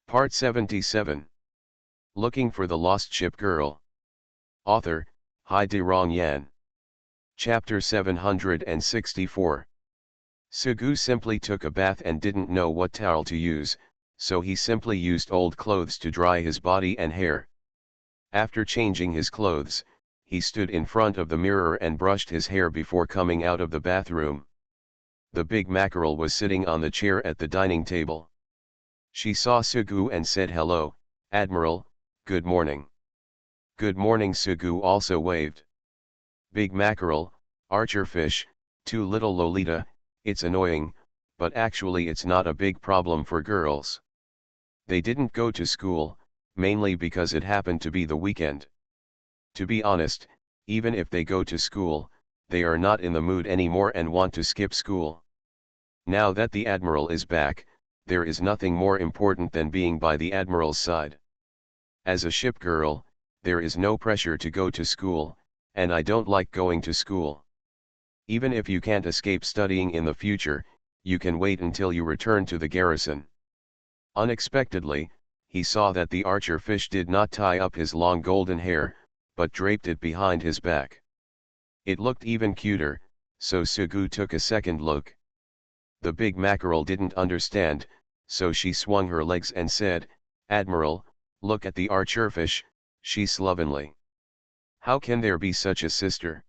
Part 77. Looking for the Lost Ship Girl. Author, Hai De Rong Yan. Chapter 764. Sugu simply took a bath and didn't know what towel to use, so he simply used old clothes to dry his body and hair. After changing his clothes, he stood in front of the mirror and brushed his hair before coming out of the bathroom. The big mackerel was sitting on the chair at the dining table. She saw Sugu and said, "Hello, Admiral, good morning." "Good morning." Sugu also waved. Big mackerel, archerfish, too little Lolita, it's annoying, but actually it's not a big problem for girls. They didn't go to school, mainly because it happened to be the weekend. To be honest, even if they go to school, they are not in the mood anymore and want to skip school. Now that the Admiral is back, there is nothing more important than being by the Admiral's side. As a ship girl, there is no pressure to go to school, and I don't like going to school. Even if you can't escape studying in the future, you can wait until you return to the garrison. Unexpectedly, he saw that the archerfish did not tie up his long golden hair, but draped it behind his back. It looked even cuter, so Sugu took a second look. The big mackerel didn't understand, so she swung her legs and said, "Admiral, look at the archerfish, she's slovenly. How can there be such a sister?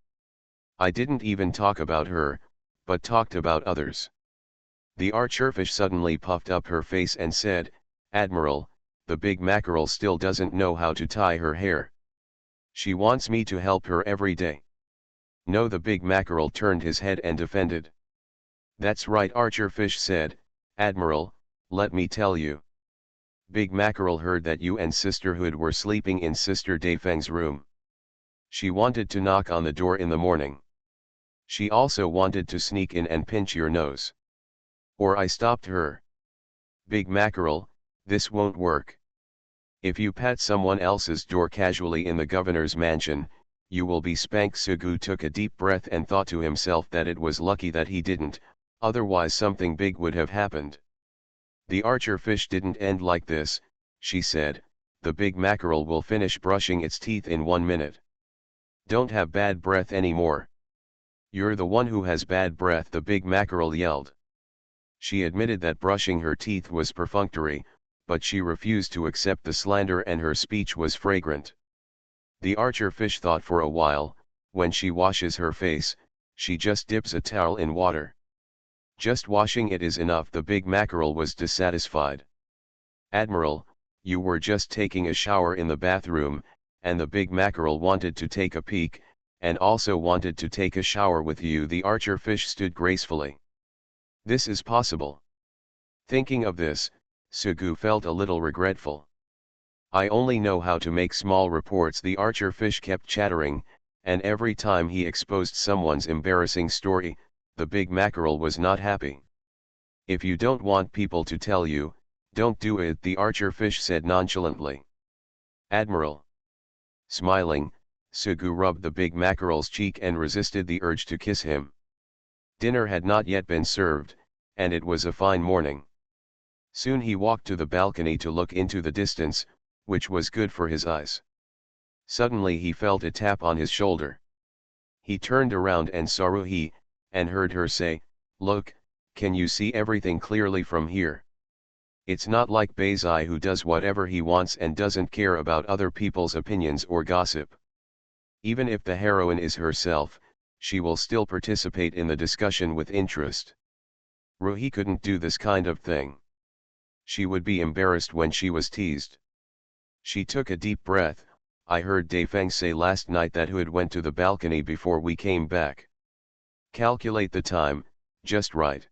I didn't even talk about her, but talked about others." The archerfish suddenly puffed up her face and said, "Admiral, the big mackerel still doesn't know how to tie her hair. She wants me to help her every day." No, the big mackerel turned his head and defended. "That's right," archerfish said, "Admiral, let me tell you. Big mackerel heard that you and Sisterhood were sleeping in Sister Daifeng's room. She wanted to knock on the door in the morning. She also wanted to sneak in and pinch your nose. Or I stopped her. Big mackerel, this won't work. If you pat someone else's door casually in the governor's mansion, you will be spanked." Sugu took a deep breath and thought to himself that it was lucky that he didn't, otherwise something big would have happened. "The archerfish didn't end like this," she said, "the big mackerel will finish brushing its teeth in 1 minute. Don't have bad breath anymore." "You're the one who has bad breath," the big mackerel yelled. She admitted that brushing her teeth was perfunctory, but she refused to accept the slander and her speech was fragrant. The archerfish thought for a while. When she washes her face, she just dips a towel in water. Just washing it is enough. The big mackerel was dissatisfied. "Admiral, you were just taking a shower in the bathroom, and the big mackerel wanted to take a peek, and also wanted to take a shower with you." The archerfish stood gracefully. "This is possible." Thinking of this, Sugu felt a little regretful. "I only know how to make small reports," the archerfish kept chattering, and every time he exposed someone's embarrassing story, the big mackerel was not happy. "If you don't want people to tell you, don't do it," the archerfish said nonchalantly. "Admiral." Smiling, Sugu rubbed the big mackerel's cheek and resisted the urge to kiss him. Dinner had not yet been served, and it was a fine morning. Soon he walked to the balcony to look into the distance, which was good for his eyes. Suddenly he felt a tap on his shoulder. He turned around and saw Ruhi, and heard her say, "Look, can you see everything clearly from here? It's not like Baizai who does whatever he wants and doesn't care about other people's opinions or gossip. Even if the heroine is herself, she will still participate in the discussion with interest. Ruhi couldn't do this kind of thing. She would be embarrassed when she was teased." She took a deep breath. "I heard Daifeng say last night that Hood went to the balcony before we came back. Calculate the time, just right.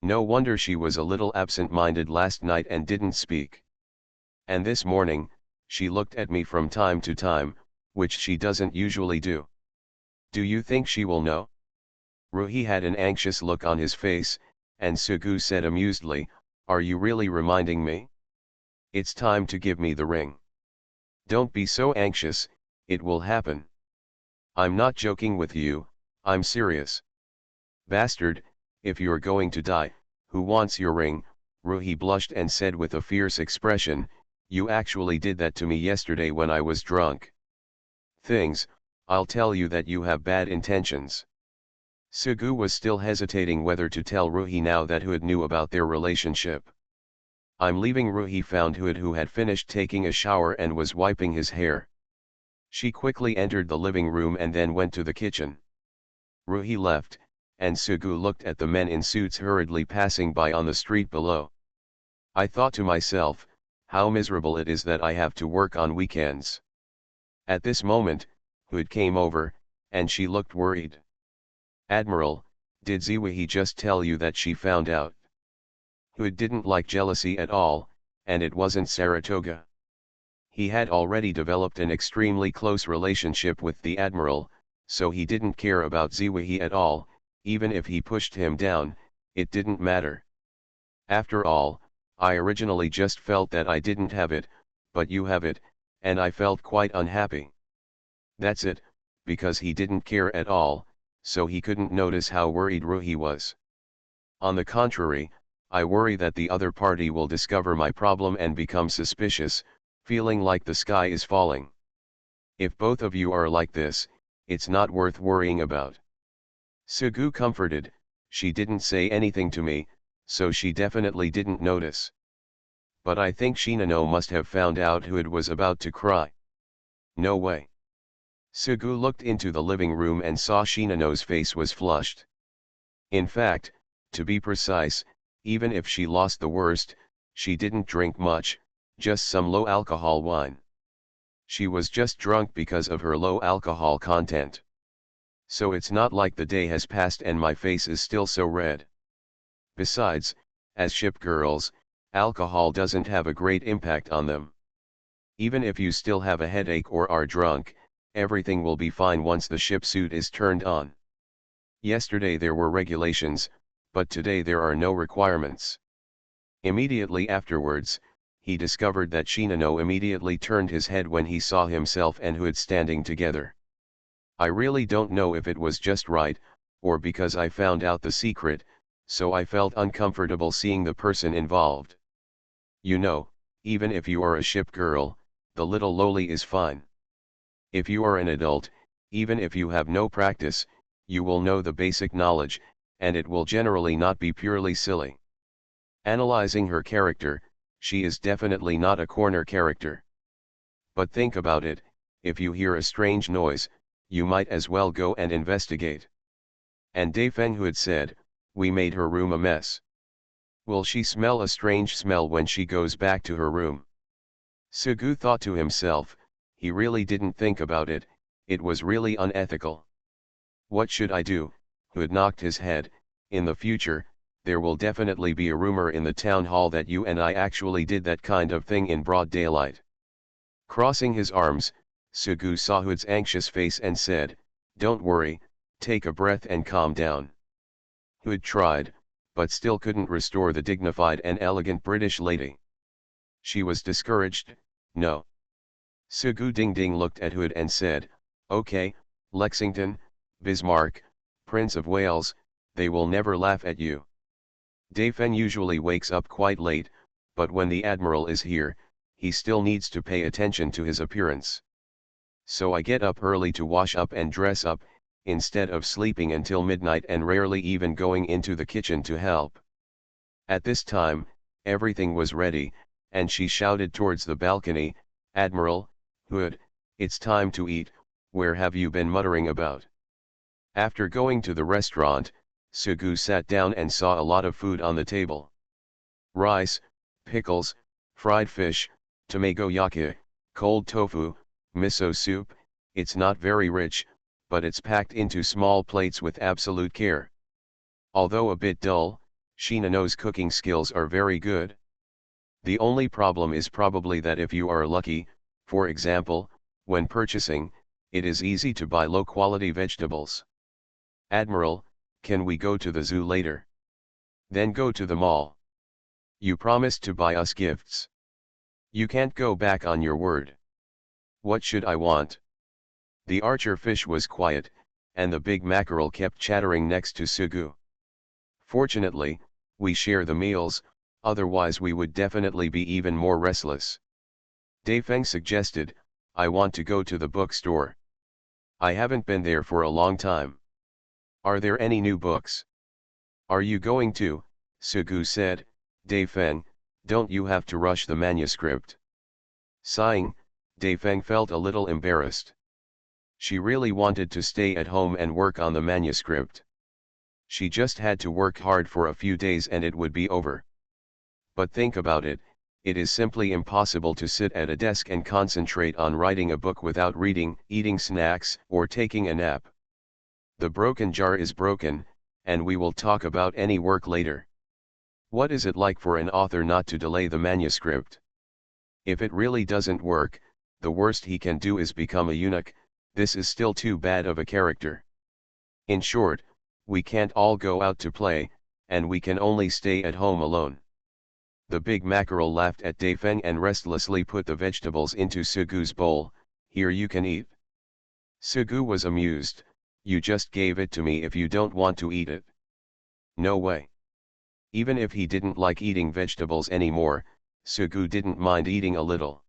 No wonder she was a little absent-minded last night and didn't speak. And this morning, she looked at me from time to time, which she doesn't usually do. Do you think she will know?" Ruhi had an anxious look on his face, and Sugu said amusedly, "Are you really reminding me? It's time to give me the ring. Don't be so anxious, it will happen. I'm not joking with you, I'm serious." "Bastard, if you're going to die, who wants your ring?" Ruhi blushed and said with a fierce expression, "You actually did that to me yesterday when I was drunk. Things, I'll tell you that you have bad intentions." Sugu was still hesitating whether to tell Ruhi now that Hood knew about their relationship. "I'm leaving." Ruhi found Hood, who had finished taking a shower and was wiping his hair. She quickly entered the living room and then went to the kitchen. Ruhi left, and Sugu looked at the men in suits hurriedly passing by on the street below. "I thought to myself, how miserable it is that I have to work on weekends." At this moment, Hood came over, and she looked worried. "Admiral, did Ziwihi just tell you that she found out?" Hood didn't like jealousy at all, and it wasn't Saratoga. He had already developed an extremely close relationship with the Admiral, so he didn't care about Ziwihi at all. Even if he pushed him down, it didn't matter. "After all, I originally just felt that I didn't have it, but you have it, and I felt quite unhappy." That's it, because he didn't care at all, so he couldn't notice how worried Ruhi was. "On the contrary, I worry that the other party will discover my problem and become suspicious, feeling like the sky is falling. If both of you are like this, it's not worth worrying about." Sugu comforted, "She didn't say anything to me, so she definitely didn't notice. But I think Shinano must have found out." Hood was about to cry. "No way." Sugu looked into the living room and saw Shinano's face was flushed. In fact, to be precise, even if she lost the worst, she didn't drink much, just some low alcohol wine. She was just drunk because of her low alcohol content. "So it's not like the day has passed and my face is still so red. Besides, as ship girls, alcohol doesn't have a great impact on them. Even if you still have a headache or are drunk, everything will be fine once the ship suit is turned on. Yesterday there were regulations, but today there are no requirements." Immediately afterwards, he discovered that Shinano immediately turned his head when he saw himself and Hood standing together. "I really don't know if it was just right, or because I found out the secret, so I felt uncomfortable seeing the person involved. You know, even if you are a ship girl, the little loli is fine. If you are an adult, even if you have no practice, you will know the basic knowledge, and it will generally not be purely silly. Analyzing her character, she is definitely not a corner character. But think about it, if you hear a strange noise, you might as well go and investigate." And Daifeng Hood said, "We made her room a mess. Will she smell a strange smell when she goes back to her room?" Sugu thought to himself, he really didn't think about it, it was really unethical. "What should I do?" Hood knocked his head. "In the future, there will definitely be a rumor in the town hall that you and I actually did that kind of thing in broad daylight." Crossing his arms, Sugu saw Hood's anxious face and said, "Don't worry, take a breath and calm down." Hood tried, but still couldn't restore the dignified and elegant British lady. She was discouraged. "No." Sugu Ding Ding looked at Hood and said, "Okay, Lexington, Bismarck, Prince of Wales, they will never laugh at you. Daifeng usually wakes up quite late, but when the Admiral is here, he still needs to pay attention to his appearance. So I get up early to wash up and dress up, instead of sleeping until midnight and rarely even going into the kitchen to help." At this time, everything was ready, and she shouted towards the balcony, "Admiral, Hood, it's time to eat, where have you been muttering about?" After going to the restaurant, Sugu sat down and saw a lot of food on the table. Rice, pickles, fried fish, tamagoyaki, cold tofu, miso soup. It's not very rich, but it's packed into small plates with absolute care. Although a bit dull, Shinano's cooking skills are very good. The only problem is probably that if you are lucky, for example, when purchasing, it is easy to buy low-quality vegetables. Admiral, can we go to the zoo later? Then go to the mall. You promised to buy us gifts. You can't go back on your word. What should I want? The archer fish was quiet, and the big mackerel kept chattering next to Sugu. Fortunately, we share the meals, otherwise we would definitely be even more restless. Daifeng suggested, I want to go to the bookstore. I haven't been there for a long time. Are there any new books? Are you going to? Sugu said, Daifeng, don't you have to rush the manuscript? Sighing, Daifeng felt a little embarrassed. She really wanted to stay at home and work on the manuscript. She just had to work hard for a few days and it would be over. But think about it, it is simply impossible to sit at a desk and concentrate on writing a book without reading, eating snacks, or taking a nap. The broken jar is broken, and we will talk about any work later. What is it like for an author not to delay the manuscript? If it really doesn't work, the worst he can do is become a eunuch. This is still too bad of a character. In short, we can't all go out to play, and we can only stay at home alone. The big mackerel laughed at Daifeng and restlessly put the vegetables into Sugu's bowl. Here you can eat. Sugu was amused. You just gave it to me if you don't want to eat it. No way. Even if he didn't like eating vegetables anymore, Sugu didn't mind eating a little.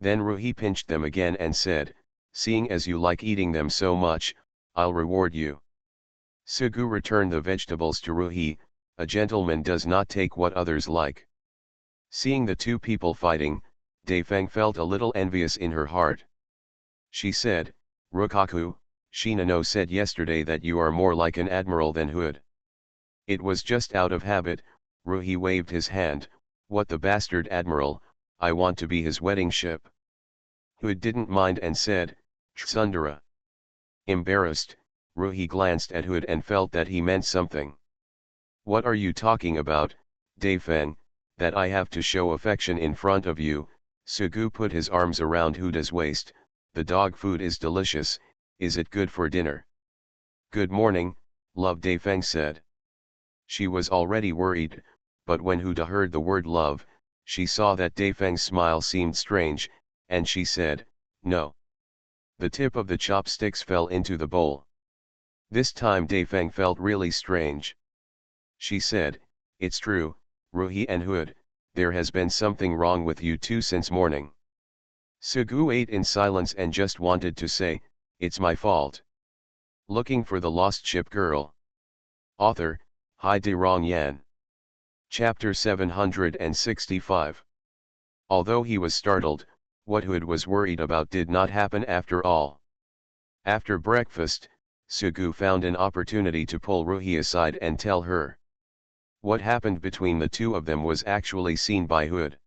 Then Ruhi pinched them again and said, seeing as you like eating them so much, I'll reward you. Sugu returned the vegetables to Ruhi. A gentleman does not take what others like. Seeing the two people fighting, Daifeng felt a little envious in her heart. She said, Rukaku, Shinano said yesterday that you are more like an admiral than Hood. It was just out of habit. Ruhi waved his hand. What the bastard admiral, I want to be his wedding ship. Hood didn't mind and said, Tsundere. Embarrassed, Ruhi glanced at Hood and felt that he meant something. What are you talking about, Daifeng, that I have to show affection in front of you? Sugu put his arms around Huda's waist. The dog food is delicious, is it good for dinner? Good morning, love, Daifeng said. She was already worried, but when Huda heard the word love, she saw that Daifeng's smile seemed strange, and she said, no. The tip of the chopsticks fell into the bowl. This time Daifeng felt really strange. She said, it's true, Ruhi and Hood, there has been something wrong with you two since morning. Sugu ate in silence and just wanted to say, it's my fault. Looking for the Lost Ship Girl. Author, Hai De Rong Yan. Chapter 765. Although he was startled, what Hood was worried about did not happen after all. After breakfast, Sugu found an opportunity to pull Ruhi aside and tell her. What happened between the two of them was actually seen by Hood.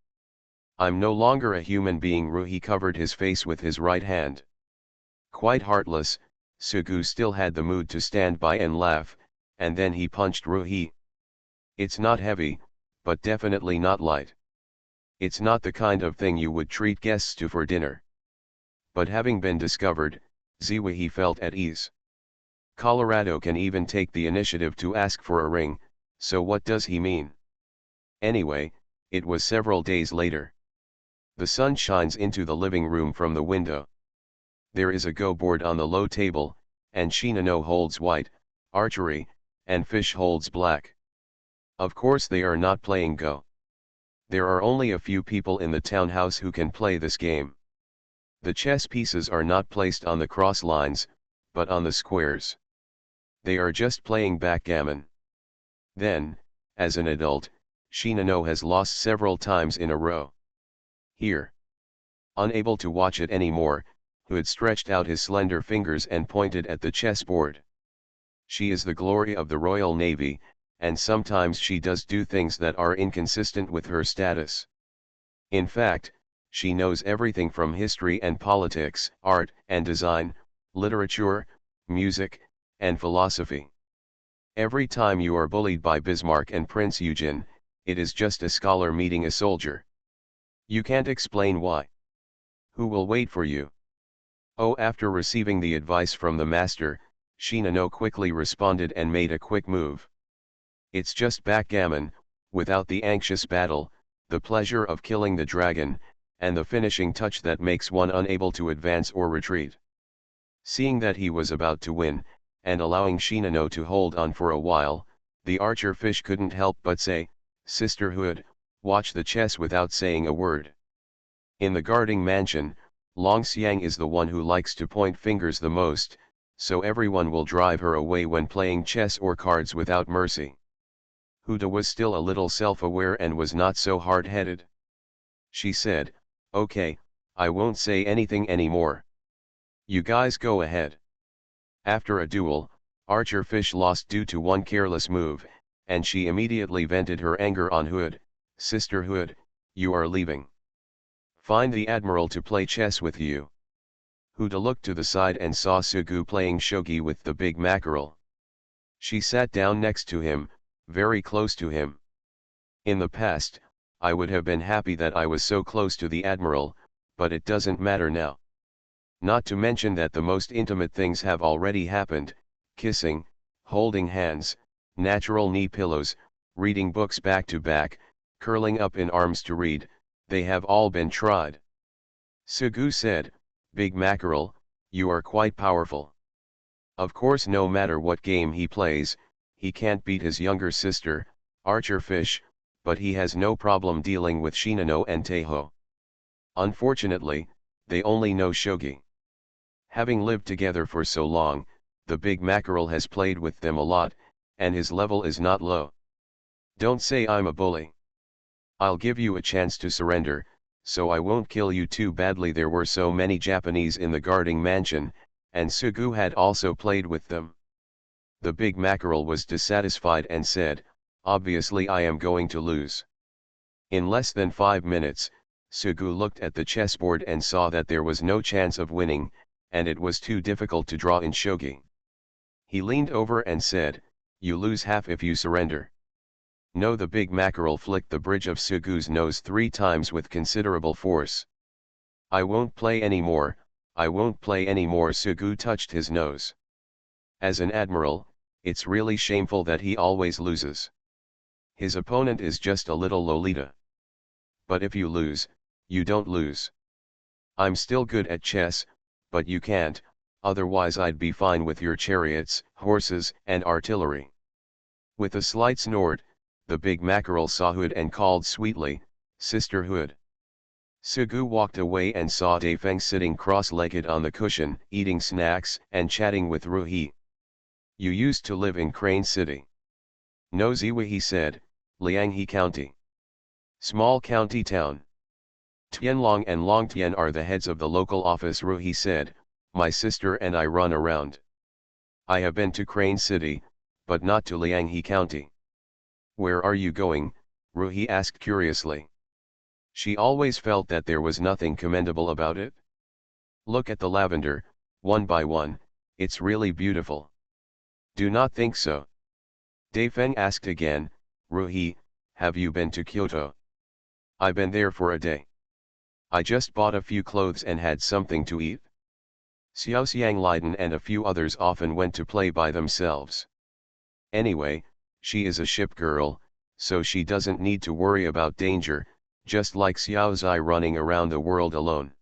I'm no longer a human being. Ruhi covered his face with his right hand. Quite heartless, Sugu still had the mood to stand by and laugh, and then he punched Ruhi. It's not heavy, but definitely not light. It's not the kind of thing you would treat guests to for dinner. But having been discovered, Ziwahi felt at ease. Colorado can even take the initiative to ask for a ring, so what does he mean? Anyway, it was several days later. The sun shines into the living room from the window. There is a go board on the low table, and Shinano holds white, archery, and Fish holds black. Of course they are not playing Go. There are only a few people in the townhouse who can play this game. The chess pieces are not placed on the cross lines, but on the squares. They are just playing backgammon. Then, as an adult, Shinano has lost several times in a row. Here. Unable to watch it anymore, Hood stretched out his slender fingers and pointed at the chessboard. She is the glory of the Royal Navy, and sometimes she does do things that are inconsistent with her status. In fact, she knows everything from history and politics, art and design, literature, music, and philosophy. Every time you are bullied by Bismarck and Prince Eugen, it is just a scholar meeting a soldier. You can't explain why. Who will wait for you? Oh, after receiving the advice from the master, Shinano quickly responded and made a quick move. It's just backgammon, without the anxious battle, the pleasure of killing the dragon, and the finishing touch that makes one unable to advance or retreat. Seeing that he was about to win, and allowing Shinano to hold on for a while, the archer Fish couldn't help but say, Sisterhood, watch the chess without saying a word. In the guarding mansion, Long Xiang is the one who likes to point fingers the most, so everyone will drive her away when playing chess or cards without mercy. Huda was still a little self-aware and was not so hard-headed. She said, "Okay, I won't say anything anymore. You guys go ahead." After a duel, Archer Fish lost due to one careless move, and she immediately vented her anger on Hood. "Sisterhood, you are leaving. Find the Admiral to play chess with you." Huda looked to the side and saw Sugu playing shogi with the big mackerel. She sat down next to him, very close to him. "In the past, I would have been happy that I was so close to the Admiral, but it doesn't matter now. Not to mention that the most intimate things have already happened: kissing, holding hands, natural knee pillows, reading books back to back, curling up in arms to read, they have all been tried." Sugu said, "Big mackerel, you are quite powerful. Of course, no matter what game he plays, he can't beat his younger sister, Archer Fish, but he has no problem dealing with Shinano and Teiho. Unfortunately, they only know shogi. Having lived together for so long, the big mackerel has played with them a lot, and his level is not low. Don't say I'm a bully. I'll give you a chance to surrender, so I won't kill you too badly." There were so many Japanese in the guarding mansion, and Sugu had also played with them. The big mackerel was dissatisfied and said, "Obviously I am going to lose." In less than 5 minutes, Sugu looked at the chessboard and saw that there was no chance of winning, and it was too difficult to draw in shogi. He leaned over and said, "You lose half if you surrender." No, the big mackerel flicked the bridge of Sugu's nose 3 times with considerable force. "I won't play anymore, I won't play anymore." Sugu touched his nose. As an admiral, it's really shameful that he always loses. His opponent is just a little Lolita. But if you lose, you don't lose. I'm still good at chess, but you can't, otherwise I'd be fine with your chariots, horses, and artillery. With a slight snort, the big mackerel saw Hood and called sweetly, "Sisterhood." Sugu walked away and saw Daifeng sitting cross-legged on the cushion, eating snacks and chatting with Ruhi. "You used to live in Crane City?" "No, Ziwa," he said, "Lianghe County. Small county town. Tianlong and Longtian are the heads of the local office." Ruhi said, "My sister and I run around. I have been to Crane City, but not to Lianghe County." "Where are you going?" Ruhi asked curiously. She always felt that there was nothing commendable about it. "Look at the lavender, one by one, it's really beautiful." "Do not think so." Daifeng asked again, "Ruhi, have you been to Kyoto?" "I've been there for a day. I just bought a few clothes and had something to eat." Xiao Xiang Liden and a few others often went to play by themselves. Anyway, she is a ship girl, so she doesn't need to worry about danger, just like Xiao Zai running around the world alone.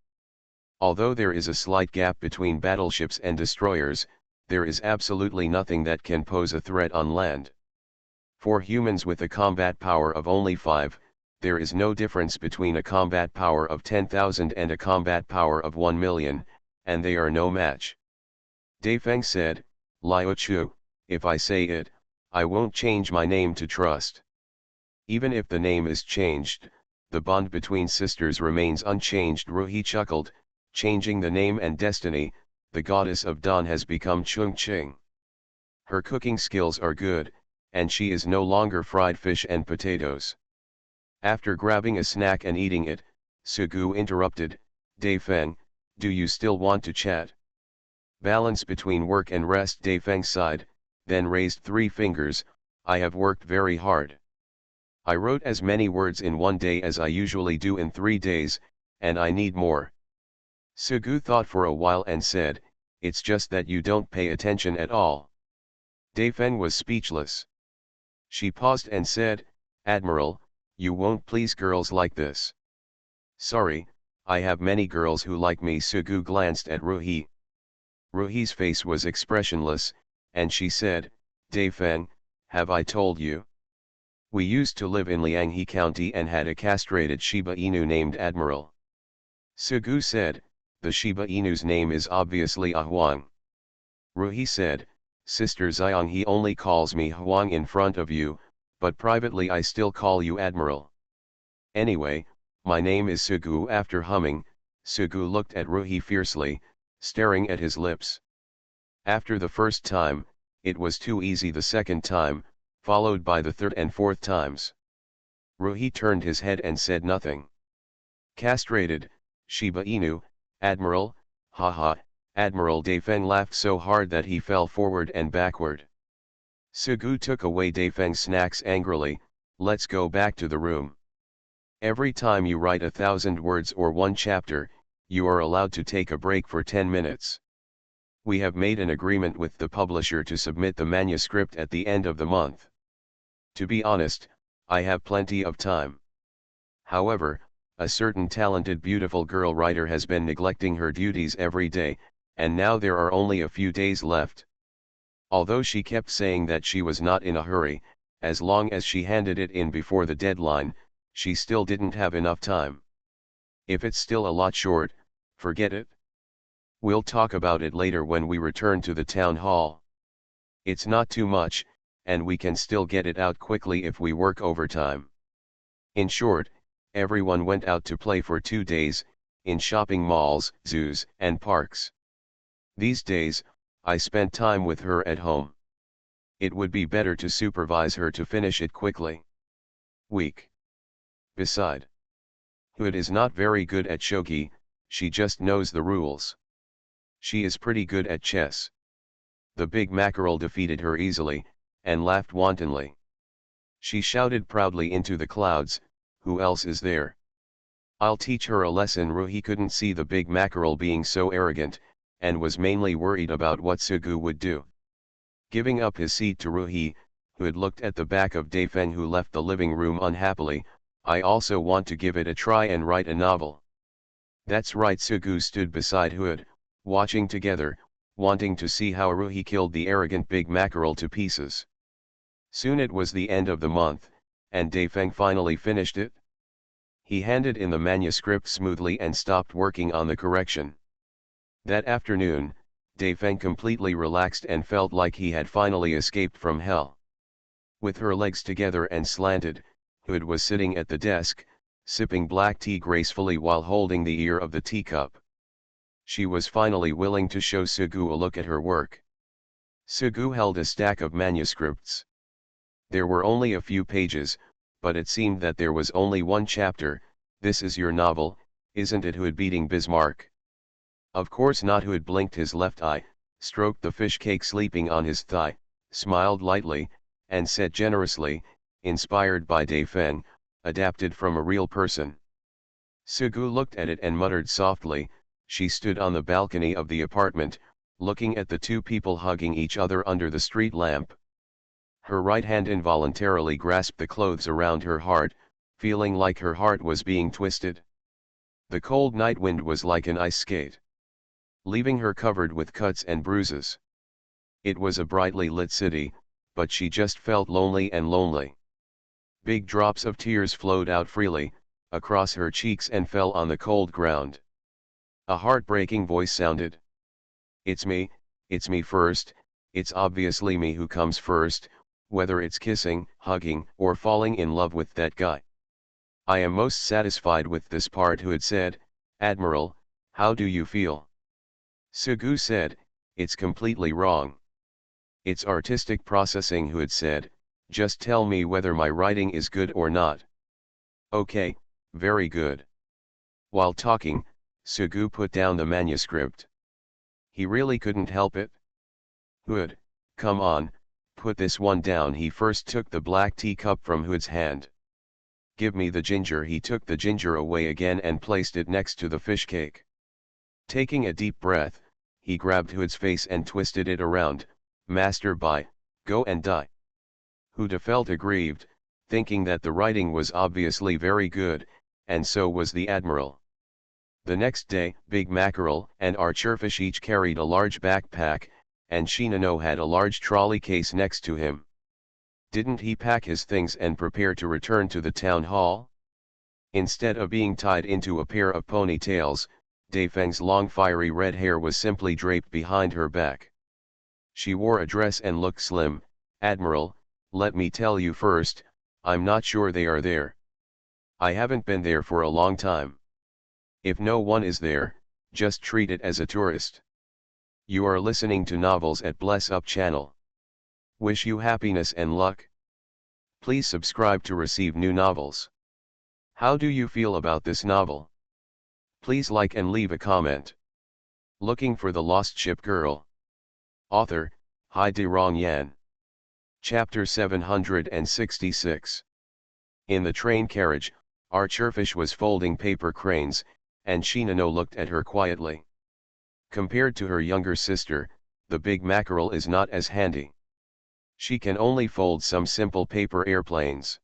Although there is a slight gap between battleships and destroyers, there is absolutely nothing that can pose a threat on land. For humans with a combat power of only 5, there is no difference between a combat power of 10,000 and a combat power of 1 million, and they are no match. Daifeng said, "Liu Chu, if I say it, I won't change my name to Trust." "Even if the name is changed, the bond between sisters remains unchanged." Ruhi chuckled, "Changing the name and destiny, the goddess of dawn has become Chung Ching. Her cooking skills are good, and she is no longer fried fish and potatoes." After grabbing a snack and eating it, Sugu interrupted, "Daifeng, do you still want to chat?" "Balance between work and rest." Daifeng sighed, then raised 3 fingers, "I have worked very hard. I wrote as many words in 1 day as I usually do in 3 days, and I need more." Sugu thought for a while and said, "It's just that you don't pay attention at all." Daifeng was speechless. She paused and said, "Admiral, you won't please girls like this." "Sorry, I have many girls who like me." Sugu glanced at Ruhi. Ruhi's face was expressionless, and she said, "Daifeng, have I told you?" We used to live in Lianghe County and had a castrated Shiba Inu named Admiral. Sugu said, the Shiba Inu's name is obviously a Huang. Ruhi said, Sister Xiang, he only calls me Huang in front of you, but privately I still call you Admiral. Anyway, my name is Sugu. After humming, Sugu looked at Ruhi fiercely, staring at his lips. After the first time, it was too easy. The second time, followed by the third and fourth times. Ruhi turned his head and said nothing. Castrated, Shiba Inu, Admiral, haha, Admiral Daifeng laughed so hard that he fell forward and backward. Sugu took away Daifeng's snacks angrily. Let's go back to the room. Every time you write 1,000 words or one chapter, you are allowed to take a break for 10 minutes. We have made an agreement with the publisher to submit the manuscript at the end of the month. To be honest, I have plenty of time. However, a certain talented beautiful girl writer has been neglecting her duties every day, and now there are only a few days left. Although she kept saying that she was not in a hurry, as long as she handed it in before the deadline, she still didn't have enough time. If it's still a lot short, forget it. We'll talk about it later when we return to the town hall. It's not too much, and we can still get it out quickly if we work overtime. In short, everyone went out to play for 2 days, in shopping malls, zoos, and parks. These days, I spent time with her at home. It would be better to supervise her to finish it quickly. Weak. Beside, Hood is not very good at shogi, she just knows the rules. She is pretty good at chess. The big mackerel defeated her easily, and laughed wantonly. She shouted proudly into the clouds, who else is there? I'll teach her a lesson. Ruhi couldn't see the big mackerel being so arrogant, and was mainly worried about what Sugu would do. Giving up his seat to Ruhi, who had looked at the back of Daifeng, who left the living room unhappily, I also want to give it a try and write a novel. That's right. Sugu stood beside Hood, watching together, wanting to see how Ruhi killed the arrogant big mackerel to pieces. Soon it was the end of the month, and Daifeng finally finished it. He handed in the manuscript smoothly and stopped working on the correction. That afternoon, Daifeng completely relaxed and felt like he had finally escaped from hell. With her legs together and slanted, Hood was sitting at the desk, sipping black tea gracefully while holding the ear of the teacup. She was finally willing to show Sugu a look at her work. Sugu held a stack of manuscripts. There were only a few pages, but it seemed that there was only one chapter. This is your novel, isn't it? Hood beating Bismarck. Of course not. Hood blinked his left eye, stroked the fish cake sleeping on his thigh, smiled lightly, and said generously, inspired by Daifeng, adapted from a real person. Sugu looked at it and muttered softly. She stood on the balcony of the apartment, looking at the two people hugging each other under the street lamp. Her right hand involuntarily grasped the clothes around her heart, feeling like her heart was being twisted. The cold night wind was like an ice skate, leaving her covered with cuts and bruises. It was a brightly lit city, but she just felt lonely and lonely. Big drops of tears flowed out freely, across her cheeks and fell on the cold ground. A heartbreaking voice sounded. It's me first, it's obviously me who comes first, whether it's kissing, hugging, or falling in love with that guy. I am most satisfied with this part. Who had said, Admiral, how do you feel? Sugu said, it's completely wrong. It's artistic processing. Who had said, just tell me whether my writing is good or not. Okay, very good. While talking, Sugu put down the manuscript. He really couldn't help it. Hood, come on, put this one down. He first took the black tea cup from Hood's hand. Give me the ginger. He took the ginger away again and placed it next to the fish cake. Taking a deep breath, he grabbed Hood's face and twisted it around. Master Bai, go and die. Hood felt aggrieved, thinking that the writing was obviously very good, and so was the Admiral. The next day, Big Mackerel and Archerfish each carried a large backpack, and Shinano had a large trolley case next to him. Didn't he pack his things and prepare to return to the town hall? Instead of being tied into a pair of ponytails, Daifeng's long fiery red hair was simply draped behind her back. She wore a dress and looked slim. "Admiral, let me tell you first, I'm not sure they are there. I haven't been there for a long time. If no one is there, just treat it as a tourist. You are listening to Novels at Bless Up channel. Wish you happiness and luck. Please subscribe to receive new novels. How do you feel about this novel? Please like and leave a comment. Looking for the Lost Ship Girl. Author, Hai De Rong Yan. Chapter 766. In the train carriage, Archerfish was folding paper cranes, and Shinano looked at her quietly. Compared to her younger sister, the big mackerel is not as handy. She can only fold some simple paper airplanes.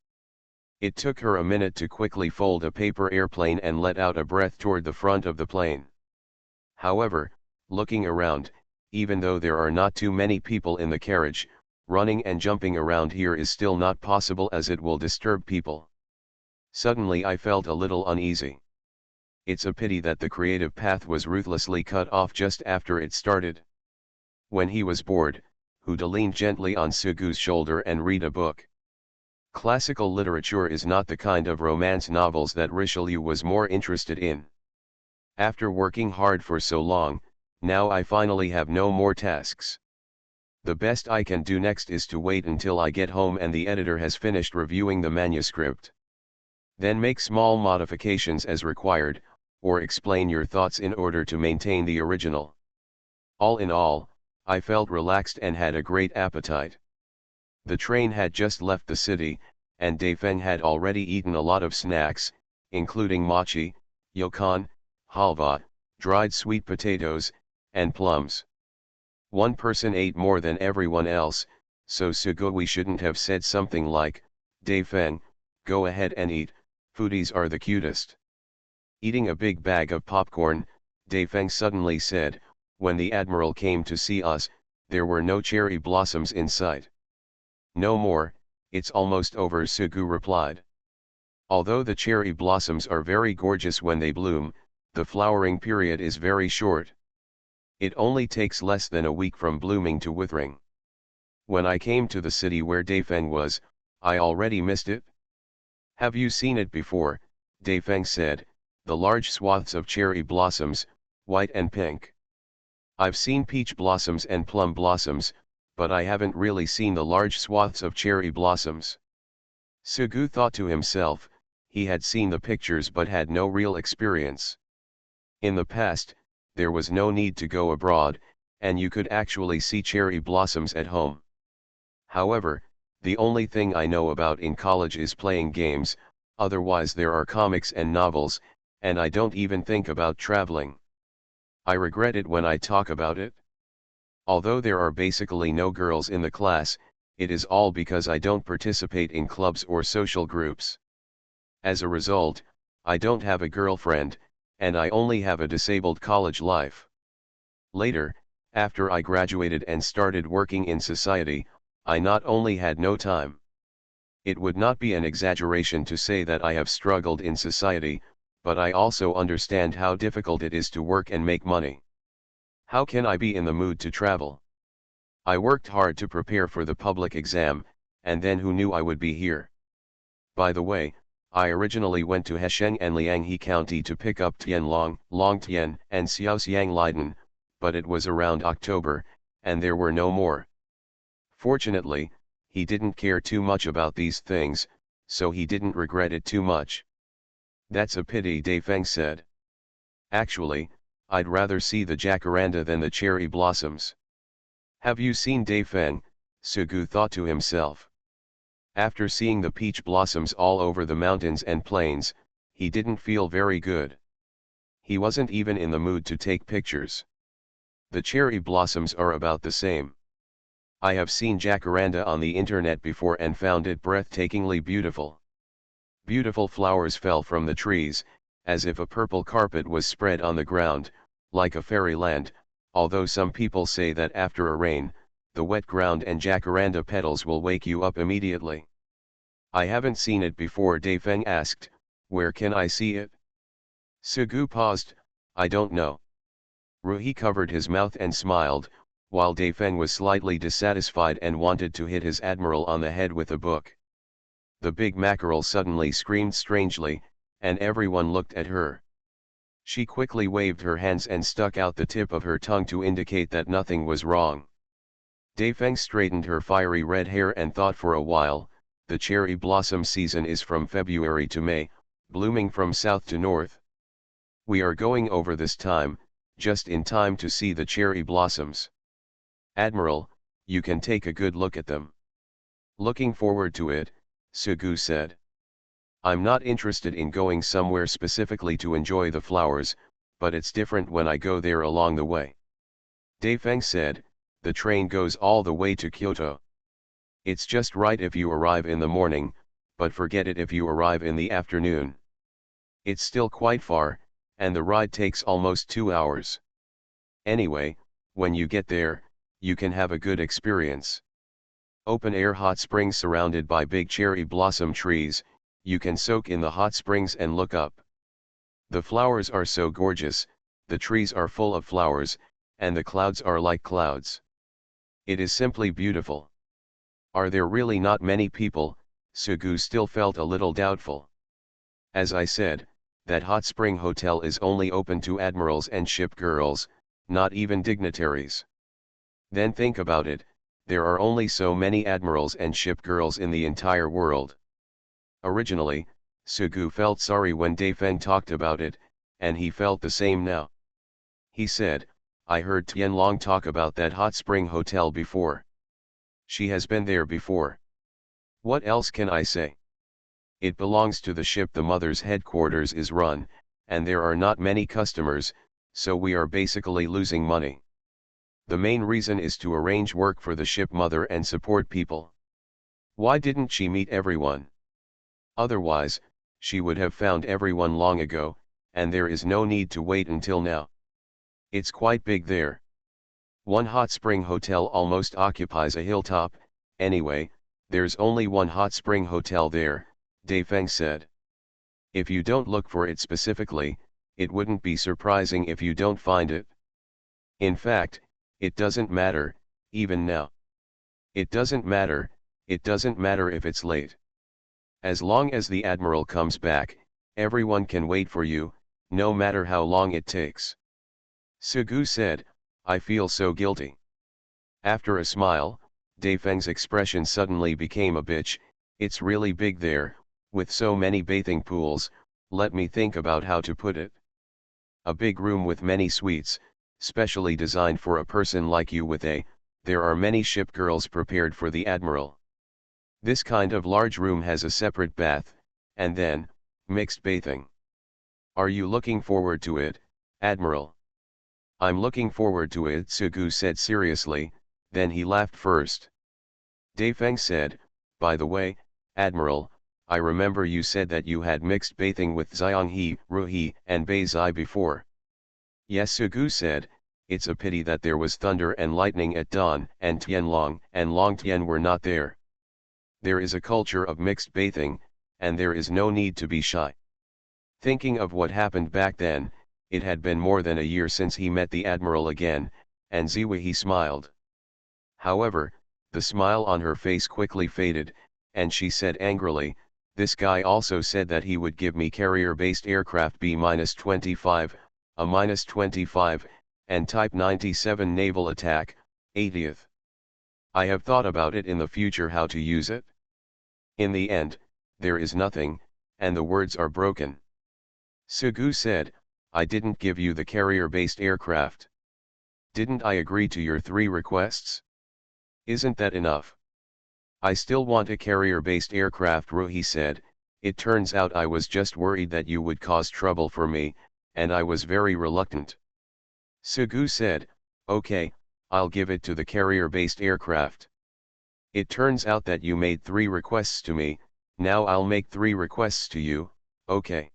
It took her a minute to quickly fold a paper airplane and let out a breath toward the front of the plane. However, looking around, even though there are not too many people in the carriage, running and jumping around here is still not possible as it will disturb people. Suddenly I felt a little uneasy. It's a pity that the creative path was ruthlessly cut off just after it started. When he was bored, Huda leaned gently on Sugu's shoulder and read a book. Classical literature is not the kind of romance novels that Richelieu was more interested in. After working hard for so long, now I finally have no more tasks. The best I can do next is to wait until I get home and the editor has finished reviewing the manuscript. Then make small modifications as required, or explain your thoughts in order to maintain the original. All in all, I felt relaxed and had a great appetite. The train had just left the city, and Daifeng had already eaten a lot of snacks, including mochi, yokon, halva, dried sweet potatoes, and plums. One person ate more than everyone else, so Sugui shouldn't have said something like, "Daifeng, go ahead and eat, foodies are the cutest." Eating a big bag of popcorn, Daifeng suddenly said, "When the Admiral came to see us, there were no cherry blossoms in sight." "No more, it's almost over," Sugu replied. Although the cherry blossoms are very gorgeous when they bloom, the flowering period is very short. It only takes less than a week from blooming to withering. When I came to the city where Daifeng was, I already missed it. "Have you seen it before?" Daifeng said, "the large swaths of cherry blossoms, white and pink. I've seen peach blossoms and plum blossoms, but I haven't really seen the large swaths of cherry blossoms." Sugu thought to himself, he had seen the pictures but had no real experience. In the past, there was no need to go abroad, and you could actually see cherry blossoms at home. However, the only thing I know about in college is playing games, otherwise there are comics and novels, and I don't even think about traveling. I regret it when I talk about it. Although there are basically no girls in the class, it is all because I don't participate in clubs or social groups. As a result, I don't have a girlfriend, and I only have a disabled college life. Later, after I graduated and started working in society, I not only had no time. It would not be an exaggeration to say that I have struggled in society, but I also understand how difficult it is to work and make money. How can I be in the mood to travel? I worked hard to prepare for the public exam, and then who knew I would be here? By the way, I originally went to Hesheng and Lianghe County to pick up Tianlong, Longtian, and Xiaoxiang Leiden, but it was around October, and there were no more. Fortunately, he didn't care too much about these things, so he didn't regret it too much. "That's a pity," Daifeng said. "Actually, I'd rather see the jacaranda than the cherry blossoms." "Have you seen Daifeng?" Sugu thought to himself. After seeing the peach blossoms all over the mountains and plains, he didn't feel very good. He wasn't even in the mood to take pictures. The cherry blossoms are about the same. I have seen jacaranda on the internet before and found it breathtakingly beautiful. Beautiful flowers fell from the trees, as if a purple carpet was spread on the ground, like a fairyland, although some people say that after a rain, the wet ground and jacaranda petals will wake you up immediately. I haven't seen it before, Daifeng asked. Where can I see it? Sugu paused. I don't know. Ruhi covered his mouth and smiled, while Daifeng was slightly dissatisfied and wanted to hit his admiral on the head with a book. The big mackerel suddenly screamed strangely, and everyone looked at her. She quickly waved her hands and stuck out the tip of her tongue to indicate that nothing was wrong. Daifeng straightened her fiery red hair and thought for a while. The cherry blossom season is from February to May, blooming from south to north. We are going over this time, just in time to see the cherry blossoms. Admiral, you can take a good look at them. Looking forward to it, Sugu said. I'm not interested in going somewhere specifically to enjoy the flowers, but it's different when I go there along the way. Daifeng said, the train goes all the way to Kyoto. It's just right if you arrive in the morning, but forget it if you arrive in the afternoon. It's still quite far, and the ride takes almost 2 hours. Anyway, when you get there, you can have a good experience. Open-air hot springs surrounded by big cherry blossom trees, you can soak in the hot springs and look up. The flowers are so gorgeous, the trees are full of flowers, and the clouds are like clouds. It is simply beautiful. Are there really not many people? Sugu still felt a little doubtful. As I said, that hot spring hotel is only open to admirals and ship girls, not even dignitaries. Then think about it, there are only so many admirals and ship girls in the entire world. Originally, Sugu felt sorry when Daifeng talked about it, and he felt the same now. He said, I heard Tianlong talk about that hot spring hotel before. She has been there before. What else can I say? It belongs to the ship the mother's headquarters is run, and there are not many customers, so we are basically losing money. The main reason is to arrange work for the ship mother and support people. Why didn't she meet everyone? Otherwise, she would have found everyone long ago, and there is no need to wait until now. It's quite big there. One hot spring hotel almost occupies a hilltop. Anyway, there's only one hot spring hotel there, Daifeng said. If you don't look for it specifically, it wouldn't be surprising if you don't find it. In fact, it doesn't matter, even now. It doesn't matter if it's late. As long as the admiral comes back, everyone can wait for you, no matter how long it takes. Sugu said, I feel so guilty. After a smile, Daifeng's expression suddenly became a bitch. It's really big there, with so many bathing pools. Let me think about how to put it. A big room with many suites, specially designed for a person like you there are many ship girls prepared for the admiral. This kind of large room has a separate bath, and then, mixed bathing. Are you looking forward to it, Admiral? I'm looking forward to it, Sugu said seriously, then he laughed first. Daifeng said, by the way, Admiral, I remember you said that you had mixed bathing with Xianghe, Ruhi, and Beizai before. Yes, Sugu said, it's a pity that there was thunder and lightning at dawn, and Tianlong and Long Tian were not there. There is a culture of mixed bathing, and there is no need to be shy. Thinking of what happened back then, it had been more than a year since he met the Admiral again, and Ziwehi smiled. However, the smile on her face quickly faded, and she said angrily, this guy also said that he would give me carrier-based aircraft B-25, a -25, and Type 97 naval attack, 80th. I have thought about it in the future how to use it. In the end, there is nothing, and the words are broken. Sugu said, I didn't give you the carrier-based aircraft. Didn't I agree to your 3 requests? Isn't that enough? I still want a carrier-based aircraft, Ruhi said. It turns out I was just worried that you would cause trouble for me, and I was very reluctant. Sugu said, okay, I'll give it to the carrier-based aircraft. It turns out that you made 3 requests to me, now I'll make 3 requests to you, okay.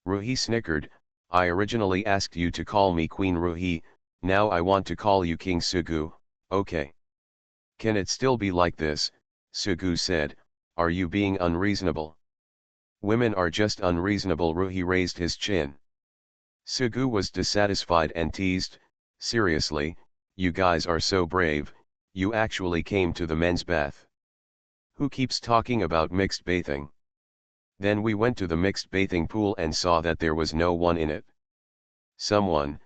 Ruhi snickered, I originally asked you to call me Queen Ruhi, now I want to call you King Sugu, okay. Can it still be like this? Sugu said, are you being unreasonable? Women are just unreasonable. Ruhi raised his chin. Sugu was dissatisfied and teased, seriously, you guys are so brave, you actually came to the men's bath. Who keeps talking about mixed bathing? Then we went to the mixed bathing pool and saw that there was no one in it. Someone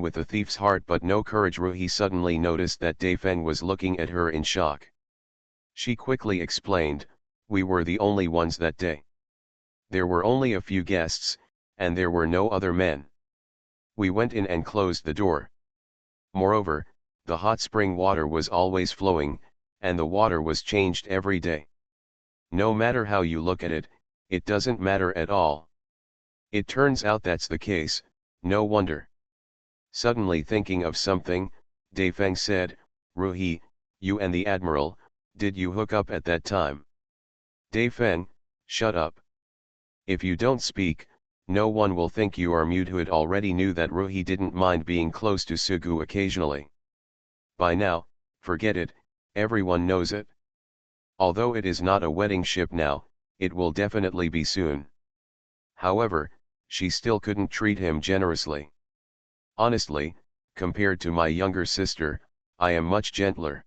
with a thief's heart but no courage. Ruhi suddenly noticed that Daifeng was looking at her in shock. She quickly explained, we were the only ones that day. There were only a few guests, and there were no other men. We went in and closed the door. Moreover, the hot spring water was always flowing, and the water was changed every day. No matter how you look at it, it doesn't matter at all. It turns out that's the case, no wonder. Suddenly thinking of something, Daifeng said, Ruhi, you and the Admiral, did you hook up at that time? Daifeng, shut up. If you don't speak, no one will think you are mute. Hood already knew that Ruhi didn't mind being close to Sugu occasionally. By now, forget it, everyone knows it. Although it is not a wedding ship now, it will definitely be soon. However, she still couldn't treat him generously. Honestly, compared to my younger sister, I am much gentler.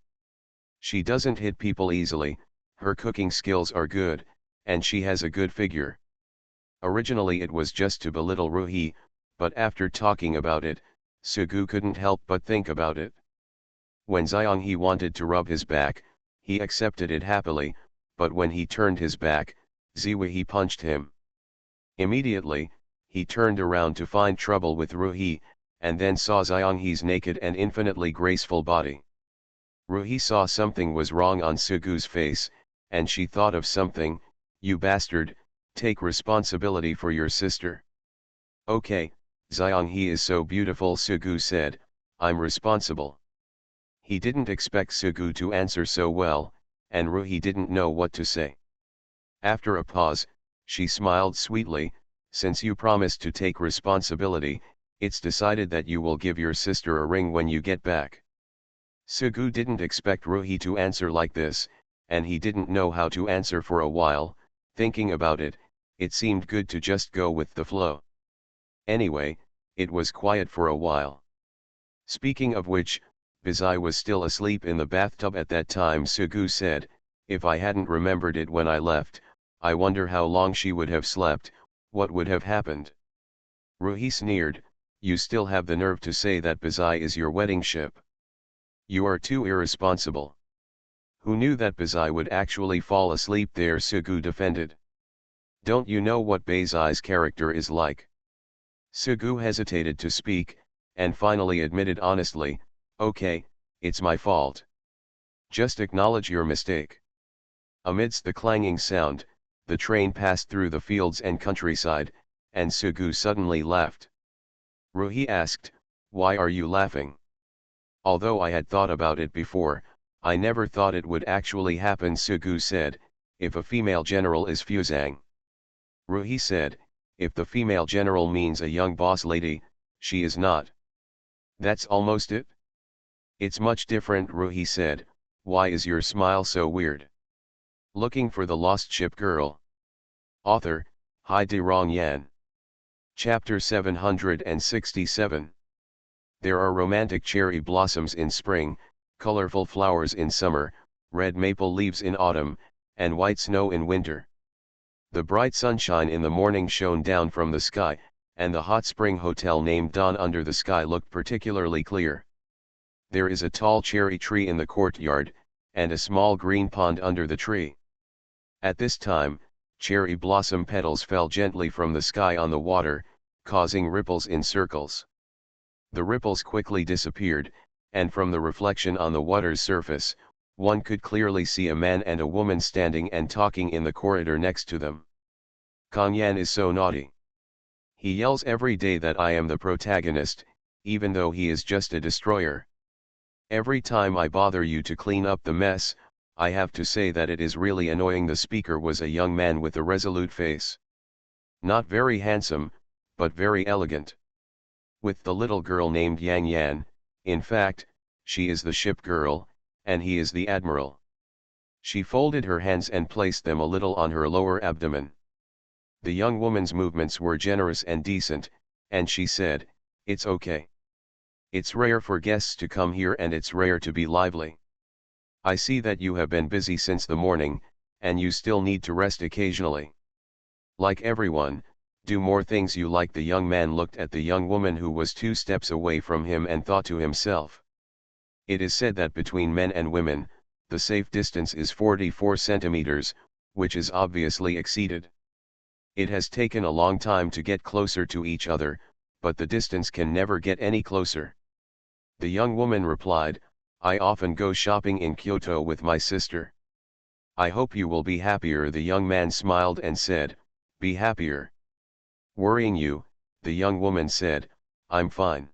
She doesn't hit people easily, her cooking skills are good, and she has a good figure. Originally it was just to belittle Ruhi, but after talking about it, Sugu couldn't help but think about it. When Xianghe wanted to rub his back, he accepted it happily, but when he turned his back, Ziwei punched him. Immediately, he turned around to find trouble with Ruhi, and then saw Xianghe's naked and infinitely graceful body. Ruhi saw something was wrong on Sugu's face, and she thought of something, you bastard, take responsibility for your sister. Okay, Xianghe is so beautiful, Sugu said, I'm responsible. He didn't expect Sugu to answer so well, and Ruhi didn't know what to say. After a pause, she smiled sweetly, since you promised to take responsibility, it's decided that you will give your sister a ring when you get back. Sugu didn't expect Ruhi to answer like this, and he didn't know how to answer for a while. Thinking about it, it seemed good to just go with the flow. Anyway, it was quiet for a while. Speaking of which, Bizai was still asleep in the bathtub at that time. Sugu said, if I hadn't remembered it when I left, I wonder how long she would have slept, what would have happened. Ruhi sneered, you still have the nerve to say that Bizai is your wedding ship. You are too irresponsible. Who knew that Bizai would actually fall asleep there? Sugu defended. Don't you know what Bizai's character is like? Sugu hesitated to speak, and finally admitted honestly, okay, it's my fault. Just acknowledge your mistake. Amidst the clanging sound, the train passed through the fields and countryside, and Sugu suddenly laughed. Ruhi asked, why are you laughing? Although I had thought about it before, I never thought it would actually happen. Sugu said, if a female general is Fuzang. Ruhi said, if the female general means a young boss lady, she is not. That's almost it? It's much different. Ruhi said, why is your smile so weird? Looking for the Lost Ship Girl. Author, Hai De Rong Yan. Chapter 767. There are romantic cherry blossoms in spring, colorful flowers in summer, red maple leaves in autumn, and white snow in winter. The bright sunshine in the morning shone down from the sky, and the hot spring hotel named Dawn under the sky looked particularly clear. There is a tall cherry tree in the courtyard, and a small green pond under the tree. At this time, cherry blossom petals fell gently from the sky on the water, causing ripples in circles. The ripples quickly disappeared, and from the reflection on the water's surface, one could clearly see a man and a woman standing and talking in the corridor next to them. Kang Yan is so naughty. He yells every day that I am the protagonist, even though he is just a destroyer. Every time I bother you to clean up the mess, I have to say that it is really annoying. The speaker was a young man with a resolute face. Not very handsome, but very elegant. With the little girl named Yang Yan, in fact, she is the ship girl, and he is the admiral. She folded her hands and placed them a little on her lower abdomen. The young woman's movements were generous and decent, and she said, "It's okay. It's rare for guests to come here and it's rare to be lively. I see that you have been busy since the morning, and you still need to rest occasionally. Like everyone, do more things you like." The young man looked at the young woman who was 2 steps away from him and thought to himself. It is said that between men and women, the safe distance is 44 centimeters, which is obviously exceeded. It has taken a long time to get closer to each other, but the distance can never get any closer. The young woman replied, "I often go shopping in Kyoto with my sister." "I hope you will be happier." The young man smiled and said, "Be happier." "Worrying you?" the young woman said, "I'm fine."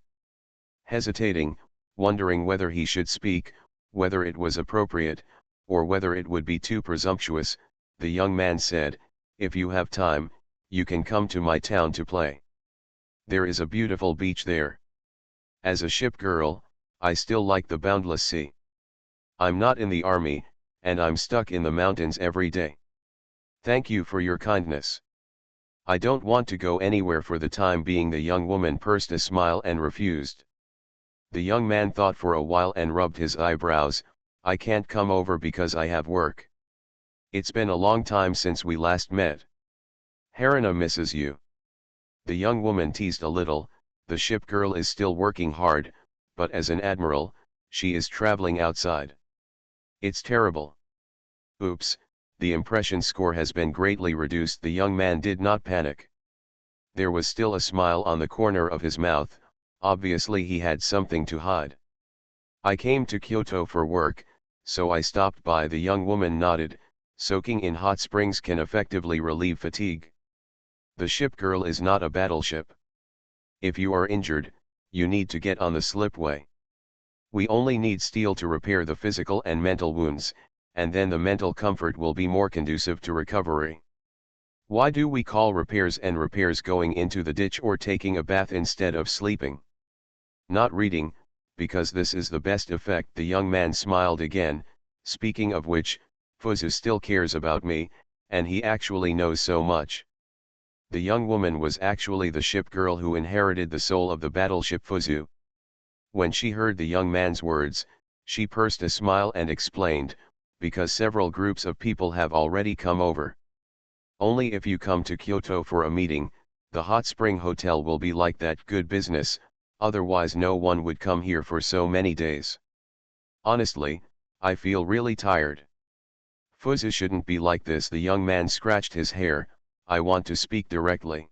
Hesitating, wondering whether he should speak, whether it was appropriate, or whether it would be too presumptuous, the young man said, "If you have time, you can come to my town to play. There is a beautiful beach there. As a ship girl, I still like the boundless sea. I'm not in the army, and I'm stuck in the mountains every day. Thank you for your kindness. I don't want to go anywhere for the time being." The young woman pursed a smile and refused. The young man thought for a while and rubbed his eyebrows. "I can't come over because I have work. It's been a long time since we last met. Harina misses you." The young woman teased a little. The ship girl is still working hard, but as an admiral, she is traveling outside. It's terrible. Oops, the impression score has been greatly reduced. The young man did not panic. There was still a smile on the corner of his mouth. Obviously he had something to hide. "I came to Kyoto for work, so I stopped by." The young woman nodded. Soaking in hot springs can effectively relieve fatigue. The ship girl is not a battleship. If you are injured, you need to get on the slipway. We only need steel to repair the physical and mental wounds, and then the mental comfort will be more conducive to recovery. Why do we call repairs and repairs going into the ditch or taking a bath instead of sleeping? Not reading, because this is the best effect. The young man smiled again. "Speaking of which, Fuzu still cares about me, and he actually knows so much." The young woman was actually the ship girl who inherited the soul of the battleship Fuzu. When she heard the young man's words, she pursed a smile and explained, "Because several groups of people have already come over. Only if you come to Kyoto for a meeting, the hot spring hotel will be like that. Good business, otherwise no one would come here for so many days. Honestly, I feel really tired." "Fuzu shouldn't be like this." The young man scratched his hair. "I want to speak directly."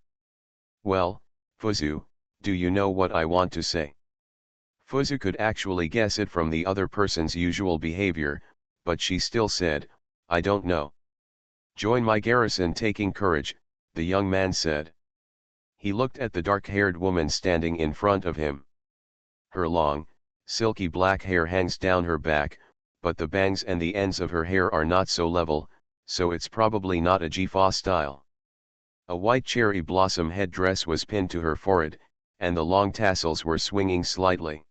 "Well, Fuzu, do you know what I want to say?" Fuzu could actually guess it from the other person's usual behavior, but she still said, "I don't know." "Join my garrison." Taking courage, the young man said. He looked at the dark-haired woman standing in front of him. Her long, silky black hair hangs down her back, but the bangs and the ends of her hair are not so level, so it's probably not a Jifa style. A white cherry blossom headdress was pinned to her forehead, and the long tassels were swinging slightly.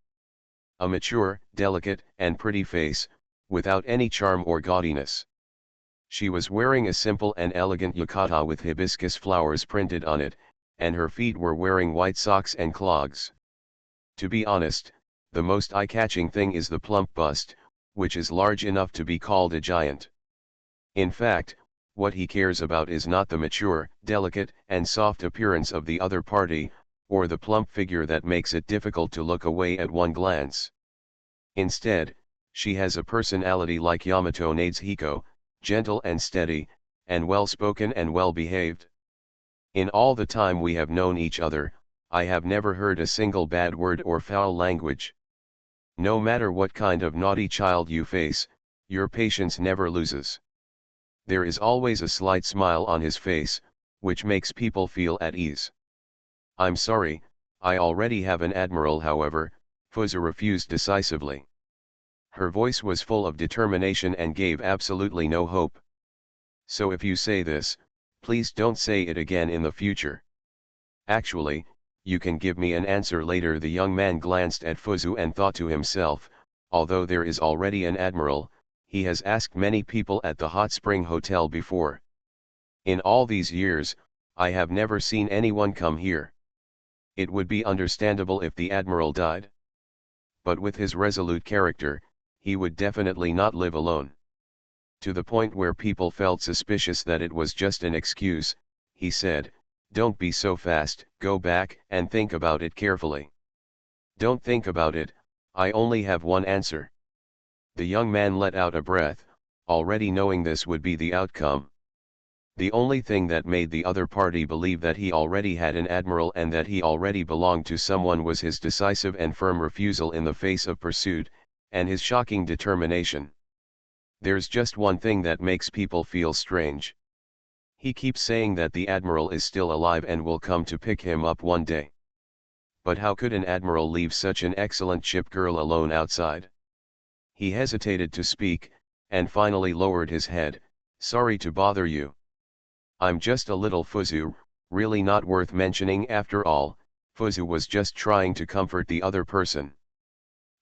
A mature, delicate, and pretty face, without any charm or gaudiness. She was wearing a simple and elegant yukata with hibiscus flowers printed on it, and her feet were wearing white socks and clogs. To be honest, the most eye-catching thing is the plump bust, which is large enough to be called a giant. In fact, what he cares about is not the mature, delicate, and soft appearance of the other party, or the plump figure that makes it difficult to look away at one glance. Instead, she has a personality like Yamato Nadeshiko, gentle and steady, and well-spoken and well-behaved. In all the time we have known each other, I have never heard a single bad word or foul language. No matter what kind of naughty child you face, your patience never loses. There is always a slight smile on his face, which makes people feel at ease. I'm sorry, I already have an admiral. However, Fuzu refused decisively. Her voice was full of determination and gave absolutely no hope. So if you say this, please don't say it again in the future. Actually, you can give me an answer later. The young man glanced at Fuzu and thought to himself, although there is already an admiral, he has asked many people at the hot spring hotel before. In all these years, I have never seen anyone come here. It would be understandable if the admiral died. But with his resolute character, he would definitely not live alone. To the point where people felt suspicious that it was just an excuse, he said, "Don't be so fast, go back and think about it carefully." "Don't think about it, I only have one answer." The young man let out a breath, already knowing this would be the outcome. The only thing that made the other party believe that he already had an admiral and that he already belonged to someone was his decisive and firm refusal in the face of pursuit, and his shocking determination. "There's just one thing that makes people feel strange. He keeps saying that the admiral is still alive and will come to pick him up one day. But how could an admiral leave such an excellent ship girl alone outside?" He hesitated to speak, and finally lowered his head. "Sorry to bother you. I'm just a little Fuzu, really not worth mentioning after all." Fuzu was just trying to comfort the other person.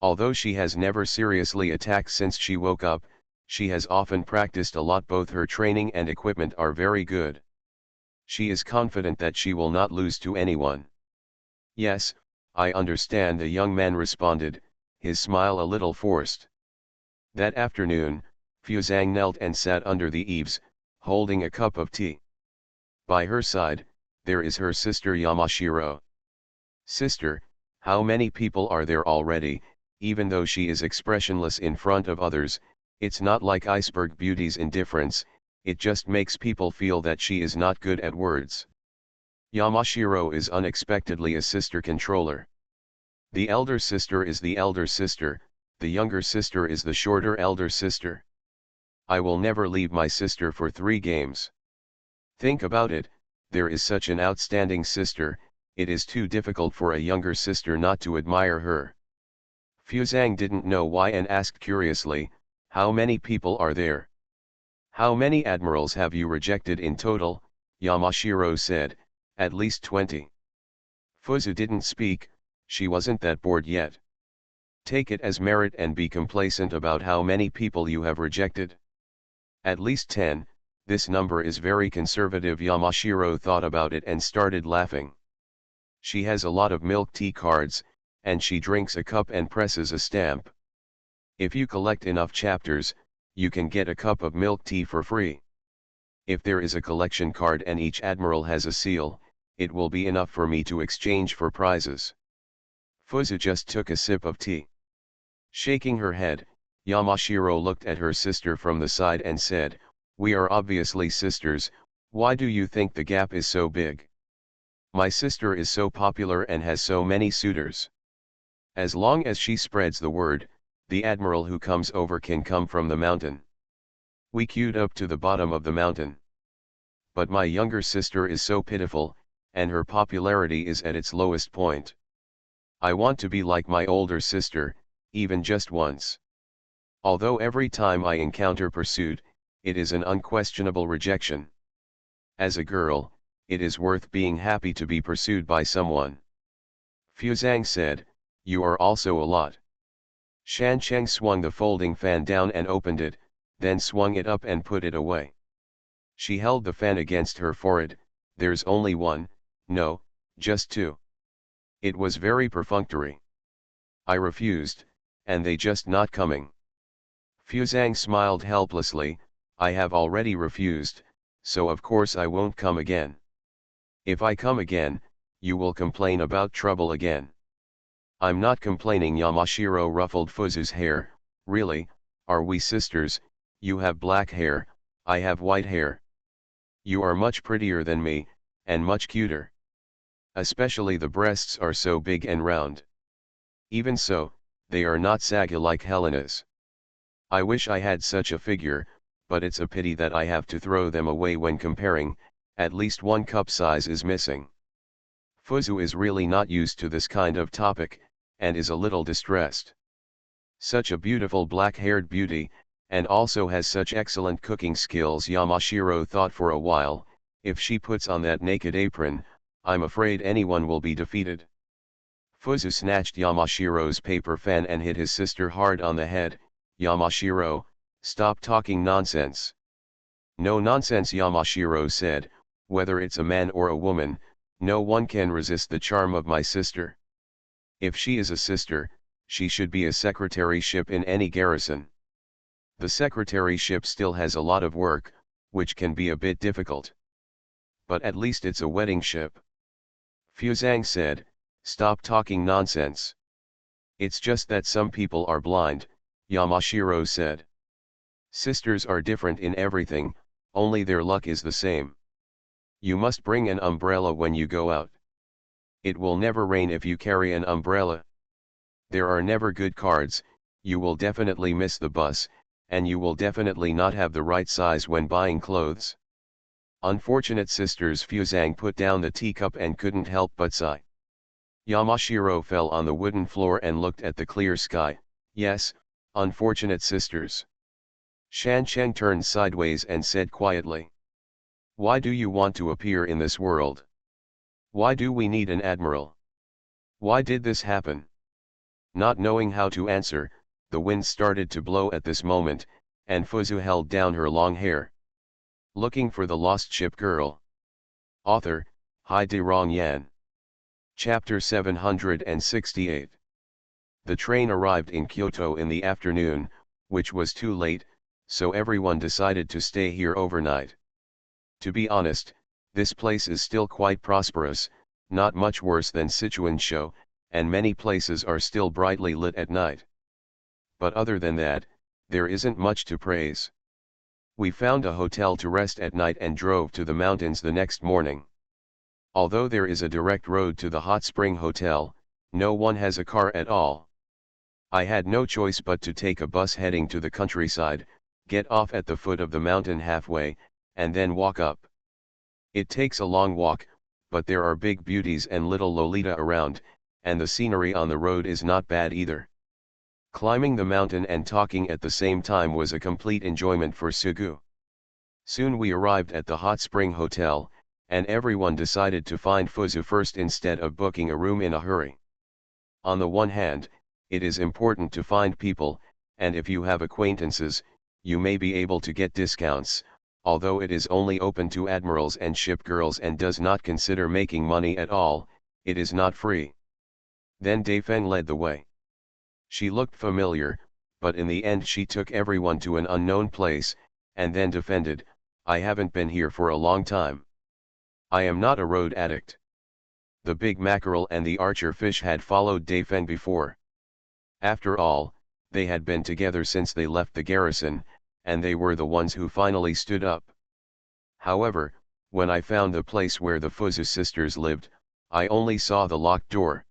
Although she has never seriously attacked since she woke up, she has often practiced a lot. Both her training and equipment are very good. She is confident that she will not lose to anyone. "Yes, I understand," the young man responded, his smile a little forced. That afternoon, Fuzang knelt and sat under the eaves, holding a cup of tea. By her side, there is her sister Yamashiro. "Sister, how many people are there already?" Even though she is expressionless in front of others, it's not like iceberg beauty's indifference, it just makes people feel that she is not good at words. Yamashiro is unexpectedly a sister controller. The elder sister is the elder sister, the younger sister is the shorter elder sister. "I will never leave my sister for 3 games. Think about it, there is such an outstanding sister, it is too difficult for a younger sister not to admire her." Fuzang didn't know why and asked curiously, "How many people are there?" "How many admirals have you rejected in total?" Yamashiro said, "At least 20. Fuzu didn't speak, she wasn't that bored yet. "Take it as merit and be complacent about how many people you have rejected." "At least 10, this number is very conservative." Yamashiro thought about it and started laughing. She has a lot of milk tea cards, and she drinks a cup and presses a stamp. If you collect enough chapters, you can get a cup of milk tea for free. If there is a collection card and each admiral has a seal, it will be enough for me to exchange for prizes. Fuzu just took a sip of tea. Shaking her head, Yamashiro looked at her sister from the side and said, "We are obviously sisters, why do you think the gap is so big? My sister is so popular and has so many suitors. As long as she spreads the word, the admiral who comes over can come from the mountain. We queued up to the bottom of the mountain. But my younger sister is so pitiful, and her popularity is at its lowest point. I want to be like my older sister, even just once. Although every time I encounter pursuit, it is an unquestionable rejection. As a girl, it is worth being happy to be pursued by someone." Fuzang said, "You are also a lot." Shan Cheng swung the folding fan down and opened it, then swung it up and put it away. She held the fan against her forehead. "There's only one, no, just 2. It was very perfunctory. I refused, and they just not coming." Fuzang smiled helplessly, "I have already refused, so of course I won't come again. If I come again, you will complain about trouble again." "I'm not complaining." Yamashiro ruffled Fuzu's hair. "Really, are we sisters? You have black hair, I have white hair. You are much prettier than me, and much cuter. Especially the breasts are so big and round. Even so, they are not saggy like Helena's. I wish I had such a figure, but it's a pity that I have to throw them away when comparing, at least one cup size is missing." Fuzu is really not used to this kind of topic, and is a little distressed. Such a beautiful black-haired beauty, and also has such excellent cooking skills. Yamashiro thought for a while, if she puts on that naked apron, I'm afraid anyone will be defeated. Fuzu snatched Yamashiro's paper fan and hit his sister hard on the head. Yamashiro, stop talking nonsense. No nonsense, Yamashiro said, whether it's a man or a woman, no one can resist the charm of my sister. If she is a sister, she should be a secretaryship in any garrison. The secretaryship still has a lot of work, which can be a bit difficult. But at least it's a wedding ship. Fuzang said, stop talking nonsense. It's just that some people are blind, Yamashiro said. Sisters are different in everything, only their luck is the same. You must bring an umbrella when you go out. It will never rain if you carry an umbrella. There are never good cards, you will definitely miss the bus, and you will definitely not have the right size when buying clothes. Unfortunate sisters, Fuzang put down the teacup and couldn't help but sigh. Yamashiro fell on the wooden floor and looked at the clear sky. Yes, unfortunate sisters. Shan Cheng turned sideways and said quietly. Why do you want to appear in this world? Why do we need an admiral? Why did this happen? Not knowing how to answer, the wind started to blow at this moment, and Fuzu held down her long hair. Looking for the Lost Ship Girl. Author, Hai De Rong Yan. Chapter 768. The train arrived in Kyoto in the afternoon, which was too late, so everyone decided to stay here overnight. To be honest, this place is still quite prosperous, not much worse than Sichuansho, and many places are still brightly lit at night. But other than that, there isn't much to praise. We found a hotel to rest at night and drove to the mountains the next morning. Although there is a direct road to the hot spring hotel, no one has a car at all. I had no choice but to take a bus heading to the countryside, get off at the foot of the mountain halfway, and then walk up. It takes a long walk, but there are big beauties and little Lolita around, and the scenery on the road is not bad either. Climbing the mountain and talking at the same time was a complete enjoyment for Sugu. Soon we arrived at the hot spring hotel, and everyone decided to find Fuzu first instead of booking a room in a hurry. On the one hand, it is important to find people, and if you have acquaintances, you may be able to get discounts, although it is only open to admirals and ship girls and does not consider making money at all, it is not free. Then Daifeng led the way. She looked familiar, but in the end she took everyone to an unknown place, and then defended, I haven't been here for a long time. I am not a road addict. The big mackerel and the archer fish had followed Daifeng before. After all, they had been together since they left the garrison, and they were the ones who finally stood up. However, when I found the place where the Fuzu sisters lived, I only saw the locked door.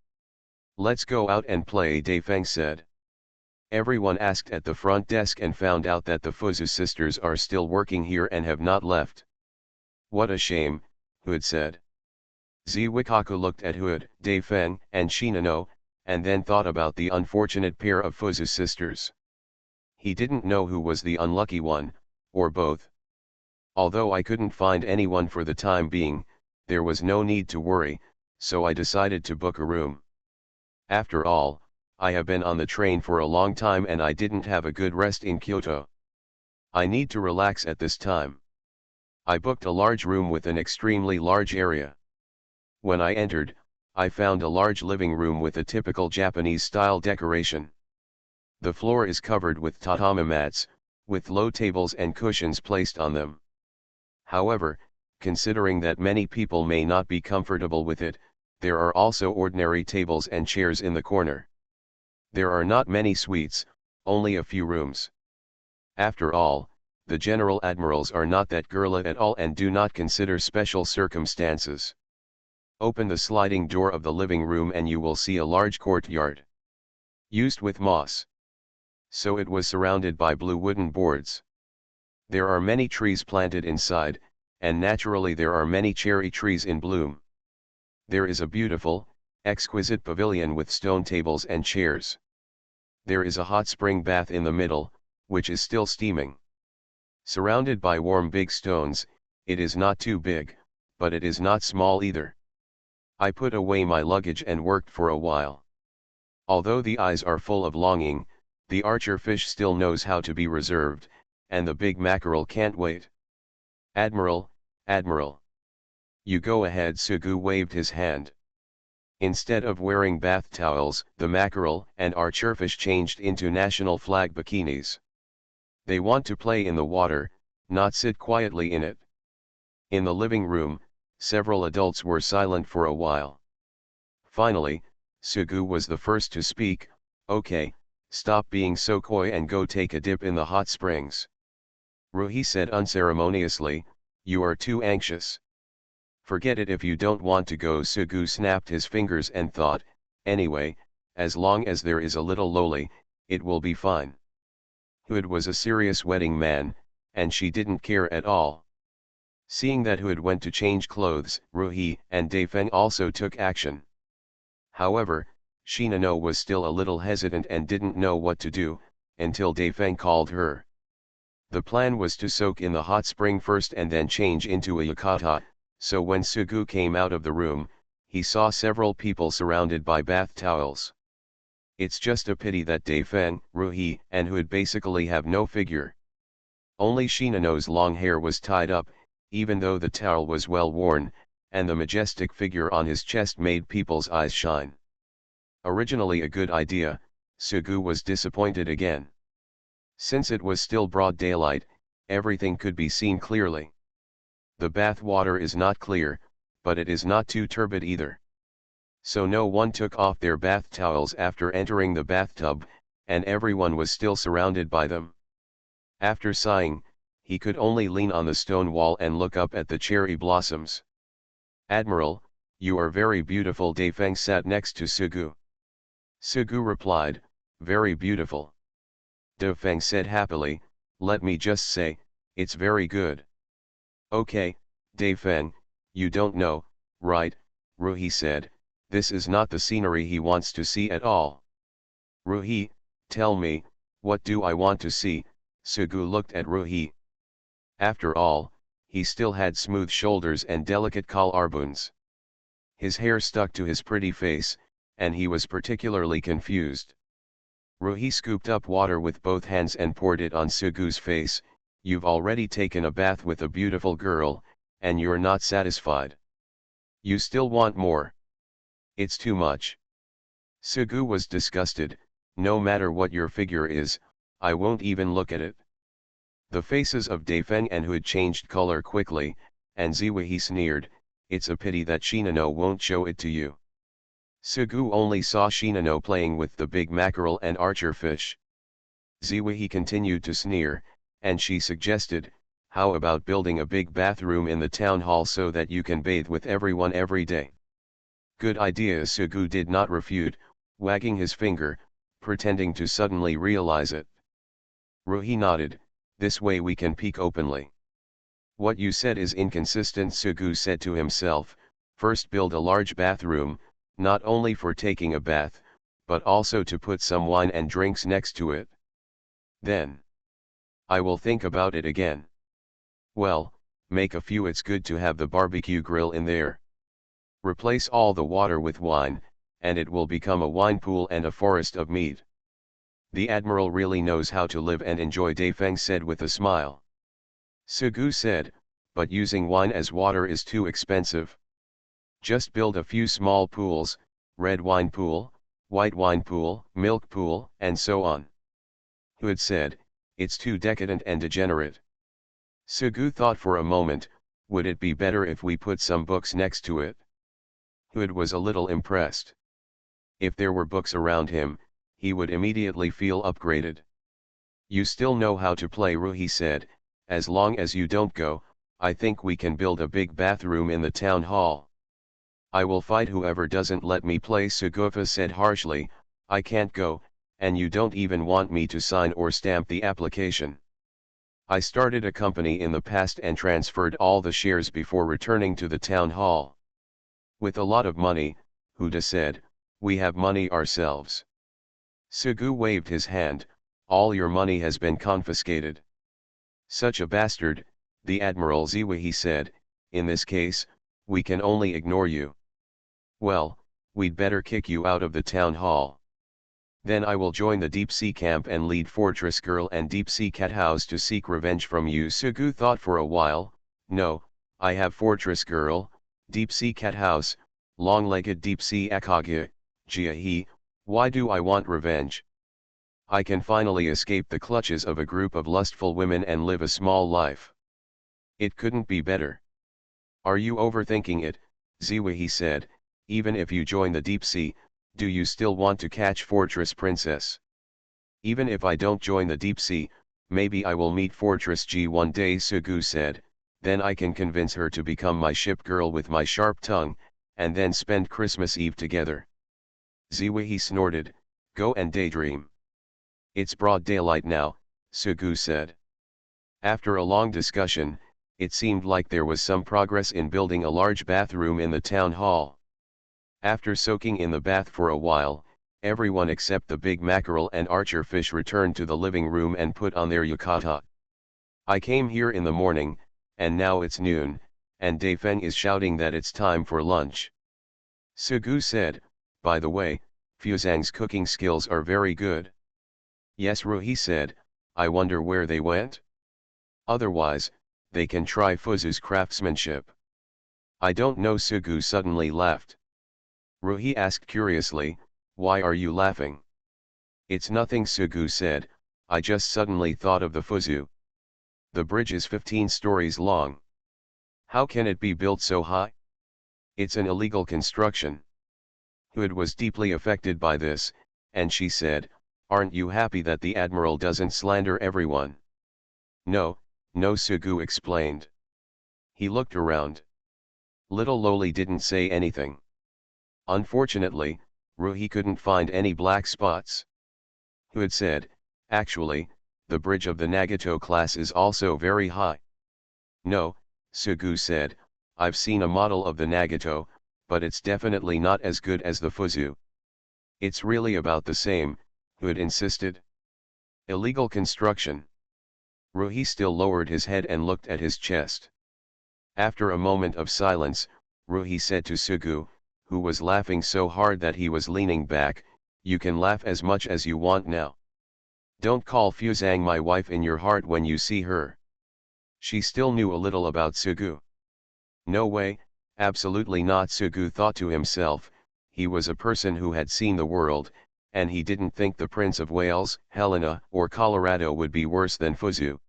Let's go out and play, Daifeng said. Everyone asked at the front desk and found out that the Fuzu sisters are still working here and have not left. What a shame, Hood said. Ziwikaku looked at Hood, Daifeng, and Shinano, and then thought about the unfortunate pair of Fuzu sisters. He didn't know who was the unlucky one, or both. Although I couldn't find anyone for the time being, there was no need to worry, so I decided to book a room. After all, I have been on the train for a long time and I didn't have a good rest in Kyoto. I need to relax at this time. I booked a large room with an extremely large area. When I entered, I found a large living room with a typical Japanese-style decoration. The floor is covered with tatami mats, with low tables and cushions placed on them. However, considering that many people may not be comfortable with it, there are also ordinary tables and chairs in the corner. There are not many suites, only a few rooms. After all, the general admirals are not that girly at all and do not consider special circumstances. Open the sliding door of the living room and you will see a large courtyard. Used with moss. So it was surrounded by blue wooden boards. There are many trees planted inside, and naturally there are many cherry trees in bloom. There is a beautiful, exquisite pavilion with stone tables and chairs. There is a hot spring bath in the middle, which is still steaming. Surrounded by warm big stones, it is not too big, but it is not small either. I put away my luggage and worked for a while. Although the eyes are full of longing, the archer fish still knows how to be reserved, and the big mackerel can't wait. Admiral, Admiral. You go ahead. Sugu waved his hand. Instead of wearing bath towels, the mackerel and archerfish changed into national flag bikinis. They want to play in the water, not sit quietly in it. In the living room, several adults were silent for a while. Finally, Sugu was the first to speak. Okay, stop being so coy and go take a dip in the hot springs. Ruhi said unceremoniously, you are too anxious. Forget it if you don't want to go. Sugu snapped his fingers and thought, anyway, as long as there is a little loli, it will be fine. Hood was a serious wedding man, and she didn't care at all. Seeing that Hood went to change clothes, Ruhi and Daifeng also took action. However, Shinano was still a little hesitant and didn't know what to do, until Daifeng called her. The plan was to soak in the hot spring first and then change into a yukata, so when Sugu came out of the room, he saw several people surrounded by bath towels. It's just a pity that Daifeng, Ruhi, and Hood basically have no figure. Only Shinano's long hair was tied up, even though the towel was well worn, and the majestic figure on his chest made people's eyes shine. Originally a good idea, Sugu was disappointed again. Since it was still broad daylight, everything could be seen clearly. The bath water is not clear, but it is not too turbid either. So no one took off their bath towels after entering the bathtub, and everyone was still surrounded by them. After sighing, he could only lean on the stone wall and look up at the cherry blossoms. Admiral, you are very beautiful. Daifeng sat next to Sugu. Sugu replied, very beautiful. Daifeng said happily, let me just say, it's very good. Okay, Daifeng, you don't know, right? Ruhi said, this is not the scenery he wants to see at all. Ruhi, tell me, what do I want to see? Sugu looked at Ruhi. After all, he still had smooth shoulders and delicate collarbones. His hair stuck to his pretty face, and he was particularly confused. Ruhi scooped up water with both hands and poured it on Sugu's face. You've already taken a bath with a beautiful girl, and you're not satisfied. You still want more. It's too much. Sugu was disgusted. No matter what your figure is, I won't even look at it. The faces of Daifeng and Hood changed color quickly, and Ziwahi sneered, it's a pity that Shinano won't show it to you. Sugu only saw Shinano playing with the big mackerel and archer fish. Ziwahi continued to sneer, and she suggested, how about building a big bathroom in the town hall so that you can bathe with everyone every day? Good idea. Sugu did not refute, wagging his finger, pretending to suddenly realize it. Ruhi nodded, this way we can peek openly. What you said is inconsistent. Sugu said to himself, first build a large bathroom, not only for taking a bath, but also to put some wine and drinks next to it. Then I will think about it again. Well, make a few. It's good to have the barbecue grill in there. Replace all the water with wine, and it will become a wine pool and a forest of meat. The Admiral really knows how to live and enjoy, Daifeng said with a smile. Sugu said, but using wine as water is too expensive. Just build a few small pools, red wine pool, white wine pool, milk pool, and so on. Hood said, it's too decadent and degenerate. Sugu thought for a moment, would it be better if we put some books next to it? Hood was a little impressed. If there were books around him, he would immediately feel upgraded. You still know how to play, Ruhi said, as long as you don't go, I think we can build a big bathroom in the town hall. I will fight whoever doesn't let me play, Sugufa said harshly, I can't go, and you don't even want me to sign or stamp the application. I started a company in the past and transferred all the shares before returning to the town hall. With a lot of money, Huda said, we have money ourselves. Sugu waved his hand, all your money has been confiscated. Such a bastard, the Admiral Ziwahi said, in this case, we can only ignore you. Well, we'd better kick you out of the town hall. Then I will join the deep sea camp and lead Fortress Girl and Deep Sea Cat House to seek revenge from you. Sugu thought for a while. No, I have Fortress Girl, Deep Sea Cat House, long-legged Deep Sea Akage, Jiahe. Why do I want revenge? I can finally escape the clutches of a group of lustful women and live a small life. It couldn't be better. Are you overthinking it, Ziwi said? Even if you join the deep sea, do you still want to catch Fortress Princess? Even if I don't join the deep sea, maybe I will meet Fortress G one day, Sugu said. Then I can convince her to become my ship girl with my sharp tongue, and then spend Christmas Eve together. Ziwi snorted. Go and daydream. It's broad daylight now, Sugu said. After a long discussion, it seemed like there was some progress in building a large bathroom in the town hall. After soaking in the bath for a while, everyone except the big mackerel and archer fish returned to the living room and put on their yukata. I came here in the morning, and now it's noon, and Daifeng is shouting that it's time for lunch. Sugu said, by the way, Fuzang's cooking skills are very good. Yes, Ruhi said, I wonder where they went? Otherwise, they can try Fuzu's craftsmanship. I don't know, Sugu suddenly laughed. Ruhi asked curiously, why are you laughing? It's nothing, Sugu said, I just suddenly thought of the Fuzu. The bridge is 15 stories long. How can it be built so high? It's an illegal construction. Hood was deeply affected by this, and she said, aren't you happy that the admiral doesn't slander everyone? No, no, Sugu explained. He looked around. Little Loli didn't say anything. Unfortunately, Ruhi couldn't find any black spots. Hood said, actually, the bridge of the Nagato class is also very high. No, Sugu said, I've seen a model of the Nagato, but it's definitely not as good as the Fuzu. It's really about the same, Hood insisted. Illegal construction. Ruhi still lowered his head and looked at his chest. After a moment of silence, Ruhi said to Sugu, who was laughing so hard that he was leaning back, you can laugh as much as you want now. Don't call Fuzang my wife in your heart when you see her. She still knew a little about Sugu. No way, absolutely not, Sugu thought to himself. He was a person who had seen the world, and he didn't think the Prince of Wales, Helena, or Colorado would be worse than Fuzu.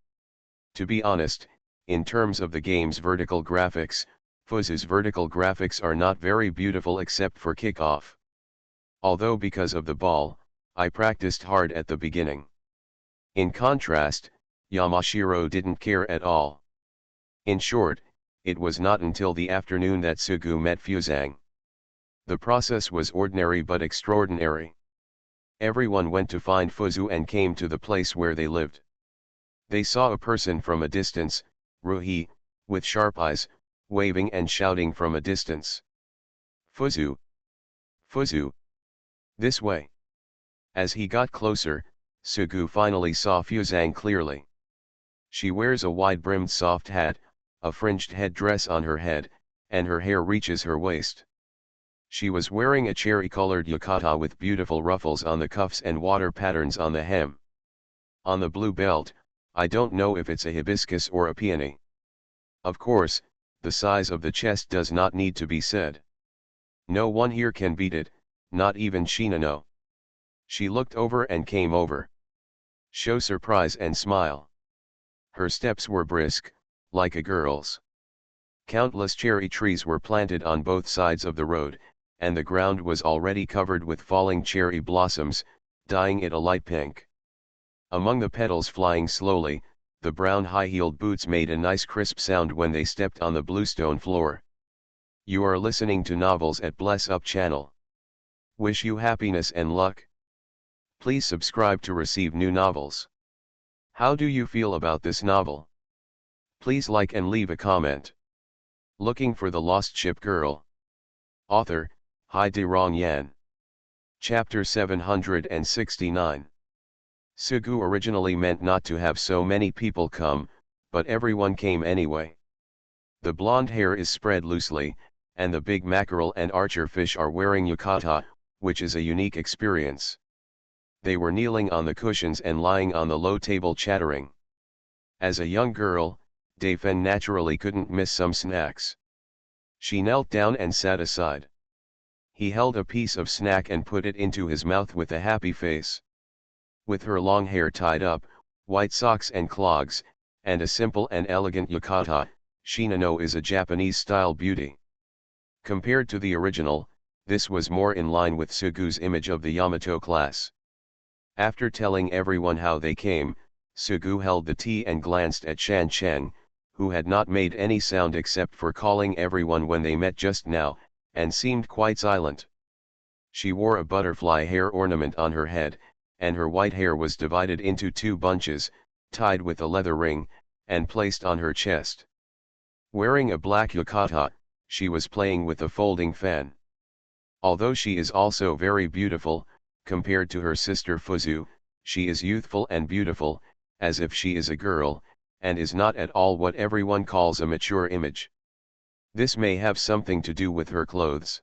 To be honest, in terms of the game's vertical graphics, Fuzu's vertical graphics are not very beautiful except for kickoff. Although because of the ball, I practiced hard at the beginning. In contrast, Yamashiro didn't care at all. In short, it was not until the afternoon that Sugu met Fuzang. The process was ordinary but extraordinary. Everyone went to find Fuzu and came to the place where they lived. They saw a person from a distance, Ruhi, with sharp eyes, waving and shouting from a distance. Fuzu! Fuzu! This way! As he got closer, Sugu finally saw Fuzang clearly. She wears a wide-brimmed soft hat, a fringed headdress on her head, and her hair reaches her waist. She was wearing a cherry-colored yukata with beautiful ruffles on the cuffs and water patterns on the hem. On the blue belt, I don't know if it's a hibiscus or a peony. Of course, the size of the chest does not need to be said. No one here can beat it, not even Shinano. She looked over and came over. Show surprise and smile. Her steps were brisk, like a girl's. Countless cherry trees were planted on both sides of the road, and the ground was already covered with falling cherry blossoms, dyeing it a light pink. Among the petals flying slowly, the brown high-heeled boots made a nice crisp sound when they stepped on the bluestone floor. You are listening to Novels at Bless Up channel. Wish you happiness and luck. Please subscribe to receive new novels. How do you feel about this novel? Please like and leave a comment. Looking for the Lost Ship Girl. Author, Hai De Rong Yan. Chapter 769. Sugu originally meant not to have so many people come, but everyone came anyway. The blonde hair is spread loosely, and the big mackerel and archer fish are wearing yukata, which is a unique experience. They were kneeling on the cushions and lying on the low table chattering. As a young girl, Dafen naturally couldn't miss some snacks. She knelt down and sat aside. He held a piece of snack and put it into his mouth with a happy face. With her long hair tied up, white socks and clogs, and a simple and elegant yukata, Shinano is a Japanese-style beauty. Compared to the original, this was more in line with Sugu's image of the Yamato class. After telling everyone how they came, Sugu held the tea and glanced at Shan Cheng, who had not made any sound except for calling everyone when they met just now, and seemed quite silent. She wore a butterfly hair ornament on her head, and her white hair was divided into 2 bunches, tied with a leather ring, and placed on her chest. Wearing a black yukata, she was playing with a folding fan. Although she is also very beautiful, compared to her sister Fuzu, she is youthful and beautiful, as if she is a girl, and is not at all what everyone calls a mature image. This may have something to do with her clothes.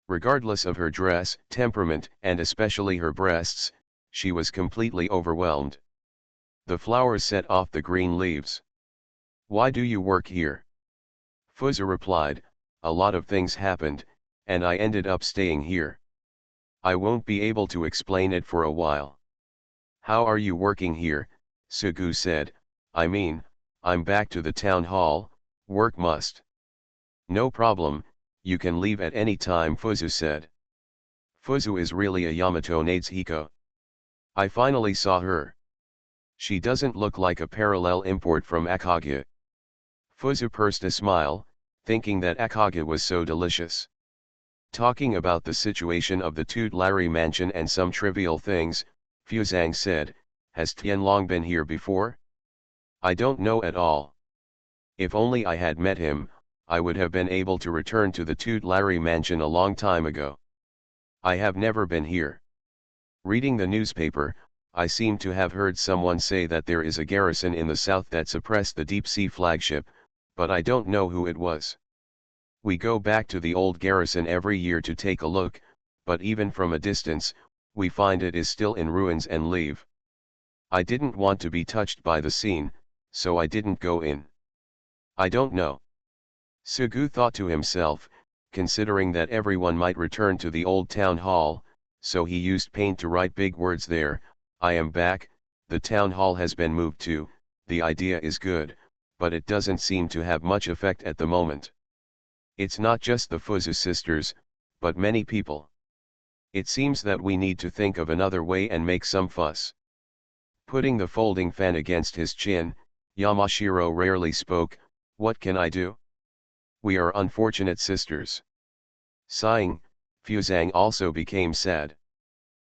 Regardless of her dress, temperament, and especially her breasts, she was completely overwhelmed. The flowers set off the green leaves. "Why do you work here?" Fuzu replied, "A lot of things happened, and I ended up staying here. I won't be able to explain it for a while." "How are you working here?" Sugu said. "I mean, I'm back to the town hall, work must." "No problem, you can leave at any time," Fuzu said. Fuzu is really a Yamato Nadeshiko. I finally saw her. She doesn't look like a parallel import from Akage. Fuzu pursed a smile, thinking that Akage was so delicious. Talking about the situation of the Tutelari mansion and some trivial things, Fuzang said, "Has Tianlong been here before?" "I don't know at all. If only I had met him, I would have been able to return to the Tutelari mansion a long time ago. I have never been here. Reading the newspaper, I seem to have heard someone say that there is a garrison in the south that suppressed the deep-sea flagship, but I don't know who it was. We go back to the old garrison every year to take a look, but even from a distance, we find it is still in ruins and leave. I didn't want to be touched by the scene, so I didn't go in. I don't know." Sugu thought to himself, considering that everyone might return to the old town hall, so he used paint to write big words there, "I am back, the town hall has been moved to, the idea is good, but it doesn't seem to have much effect at the moment. It's not just the Fuzu sisters, but many people. It seems that we need to think of another way and make some fuss." Putting the folding fan against his chin, Yamashiro rarely spoke. "What can I do? We are unfortunate sisters." Sighing, Fuzang also became sad.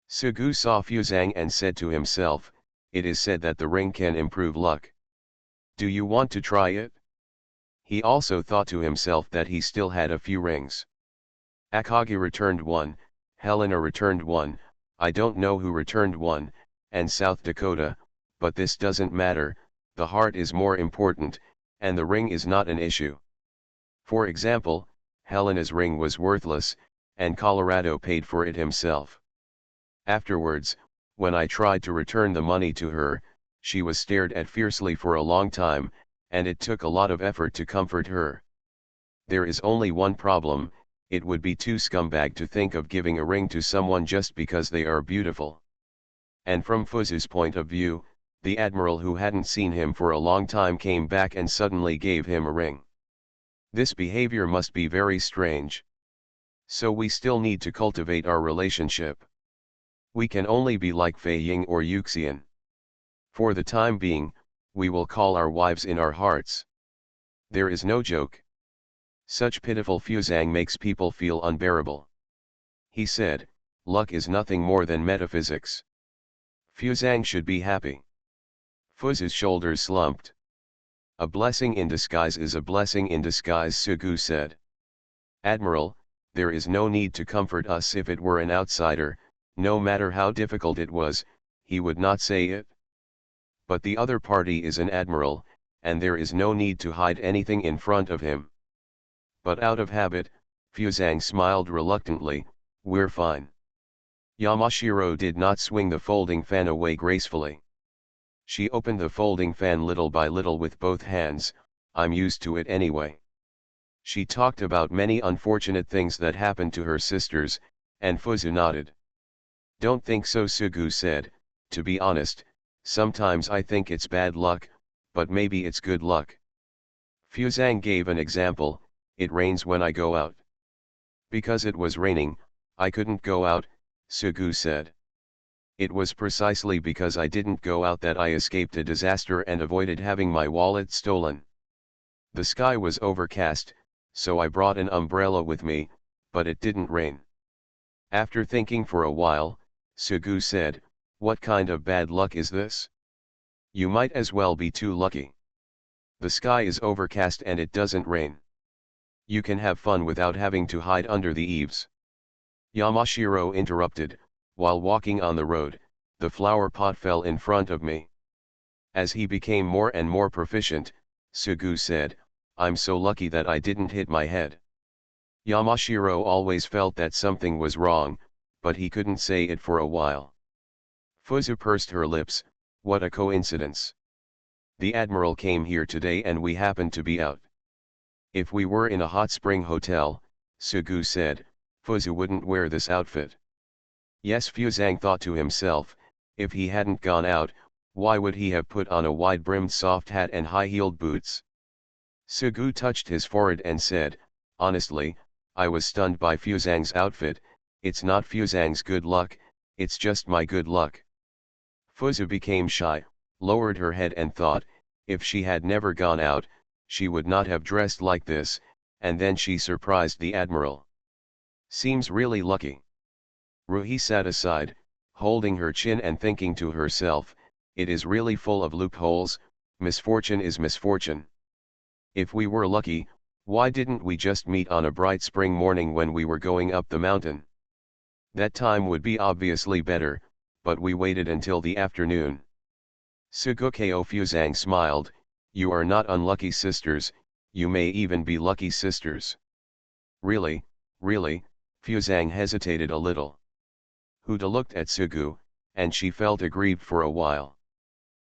Sugu saw Fuzang and said to himself, "It is said that the ring can improve luck. Do you want to try it?" He also thought to himself that he still had a few rings. Akagi returned one, Helena returned one, I don't know who returned one, and South Dakota, but this doesn't matter, the heart is more important, and the ring is not an issue. For example, Helena's ring was worthless, and Colorado paid for it himself. Afterwards, when I tried to return the money to her, she was stared at fiercely for a long time, and it took a lot of effort to comfort her. There is only one problem, it would be too scumbag to think of giving a ring to someone just because they are beautiful." And from Fuzu's point of view, the admiral who hadn't seen him for a long time came back and suddenly gave him a ring. This behavior must be very strange. So we still need to cultivate our relationship. We can only be like Fei Ying or Yuxian. For the time being, we will call our wives in our hearts. There is no joke. Such pitiful Fuzang makes people feel unbearable. He said, "Luck is nothing more than metaphysics. Fuzang should be happy." Fuzu's shoulders slumped. "A blessing in disguise is a blessing in disguise," Sugu said. "Admiral, there is no need to comfort us. If it were an outsider, no matter how difficult it was, he would not say it. But the other party is an admiral, and there is no need to hide anything in front of him." But out of habit, Fuzang smiled reluctantly, "We're fine." Yamashiro did not swing the folding fan away gracefully. She opened the folding fan little by little with both hands. I'm used to it anyway. She talked about many unfortunate things that happened to her sisters, and Fuzu nodded. Don't think so, Sugu said. To be honest, sometimes I think it's bad luck, but maybe it's good luck. Fuzang gave an example. It rains when I go out. Because it was raining, I couldn't go out, Sugu said. It was precisely because I didn't go out that I escaped a disaster and avoided having my wallet stolen. The sky was overcast, so I brought an umbrella with me, but it didn't rain. After thinking for a while, Sugu said, "What kind of bad luck is this? You might as well be too lucky. The sky is overcast and it doesn't rain. You can have fun without having to hide under the eaves." Yamashiro interrupted, "While walking on the road, the flower pot fell in front of me." As he became more and more proficient, Sugu said, "I'm so lucky that I didn't hit my head." Yamashiro always felt that something was wrong, but he couldn't say it for a while. Fuzu pursed her lips. What a coincidence. The Admiral came here today and we happened to be out. If we were in a hot spring hotel, Sugu said, Fuzu wouldn't wear this outfit. Yes, Fuzang thought to himself, if he hadn't gone out, why would he have put on a wide-brimmed soft hat and high-heeled boots? Sugu touched his forehead and said, honestly, I was stunned by Fuzang's outfit. It's not Fuzang's good luck, it's just my good luck. Fuzu became shy, lowered her head and thought, if she had never gone out, she would not have dressed like this, and then she surprised the Admiral. Seems really lucky. Ruhi sat aside, holding her chin and thinking to herself, it is really full of loopholes. Misfortune is misfortune. If we were lucky, why didn't we just meet on a bright spring morning when we were going up the mountain? That time would be obviously better, but we waited until the afternoon. Sugukeo Fuzang smiled, you are not unlucky sisters, you may even be lucky sisters. Really, Fuzang hesitated a little. Huda looked at Sugu, and she felt aggrieved for a while.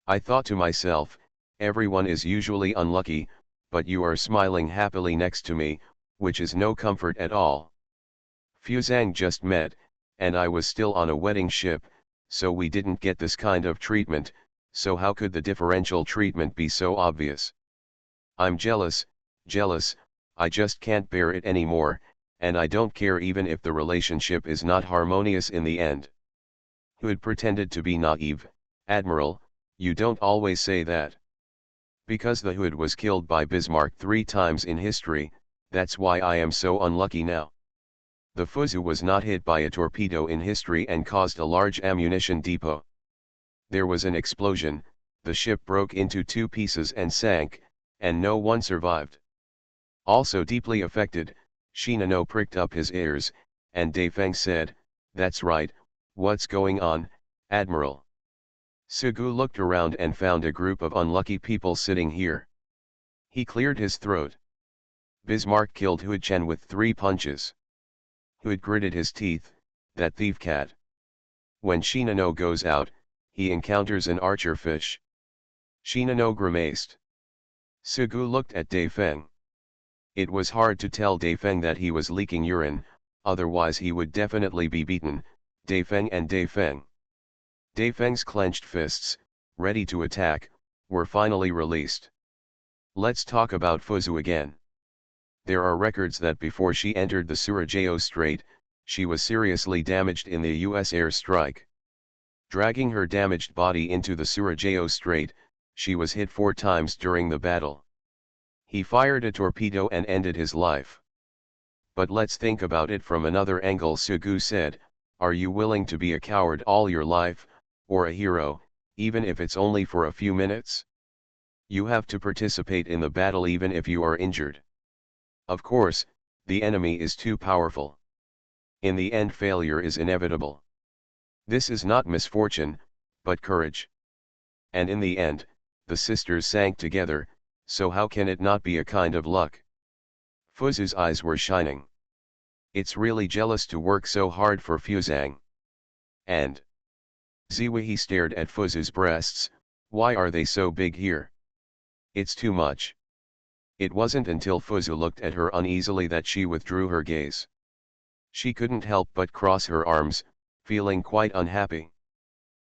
I thought to myself, everyone is usually unlucky, but you are smiling happily next to me, which is no comfort at all. Fuzang just met, and I was still on a wedding ship, so we didn't get this kind of treatment, so how could the differential treatment be so obvious? I'm jealous, I just can't bear it anymore, and I don't care even if the relationship is not harmonious in the end. Hood pretended to be naive. Admiral, you don't always say that. Because the Hood was killed by Bismarck 3 times in history, that's why I am so unlucky now. The Fuzu was not hit by a torpedo in history and caused a large ammunition depot. There was an explosion, the ship broke into 2 pieces and sank, and no one survived. Also deeply affected, Shinano pricked up his ears, and Daifeng said, that's right, what's going on, Admiral? Sugu looked around and found a group of unlucky people sitting here. He cleared his throat. Bismarck killed Hu-chan with 3 punches. Hood gritted his teeth, that thief cat. When Shinano goes out, he encounters an archer fish. Shinano grimaced. Sugu looked at Daifeng. It was hard to tell Daifeng that he was leaking urine, otherwise he would definitely be beaten. Daifeng and Daifeng. Daifeng's clenched fists, ready to attack, were finally released. Let's talk about Fuzu again. There are records that before she entered the Surajao Strait, she was seriously damaged in the US air strike. Dragging her damaged body into the Surajao Strait, she was hit 4 times during the battle. He fired a torpedo and ended his life. But let's think about it from another angle, Sugu said. Are you willing to be a coward all your life, or a hero, even if it's only for a few minutes? You have to participate in the battle even if you are injured. Of course, the enemy is too powerful. In the end, failure is inevitable. This is not misfortune, but courage. And in the end, the sisters sank together, so how can it not be a kind of luck? Fuzu's eyes were shining. It's really jealous to work so hard for Fuzang. and Ziwi stared at Fuzu's breasts. Why are they so big here? It's too much. It wasn't until Fuzu looked at her uneasily that she withdrew her gaze. She couldn't help but cross her arms, feeling quite unhappy.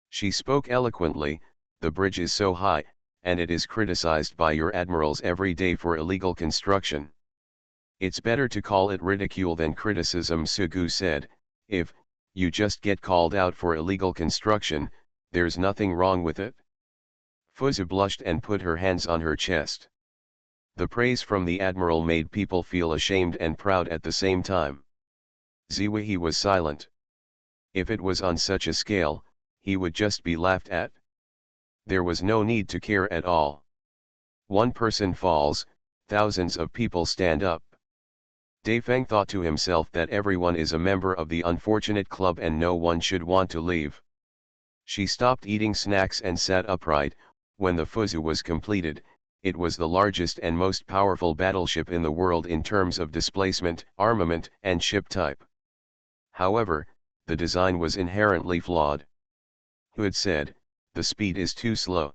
She spoke eloquently, the bridge is so high, and it is criticized by your admirals every day for illegal construction. It's better to call it ridicule than criticism, Sugu said. If you just get called out for illegal construction, there's nothing wrong with it. Fuzu blushed and put her hands on her chest. The praise from the admiral made people feel ashamed and proud at the same time. Ziwi was silent. If it was on such a scale, he would just be laughed at. There was no need to care at all. One person falls, thousands of people stand up. Daifeng thought to himself that everyone is a member of the unfortunate club and no one should want to leave. She stopped eating snacks and sat upright. When the Fuzu was completed, it was the largest and most powerful battleship in the world in terms of displacement, armament, and ship type. However, the design was inherently flawed. Hood said, the speed is too slow.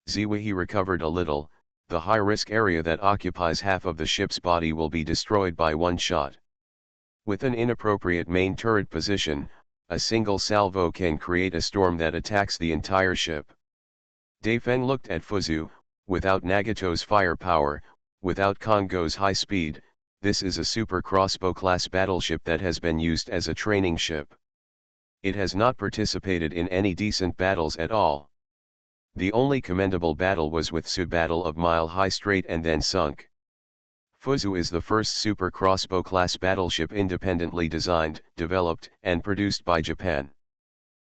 Ziwi recovered a little. The high-risk area that occupies half of the ship's body will be destroyed by one shot. With an inappropriate main turret position, a single salvo can create a storm that attacks the entire ship. Daifeng looked at Fuzu. Without Nagato's firepower, without Kongo's high speed, this is a super crossbow-class battleship that has been used as a training ship. It has not participated in any decent battles at all. The only commendable battle was with Su Battle of Mile High Strait and then sunk. Fuzu is the first super crossbow-class battleship independently designed, developed, and produced by Japan.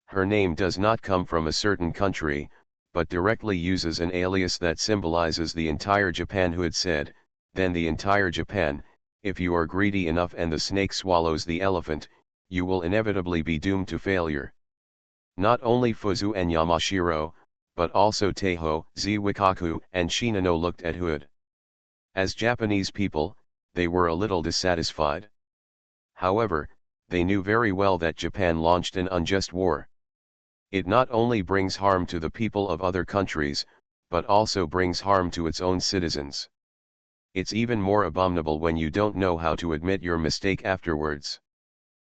Her name does not come from a certain country, but directly uses an alias that symbolizes the entire Japan. Hood said, then the entire Japan. If you are greedy enough and the snake swallows the elephant, you will inevitably be doomed to failure. Not only Fuzu and Yamashiro, but also Teiho, Ziwikaku, and Shinano looked at Hood. As Japanese people, they were a little dissatisfied. However, they knew very well that Japan launched an unjust war. It not only brings harm to the people of other countries, but also brings harm to its own citizens. It's even more abominable when you don't know how to admit your mistake afterwards.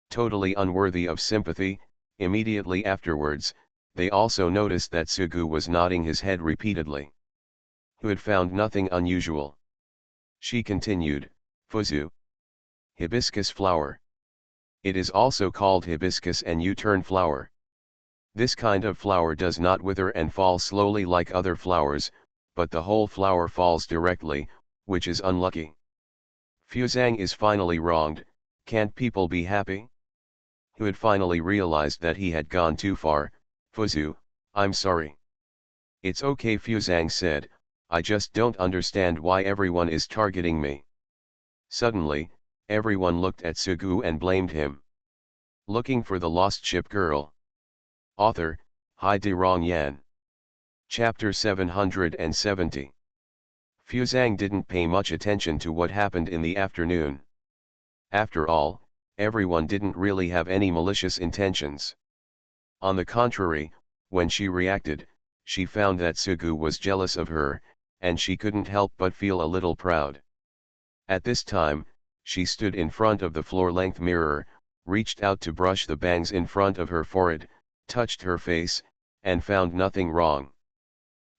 Totally unworthy of sympathy, immediately afterwards, they also noticed that Sugu was nodding his head repeatedly. Hood found nothing unusual. She continued, Fuzu. Hibiscus flower. It is also called hibiscus and U-turn flower. This kind of flower does not wither and fall slowly like other flowers, but the whole flower falls directly, which is unlucky. Fuzang is finally wronged. Can't people be happy? Hood finally realized that he had gone too far. Fuzu, I'm sorry. It's okay, Fuzang said, I just don't understand why everyone is targeting me. Suddenly, everyone looked at Sugu and blamed him. Looking for the lost ship girl. Author, Hai De Rong Yan. Chapter 770. Fuzang didn't pay much attention to what happened in the afternoon. After all, everyone didn't really have any malicious intentions. On the contrary, when she reacted, she found that Sugu was jealous of her, and she couldn't help but feel a little proud. At this time, she stood in front of the floor-length mirror, reached out to brush the bangs in front of her forehead, touched her face, and found nothing wrong.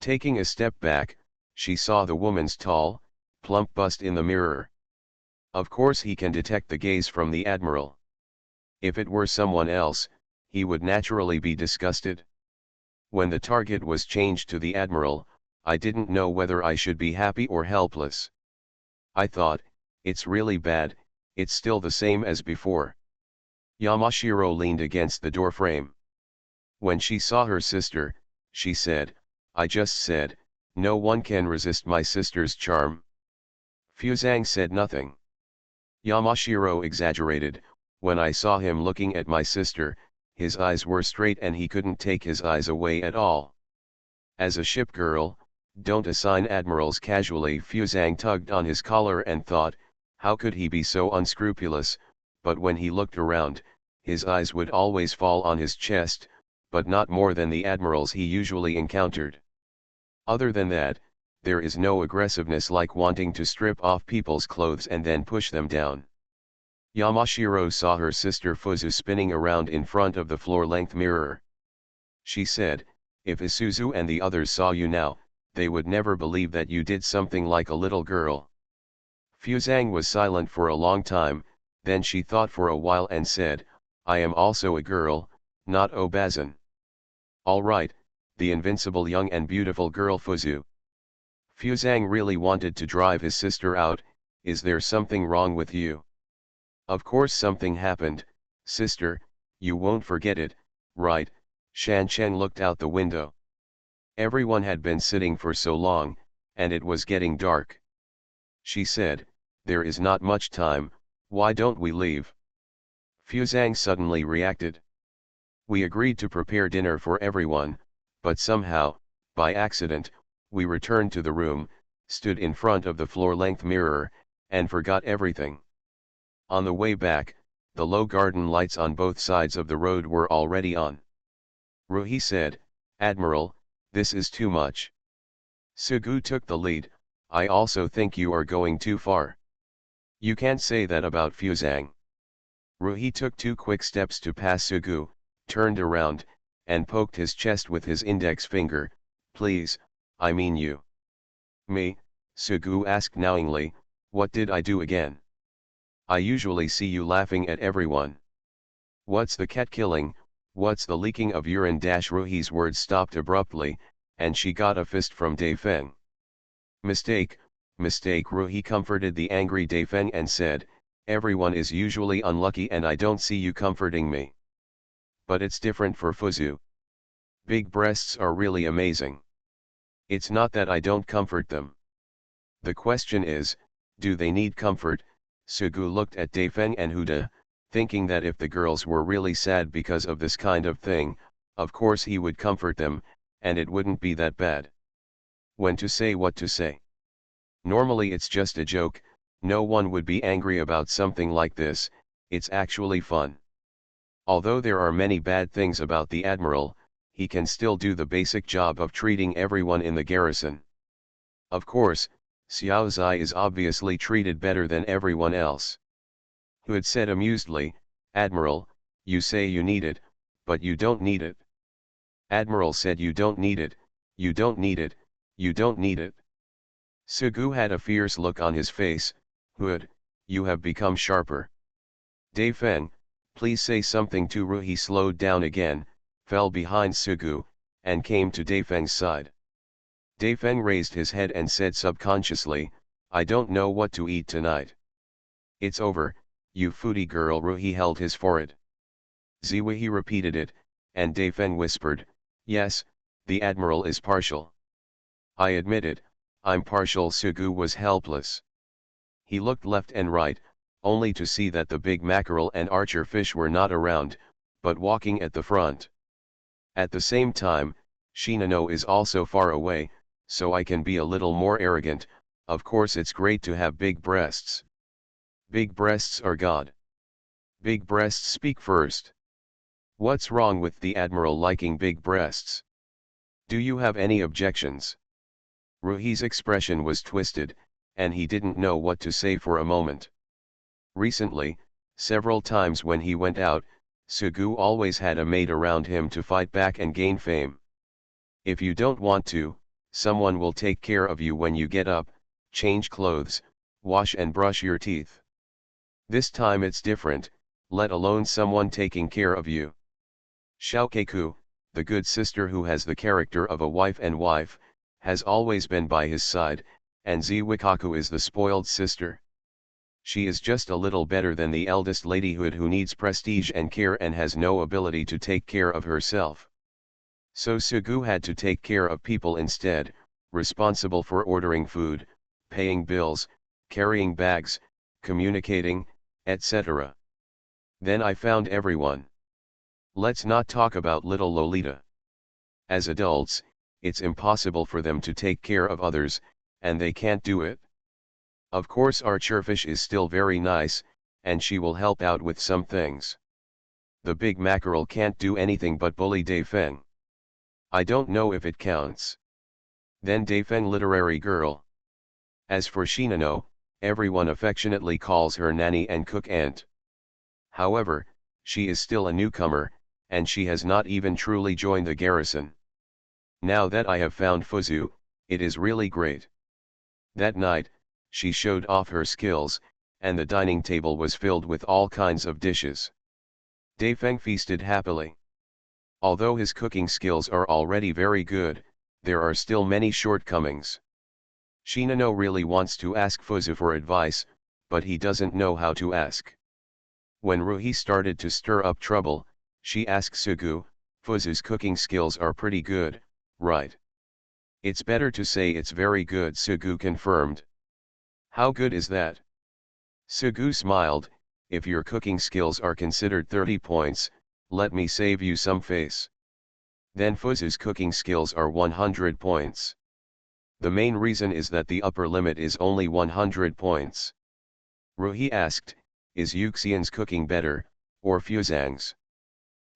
Taking a step back, she saw the woman's tall, plump bust in the mirror. Of course he can detect the gaze from the admiral. If it were someone else, he would naturally be disgusted. When the target was changed to the admiral, I didn't know whether I should be happy or helpless. I thought, it's really bad, it's still the same as before. Yamashiro leaned against the doorframe. When she saw her sister, she said, I just said, no one can resist my sister's charm. Fuzang said nothing. Yamashiro exaggerated, when I saw him looking at my sister, his eyes were straight and he couldn't take his eyes away at all. As a ship girl, don't assign admirals casually. Fuzang tugged on his collar and thought, how could he be so unscrupulous, but when he looked around, his eyes would always fall on his chest, but not more than the admirals he usually encountered. Other than that, there is no aggressiveness like wanting to strip off people's clothes and then push them down. Yamashiro saw her sister Fuzu spinning around in front of the floor-length mirror. She said, "If Isuzu and the others saw you now, they would never believe that you did something like a little girl." Fuzang was silent for a long time, then she thought for a while and said, "I am also a girl, not Obazan." "All right, the invincible young and beautiful girl Fuzu." Fuzang really wanted to drive his sister out. "Is there something wrong with you?" "Of course something happened, sister, you won't forget it, right?" Shan Chen looked out the window. Everyone had been sitting for so long, and it was getting dark. She said, "There is not much time, why don't we leave?" Fuzang suddenly reacted. "We agreed to prepare dinner for everyone, but somehow, by accident, we returned to the room, stood in front of the floor-length mirror, and forgot everything. On the way back, the low garden lights on both sides of the road were already on." Ruhi said, "Admiral, this is too much." Sugu took the lead, "I also think you are going too far." "You can't say that about Fuzang." Ruhi took 2 quick steps to pass Sugu, turned around, and poked his chest with his index finger. "Please, I mean you." "Me?" Sugu asked knowingly, "what did I do again? I usually see you laughing at everyone. What's the cat killing, what's the leaking of urine?" Ruhi's words stopped abruptly, and she got a fist from Daifeng. "Mistake, mistake." Ruhi comforted the angry Daifeng and said, "Everyone is usually unlucky and I don't see you comforting me. But it's different for Fuzu. Big breasts are really amazing. It's not that I don't comfort them. The question is, do they need comfort?" Sugu looked at Daifeng and Huda, thinking that if the girls were really sad because of this kind of thing, of course he would comfort them, and it wouldn't be that bad. When to say what to say. Normally it's just a joke, no one would be angry about something like this, it's actually fun. Although there are many bad things about the Admiral, he can still do the basic job of treating everyone in the garrison. Of course, Xiao Zai is obviously treated better than everyone else. Hood said amusedly, "Admiral, you say you need it, but you don't need it." Admiral said, "You don't need it, you don't need it, you don't need it." Sugu had a fierce look on his face. "Hood, you have become sharper." "Daifeng, please say something to Ru." He slowed down again, fell behind Sugu, and came to Daifeng's side. Daifeng raised his head and said subconsciously, "I don't know what to eat tonight." "It's over, you foodie girl." Ruhi held his forehead. "Ziwi," he repeated it, and Daifeng whispered, "Yes, the Admiral is partial." "I admit it, I'm partial." Sugu was helpless. He looked left and right, only to see that the big mackerel and archer fish were not around, but walking at the front. At the same time, Shinano is also far away, so I can be a little more arrogant. Of course it's great to have big breasts. Big breasts are God. Big breasts speak first. What's wrong with the Admiral liking big breasts? Do you have any objections? Ruhi's expression was twisted, and he didn't know what to say for a moment. Recently, several times when he went out, Sugu always had a maid around him to fight back and gain fame. If you don't want to, someone will take care of you when you get up, change clothes, wash and brush your teeth. This time it's different, let alone someone taking care of you. Xiaokeku, the good sister who has the character of a wife, has always been by his side, and Ziwikaku is the spoiled sister. She is just a little better than the eldest ladyhood who needs prestige and care and has no ability to take care of herself. So Sugu had to take care of people instead, responsible for ordering food, paying bills, carrying bags, communicating, etc. Then I found everyone. Let's not talk about little Lolita. As adults, it's impossible for them to take care of others, and they can't do it. Of course Archerfish is still very nice, and she will help out with some things. The big mackerel can't do anything but bully Daifeng. I don't know if it counts. Then Daifeng literary girl. As for Shinano, everyone affectionately calls her nanny and cook aunt. However, she is still a newcomer, and she has not even truly joined the garrison. Now that I have found Fuzu, it is really great. That night, she showed off her skills, and the dining table was filled with all kinds of dishes. Daifeng feasted happily. Although his cooking skills are already very good, there are still many shortcomings. Shinano really wants to ask Fuzu for advice, but he doesn't know how to ask. When Ruhi started to stir up trouble, she asked Sugu, Fuzu's cooking skills are pretty good, right? It's better to say it's very good, Sugu confirmed. How good is that? Sugu smiled, if your cooking skills are considered 30 points, let me save you some face. Then Fuzu's cooking skills are 100 points. The main reason is that the upper limit is only 100 points. Ruhi asked, is Yuxian's cooking better, or Fuzang's?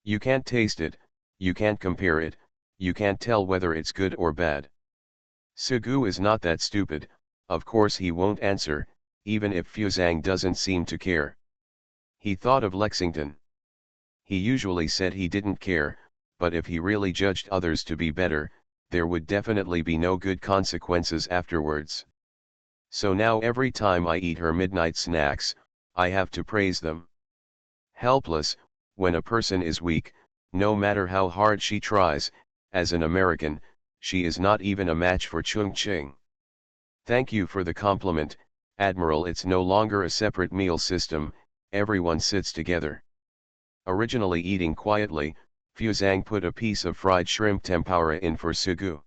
You can't taste it, you can't compare it, you can't tell whether it's good or bad. Sugu is not that stupid, of course he won't answer, even if Fuzang doesn't seem to care. He thought of Lexington. He usually said he didn't care, but if he really judged others to be better, there would definitely be no good consequences afterwards. So now every time I eat her midnight snacks, I have to praise them. Helpless, when a person is weak, no matter how hard she tries, as an American, she is not even a match for Chung Ching. Thank you for the compliment, Admiral. It's no longer a separate meal system, everyone sits together. Originally eating quietly, Fuzang put a piece of fried shrimp tempura in for Sugu.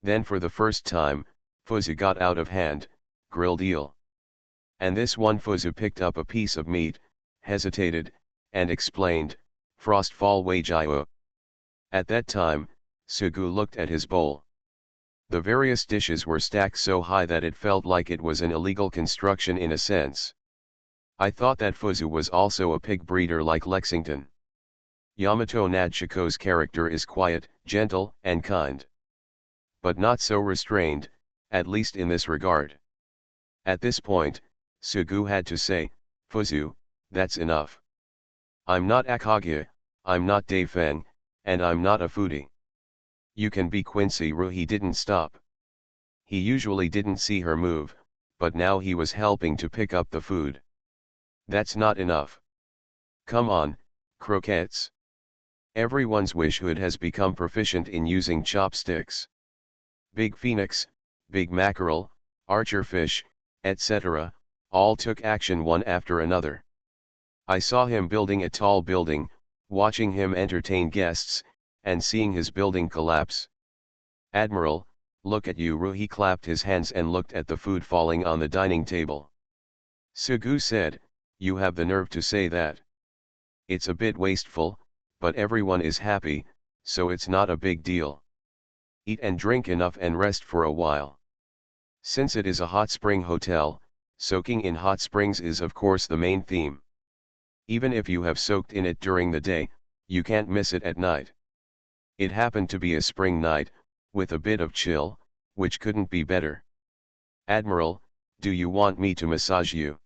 Then for the first time, Fuzu got out of hand, grilled eel. And this one Fuzu picked up a piece of meat, hesitated, and explained, Frostfall Wajio. At that time, Sugu looked at his bowl. The various dishes were stacked so high that it felt like it was an illegal construction in a sense. I thought that Fuzu was also a pig breeder like Lexington. Yamato Nadshiko's character is quiet, gentle, and kind. But not so restrained, at least in this regard. At this point, Sugu had to say, Fuzu, that's enough. I'm not Akage, I'm not Daifeng, and I'm not a foodie. You can be Quincy. Ruhi didn't stop. He usually didn't see her move, but now he was helping to pick up the food. That's not enough. Come on, croquettes. Everyone's wish hood has become proficient in using chopsticks. Big phoenix, big mackerel, archer fish, etc., all took action one after another. I saw him building a tall building, watching him entertain guests, and seeing his building collapse. Admiral, look at you. Ruhi clapped his hands and looked at the food falling on the dining table. Sugu said, you have the nerve to say that. It's a bit wasteful, but everyone is happy, so it's not a big deal. Eat and drink enough and rest for a while. Since it is a hot spring hotel, soaking in hot springs is of course the main theme. Even if you have soaked in it during the day, you can't miss it at night. It happened to be a spring night, with a bit of chill, which couldn't be better. Admiral, do you want me to massage you?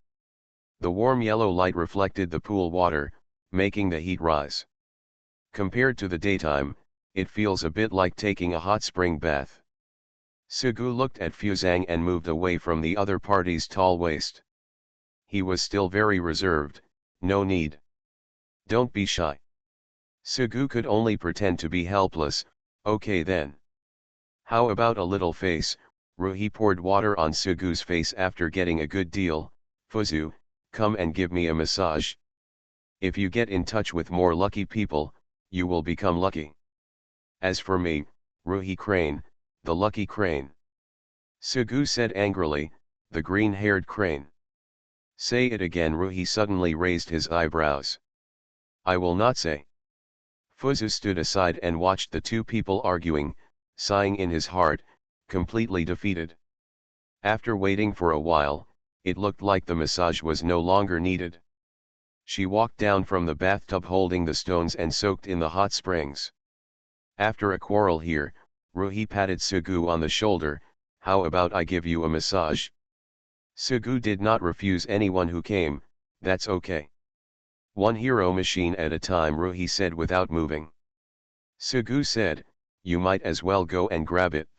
The warm yellow light reflected the pool water, making the heat rise. Compared to the daytime, it feels a bit like taking a hot spring bath. Sugu looked at Fuzang and moved away from the other party's tall waist. He was still very reserved, no need. Don't be shy. Sugu could only pretend to be helpless, okay then. How about a little face? Ruhi poured water on Sugu's face after getting a good deal. Fuzu, come and give me a massage. If you get in touch with more lucky people, you will become lucky. As for me, Ruhi Crane, the lucky crane. Sugu said angrily, the green-haired crane. Say it again. Ruhi suddenly raised his eyebrows. I will not say. Fuzu stood aside and watched the two people arguing, sighing in his heart, completely defeated. After waiting for a while, it looked like the massage was no longer needed. She walked down from the bathtub holding the stones and soaked in the hot springs. After a quarrel here, Ruhi patted Sugu on the shoulder. How about I give you a massage? Sugu did not refuse anyone who came. That's okay. One hero machine at a time, Ruhi said without moving. Sugu said, you might as well go and grab it.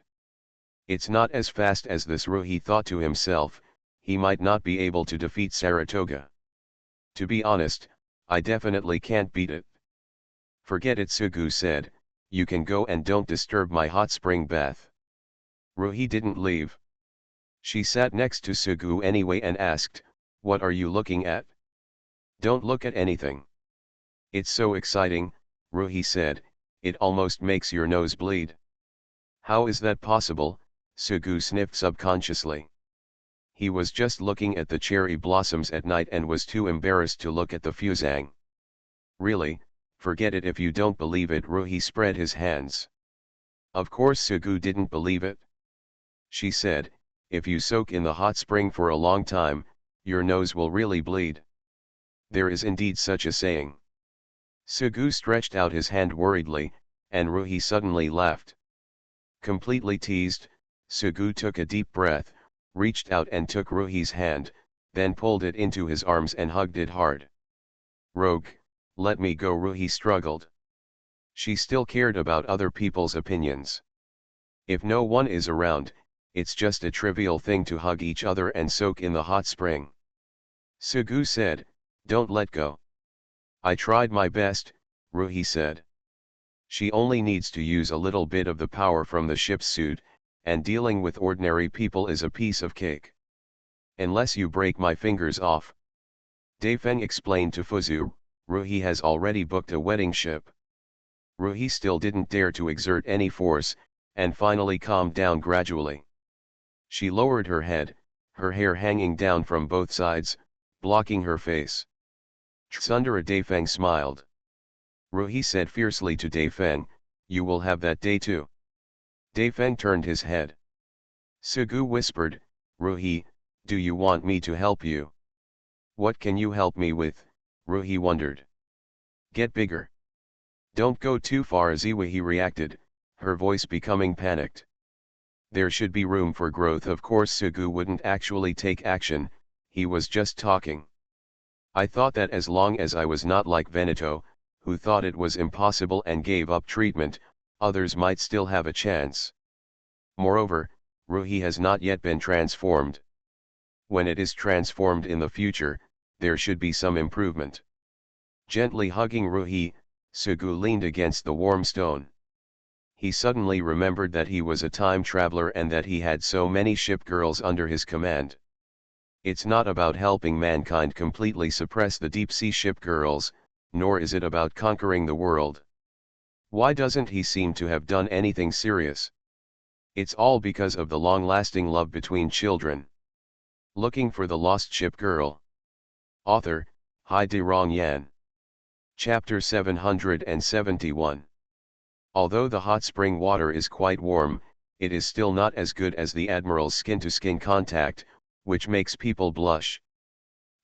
It's not as fast as this, Ruhi thought to himself. He might not be able to defeat Saratoga. To be honest, I definitely can't beat it. Forget it, Sugu said, you can go and don't disturb my hot spring bath. Ruhi didn't leave. She sat next to Sugu anyway and asked, what are you looking at? Don't look at anything. It's so exciting, Ruhi said, it almost makes your nose bleed. How is that possible? Sugu sniffed subconsciously. He was just looking at the cherry blossoms at night and was too embarrassed to look at the fusang. Really, forget it if you don't believe it, Ruhi spread his hands. Of course Sugu didn't believe it. She said, if you soak in the hot spring for a long time, your nose will really bleed. There is indeed such a saying. Sugu stretched out his hand worriedly, and Ruhi suddenly laughed. Completely teased, Sugu took a deep breath, reached out and took Ruhi's hand, then pulled it into his arms and hugged it hard. Rogue, let me go, Ruhi struggled. She still cared about other people's opinions. If no one is around, it's just a trivial thing to hug each other and soak in the hot spring. Sugu said, don't let go. I tried my best, Ruhi said. She only needs to use a little bit of the power from the ship's suit, and dealing with ordinary people is a piece of cake. Unless you break my fingers off. Daifeng explained to Fuzu, Ruhi has already booked a wedding ship. Ruhi still didn't dare to exert any force, and finally calmed down gradually. She lowered her head, her hair hanging down from both sides, blocking her face. Tsundere Daifeng smiled. Ruhi said fiercely to Daifeng, you will have that day too. Daifeng turned his head. Sugu whispered, Ruhi, do you want me to help you? What can you help me with? Ruhi wondered. Get bigger. Don't go too far, Ziwahi reacted, her voice becoming panicked. There should be room for growth. Of course Sugu wouldn't actually take action, he was just talking. I thought that as long as I was not like Veneto, who thought it was impossible and gave up treatment, others might still have a chance. Moreover, Ruhi has not yet been transformed. When it is transformed in the future, there should be some improvement. Gently hugging Ruhi, Sugu leaned against the warm stone. He suddenly remembered that he was a time traveler and that he had so many ship girls under his command. It's not about helping mankind completely suppress the deep-sea ship girls, nor is it about conquering the world. Why doesn't he seem to have done anything serious? It's all because of the long-lasting love between children. Looking for the Lost Ship Girl. Author, Hai De Rong Yan. Chapter 771. Although the hot spring water is quite warm, it is still not as good as the Admiral's skin-to-skin contact, which makes people blush.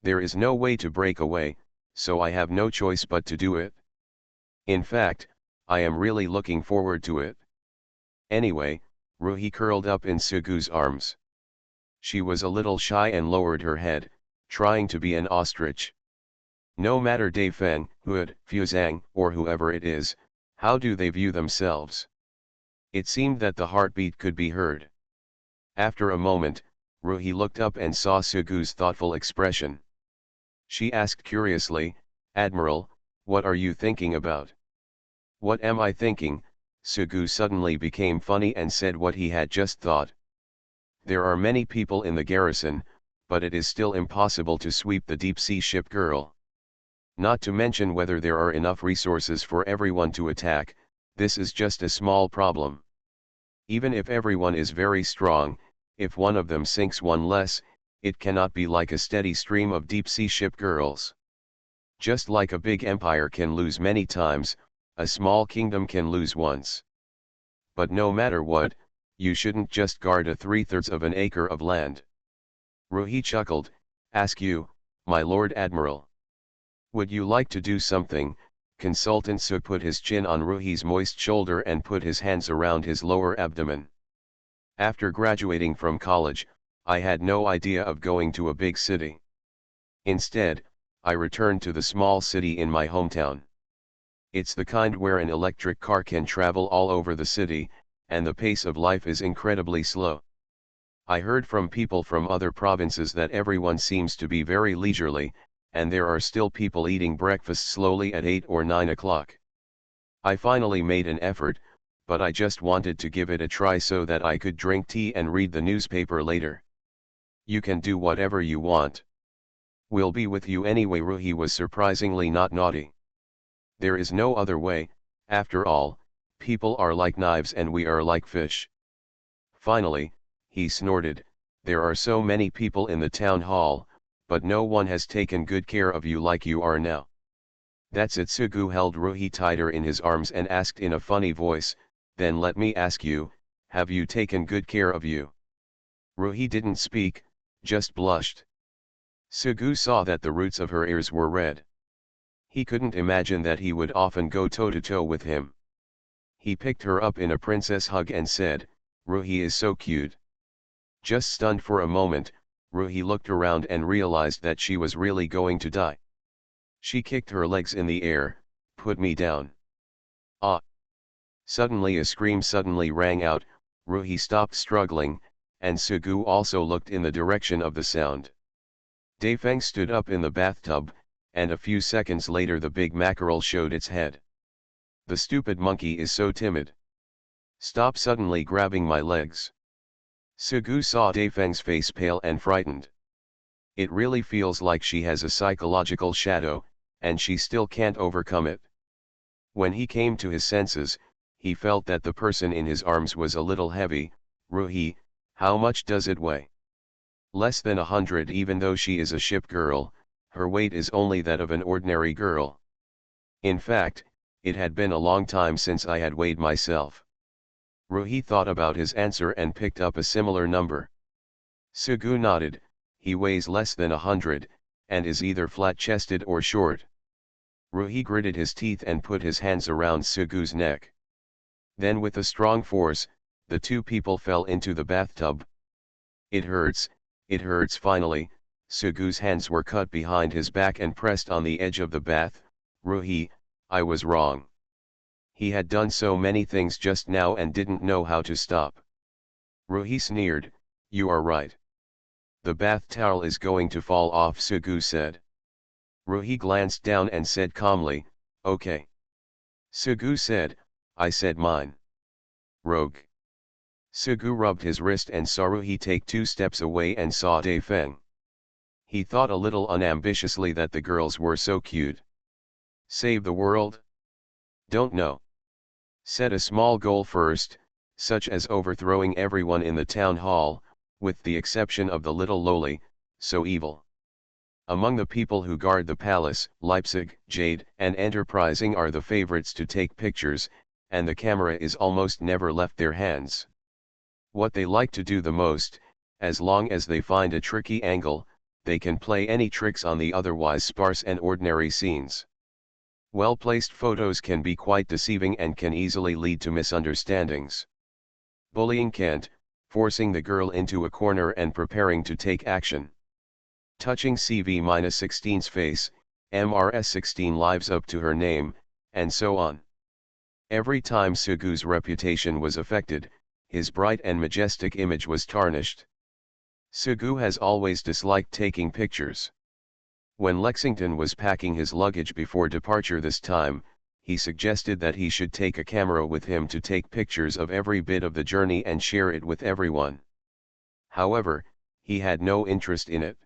There is no way to break away, so I have no choice but to do it. In fact, I am really looking forward to it. Anyway, Ruhi curled up in Sugu's arms. She was a little shy and lowered her head, trying to be an ostrich. No matter Daifeng, Hood, Fuzang, or whoever it is, how do they view themselves? It seemed that the heartbeat could be heard. After a moment, Ruhi looked up and saw Sugu's thoughtful expression. She asked curiously, Admiral, what are you thinking about? What am I thinking? Sugu suddenly became funny and said what he had just thought. There are many people in the garrison, but it is still impossible to sweep the deep-sea ship girl. Not to mention whether there are enough resources for everyone to attack, this is just a small problem. Even if everyone is very strong, if one of them sinks one less, it cannot be like a steady stream of deep-sea ship girls. Just like a big empire can lose many times, a small kingdom can lose once. But no matter what, you shouldn't just guard a 3/3 of an acre of land. Ruhi chuckled, ask you, my Lord Admiral. Would you like to do something? Consultant Su put his chin on Ruhi's moist shoulder and put his hands around his lower abdomen. After graduating from college, I had no idea of going to a big city. Instead, I returned to the small city in my hometown. It's the kind where an electric car can travel all over the city, and the pace of life is incredibly slow. I heard from people from other provinces that everyone seems to be very leisurely, and there are still people eating breakfast slowly at 8 or 9 o'clock. I finally made an effort, but I just wanted to give it a try so that I could drink tea and read the newspaper later. You can do whatever you want. We'll be with you anyway. Ruhi was surprisingly not naughty. There is no other way, after all, people are like knives and we are like fish. Finally, he snorted, there are so many people in the town hall, but no one has taken good care of you like you are now. That's it. Sugu held Ruhi tighter in his arms and asked in a funny voice, then let me ask you, have you taken good care of you? Ruhi didn't speak, just blushed. Sugu saw that the roots of her ears were red. He couldn't imagine that he would often go toe-to-toe with him. He picked her up in a princess hug and said, Ruhi is so cute. Just stunned for a moment, Ruhi looked around and realized that she was really going to die. She kicked her legs in the air, put me down. Ah! Suddenly a scream suddenly rang out, Ruhi stopped struggling, and Sugu also looked in the direction of the sound. Daifeng stood up in the bathtub, and a few seconds later the big mackerel showed its head. The stupid monkey is so timid. Stop suddenly grabbing my legs. Sugu saw Daifeng's face pale and frightened. It really feels like she has a psychological shadow, and she still can't overcome it. When he came to his senses, he felt that the person in his arms was a little heavy. Ruhi, how much does it weigh? Less than 100. Even though she is a ship girl, her weight is only that of an ordinary girl. In fact, it had been a long time since I had weighed myself. Ruhi thought about his answer and picked up a similar number. Sugu nodded, he weighs less than 100, and is either flat-chested or short. Ruhi gritted his teeth and put his hands around Sugu's neck. Then with a strong force, the two people fell into the bathtub. It hurts. Finally, Sugu's hands were cut behind his back and pressed on the edge of the bath. Ruhi, I was wrong. He had done so many things just now and didn't know how to stop. Ruhi sneered, you are right. The bath towel is going to fall off, Sugu said. Ruhi glanced down and said calmly, okay. Sugu said, I said mine. Rogue. Sugu rubbed his wrist and saw Ruhi take 2 steps away and saw Daifeng. He thought a little unambitiously that the girls were so cute. Save the world? Don't know. Set a small goal first, such as overthrowing everyone in the town hall, with the exception of the little loli, so evil. Among the people who guard the palace, Leipzig, Jade, and Enterprising are the favorites to take pictures, and the camera is almost never left their hands. What they like to do the most, as long as they find a tricky angle, they can play any tricks on the otherwise sparse and ordinary scenes. Well-placed photos can be quite deceiving and can easily lead to misunderstandings. Bullying can't, forcing the girl into a corner and preparing to take action. Touching CV-16's face, MRS-16 lives up to her name, and so on. Every time Sugu's reputation was affected, his bright and majestic image was tarnished. Sugu has always disliked taking pictures. When Lexington was packing his luggage before departure this time, he suggested that he should take a camera with him to take pictures of every bit of the journey and share it with everyone. However, he had no interest in it.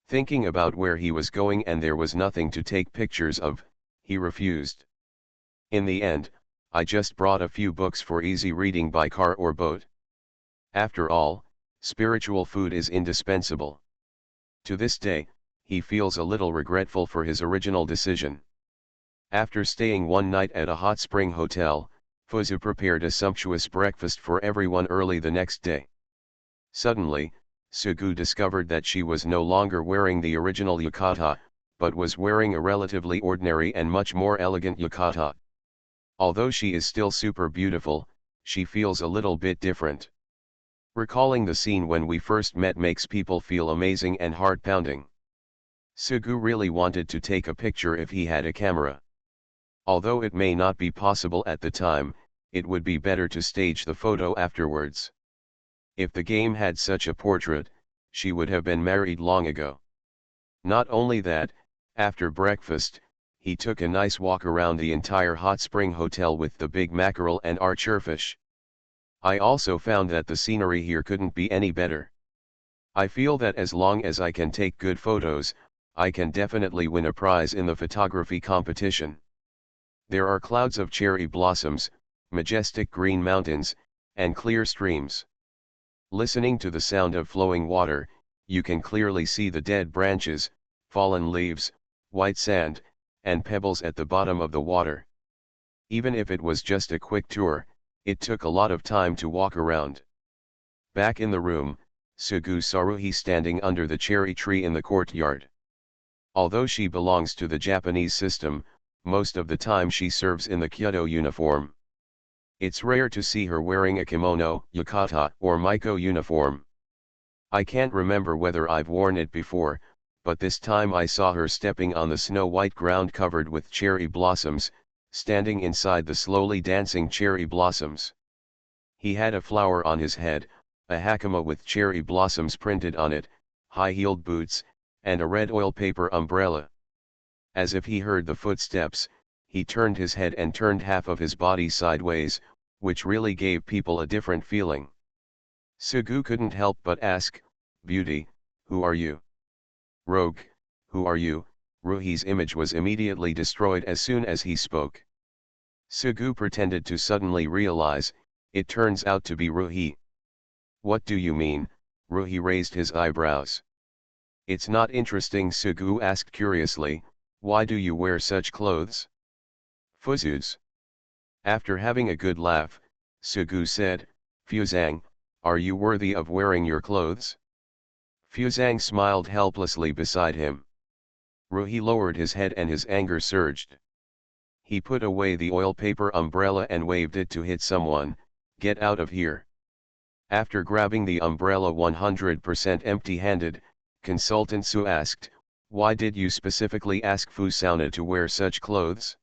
Thinking about where he was going and there was nothing to take pictures of, he refused. In the end, I just brought a few books for easy reading by car or boat. After all, spiritual food is indispensable. To this day, he feels a little regretful for his original decision. After staying one night at a hot spring hotel, Fuzu prepared a sumptuous breakfast for everyone early the next day. Suddenly, Sugu discovered that she was no longer wearing the original yukata, but was wearing a relatively ordinary and much more elegant yukata. Although she is still super beautiful, she feels a little bit different. Recalling the scene when we first met makes people feel amazing and heart-pounding. Sugu really wanted to take a picture if he had a camera. Although it may not be possible at the time, it would be better to stage the photo afterwards. If the game had such a portrait, she would have been married long ago. Not only that, after breakfast, he took a nice walk around the entire hot spring hotel with the big mackerel and archerfish. I also found that the scenery here couldn't be any better. I feel that as long as I can take good photos, I can definitely win a prize in the photography competition. There are clouds of cherry blossoms, majestic green mountains, and clear streams. Listening to the sound of flowing water, you can clearly see the dead branches, fallen leaves, white sand, and pebbles at the bottom of the water. Even if it was just a quick tour, it took a lot of time to walk around. Back in the room, Sugu saw Ruhi standing under the cherry tree in the courtyard. Although she belongs to the Japanese system, most of the time she serves in the Kyoto uniform. It's rare to see her wearing a kimono, yukata, or maiko uniform. I can't remember whether I've worn it before, but this time I saw her stepping on the snow-white ground covered with cherry blossoms, standing inside the slowly dancing cherry blossoms. He had a flower on his head, a hakama with cherry blossoms printed on it, high-heeled boots, and a red oil paper umbrella. As if he heard the footsteps, he turned his head and turned half of his body sideways, which really gave people a different feeling. Sugu couldn't help but ask, "Beauty, who are you?" "Rogue, who are you?" Ruhi's image was immediately destroyed as soon as he spoke. Sugu pretended to suddenly realize, it turns out to be Ruhi. "What do you mean?" Ruhi raised his eyebrows. "It's not interesting," Sugu asked curiously, "why do you wear such clothes?" "Fuzus." After having a good laugh, Sugu said, "Fuzang, are you worthy of wearing your clothes?" Fuzang smiled helplessly beside him. Ruhi lowered his head and his anger surged. He put away the oil paper umbrella and waved it to hit someone, "Get out of here." After grabbing the umbrella 100% empty-handed, Consultant Su asked, "Why did you specifically ask Fusauna to wear such clothes?"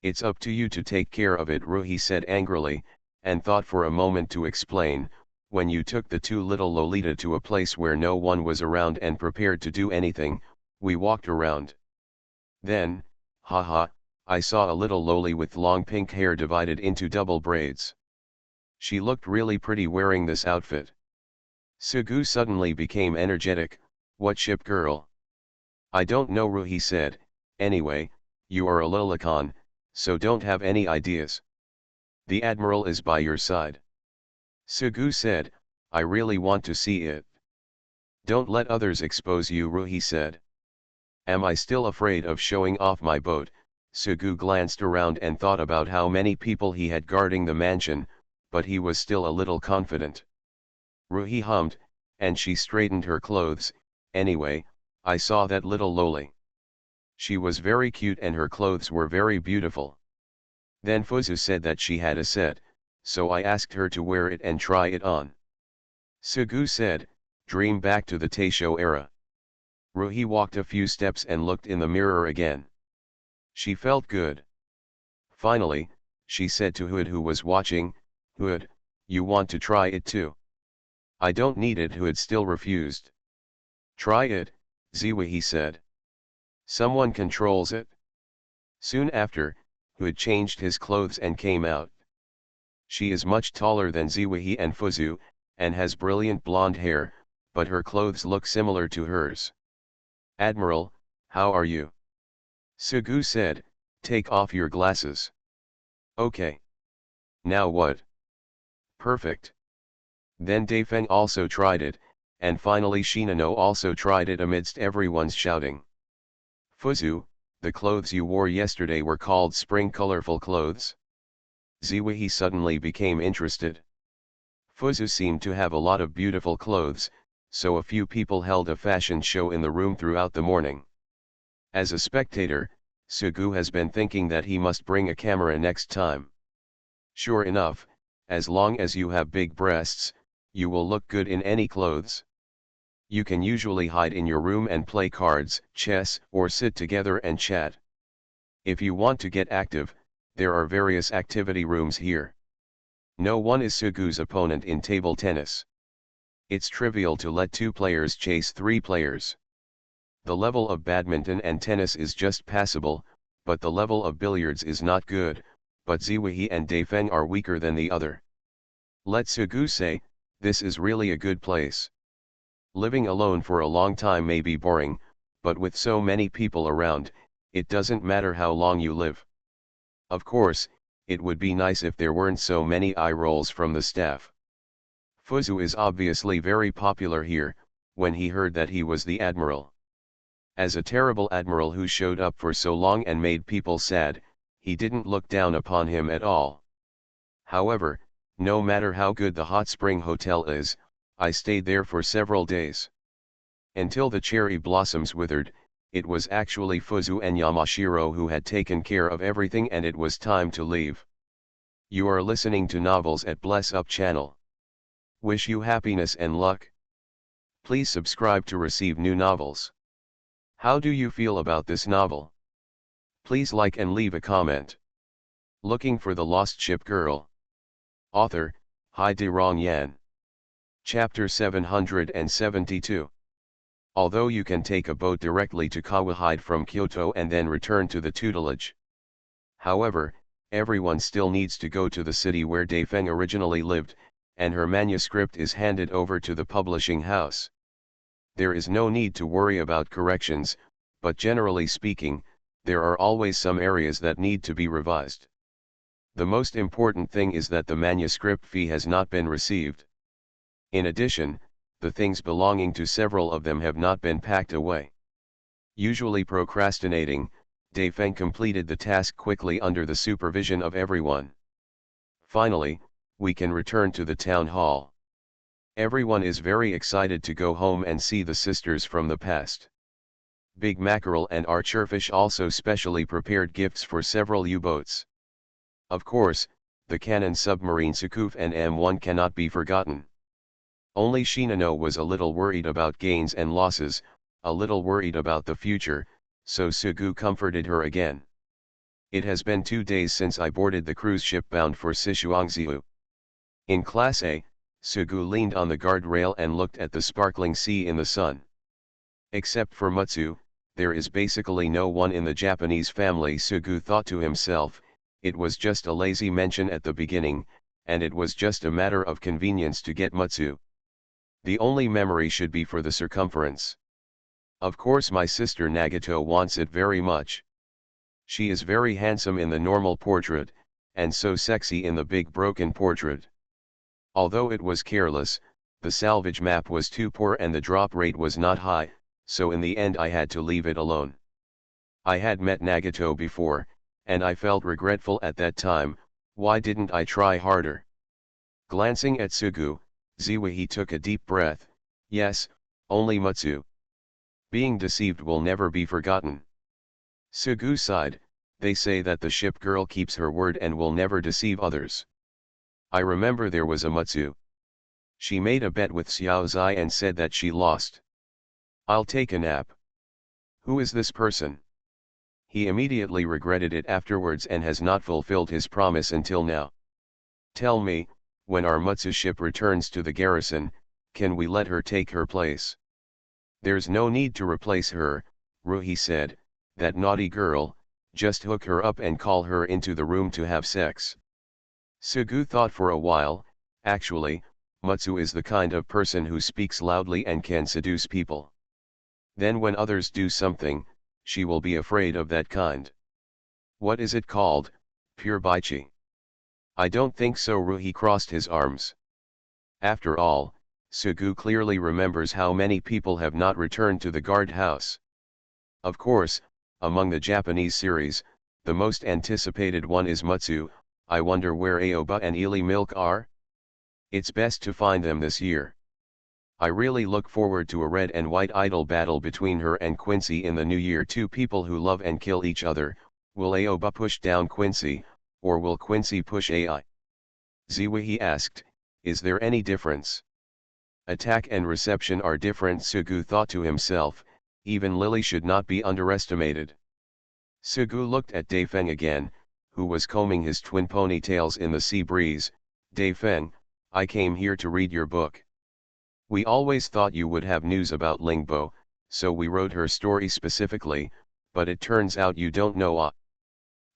"It's up to you to take care of it," Ruhi said angrily, and thought for a moment to explain, "When you took the two little Lolita to a place where no one was around and prepared to do anything, we walked around. Then, haha, I saw a little loli with long pink hair divided into double braids. She looked really pretty wearing this outfit." Sugu suddenly became energetic. "What ship girl?" "I don't know," Ruhi said. "Anyway, you are a lolicon, so don't have any ideas. The admiral is by your side." Sugu said, "I really want to see it." "Don't let others expose you," Ruhi said. "Am I still afraid of showing off my boat?" Sugu glanced around and thought about how many people he had guarding the mansion, but he was still a little confident. Ruhi hummed, and she straightened her clothes. "Anyway, I saw that little loli. She was very cute and her clothes were very beautiful. Then Fuzu said that she had a set, so I asked her to wear it and try it on." Sugu said, "Dream back to the Taisho era." Ruhi walked a few steps and looked in the mirror again. She felt good. Finally, she said to Hood, who was watching, "Hood, you want to try it too?" "I don't need it," Hood still refused. "Try it," Ziwi said. "Someone controls it." Soon after, Hood changed his clothes and came out. She is much taller than Ziwi and Fuzu, and has brilliant blonde hair, but her clothes look similar to hers. "Admiral, how are you?" Sugu said, "Take off your glasses." "Okay. Now what?" "Perfect." Then Daifeng also tried it, and finally Shinano also tried it amidst everyone's shouting. "Fuzu, the clothes you wore yesterday were called spring colorful clothes?" Ziwi suddenly became interested. Fuzu seemed to have a lot of beautiful clothes, so a few people held a fashion show in the room throughout the morning. As a spectator, Sugu has been thinking that he must bring a camera next time. Sure enough, as long as you have big breasts, you will look good in any clothes. You can usually hide in your room and play cards, chess, or sit together and chat. If you want to get active, there are various activity rooms here. No one is Sugu's opponent in table tennis. It's trivial to let 2 players chase 3 players. The level of badminton and tennis is just passable, but the level of billiards is not good, but Ziwei and Daifeng are weaker than the other. Let Sugu say, this is really a good place. Living alone for a long time may be boring, but with so many people around, it doesn't matter how long you live. Of course, it would be nice if there weren't so many eye rolls from the staff. Fuzu is obviously very popular here, when he heard that he was the admiral. As a terrible admiral who showed up for so long and made people sad, he didn't look down upon him at all. However, no matter how good the hot spring hotel is, I stayed there for several days. Until the cherry blossoms withered, it was actually Fuzu and Yamashiro who had taken care of everything and it was time to leave. You are listening to Novels at Bless Up channel. Wish you happiness and luck. Please subscribe to receive new novels. How do you feel about this novel? Please like and leave a comment. Looking for the Lost Ship Girl. Author, Hai De Rong Yan. Chapter 772. Although you can take a boat directly to Kawahide from Kyoto and then return to the tutelage. However, everyone still needs to go to the city where Daifeng originally lived, and her manuscript is handed over to the publishing house. There is no need to worry about corrections, but generally speaking, there are always some areas that need to be revised. The most important thing is that the manuscript fee has not been received. In addition, the things belonging to several of them have not been packed away. Usually procrastinating, Daifeng completed the task quickly under the supervision of everyone. Finally, we can return to the town hall. Everyone is very excited to go home and see the sisters from the past. Big mackerel and archerfish also specially prepared gifts for several U-boats. Of course, the cannon submarine Sukuf and M1 cannot be forgotten. Only Shinano was a little worried about gains and losses, a little worried about the future, so Sugu comforted her again. It has been 2 days since I boarded the cruise ship bound for Sichuangziu. In Class A, Sugu leaned on the guardrail and looked at the sparkling sea in the sun. Except for Mutsu, there is basically no one in the Japanese family, Sugu thought to himself. It was just a lazy mention at the beginning, and it was just a matter of convenience to get Mutsu. The only memory should be for the circumference. Of course my sister Nagato wants it very much. She is very handsome in the normal portrait, and so sexy in the big broken portrait. Although it was careless, the salvage map was too poor and the drop rate was not high, so in the end I had to leave it alone. I had met Nagato before, and I felt regretful at that time. Why didn't I try harder? Glancing at Sugu, Ziwei took a deep breath. Yes, only Mutsu. Being deceived will never be forgotten. Sugu sighed. They say that the ship girl keeps her word and will never deceive others. I remember there was a Mutsu. She made a bet with Xiao Zai and said that she lost. I'll take a nap. Who is this person? He immediately regretted it afterwards and has not fulfilled his promise until now. Tell me, when our Mutsu ship returns to the garrison, can we let her take her place? There's no need to replace her, Ruhi said, that naughty girl, just hook her up and call her into the room to have sex. Sugu thought for a while. Actually, Mutsu is the kind of person who speaks loudly and can seduce people. Then when others do something, she will be afraid of that kind. What is it called, pure baichi? I don't think so. Ruhi crossed his arms. After all, Sugu clearly remembers how many people have not returned to the guard house. Of course, among the Japanese series, the most anticipated one is Mutsu. I wonder where Aoba and Ely Milk are? It's best to find them this year. I really look forward to a red and white idol battle between her and Quincy in the new year. Two people who love and kill each other. Will Aoba push down Quincy, or will Quincy push AI? Ziwihi asked, is there any difference? Attack and reception are different, Sugu thought to himself, even Lily should not be underestimated. Sugu looked at Daifeng again, who was combing his twin ponytails in the sea breeze. Daifeng, I came here to read your book. We always thought you would have news about Lingbo, so we wrote her story specifically, but it turns out you don't know.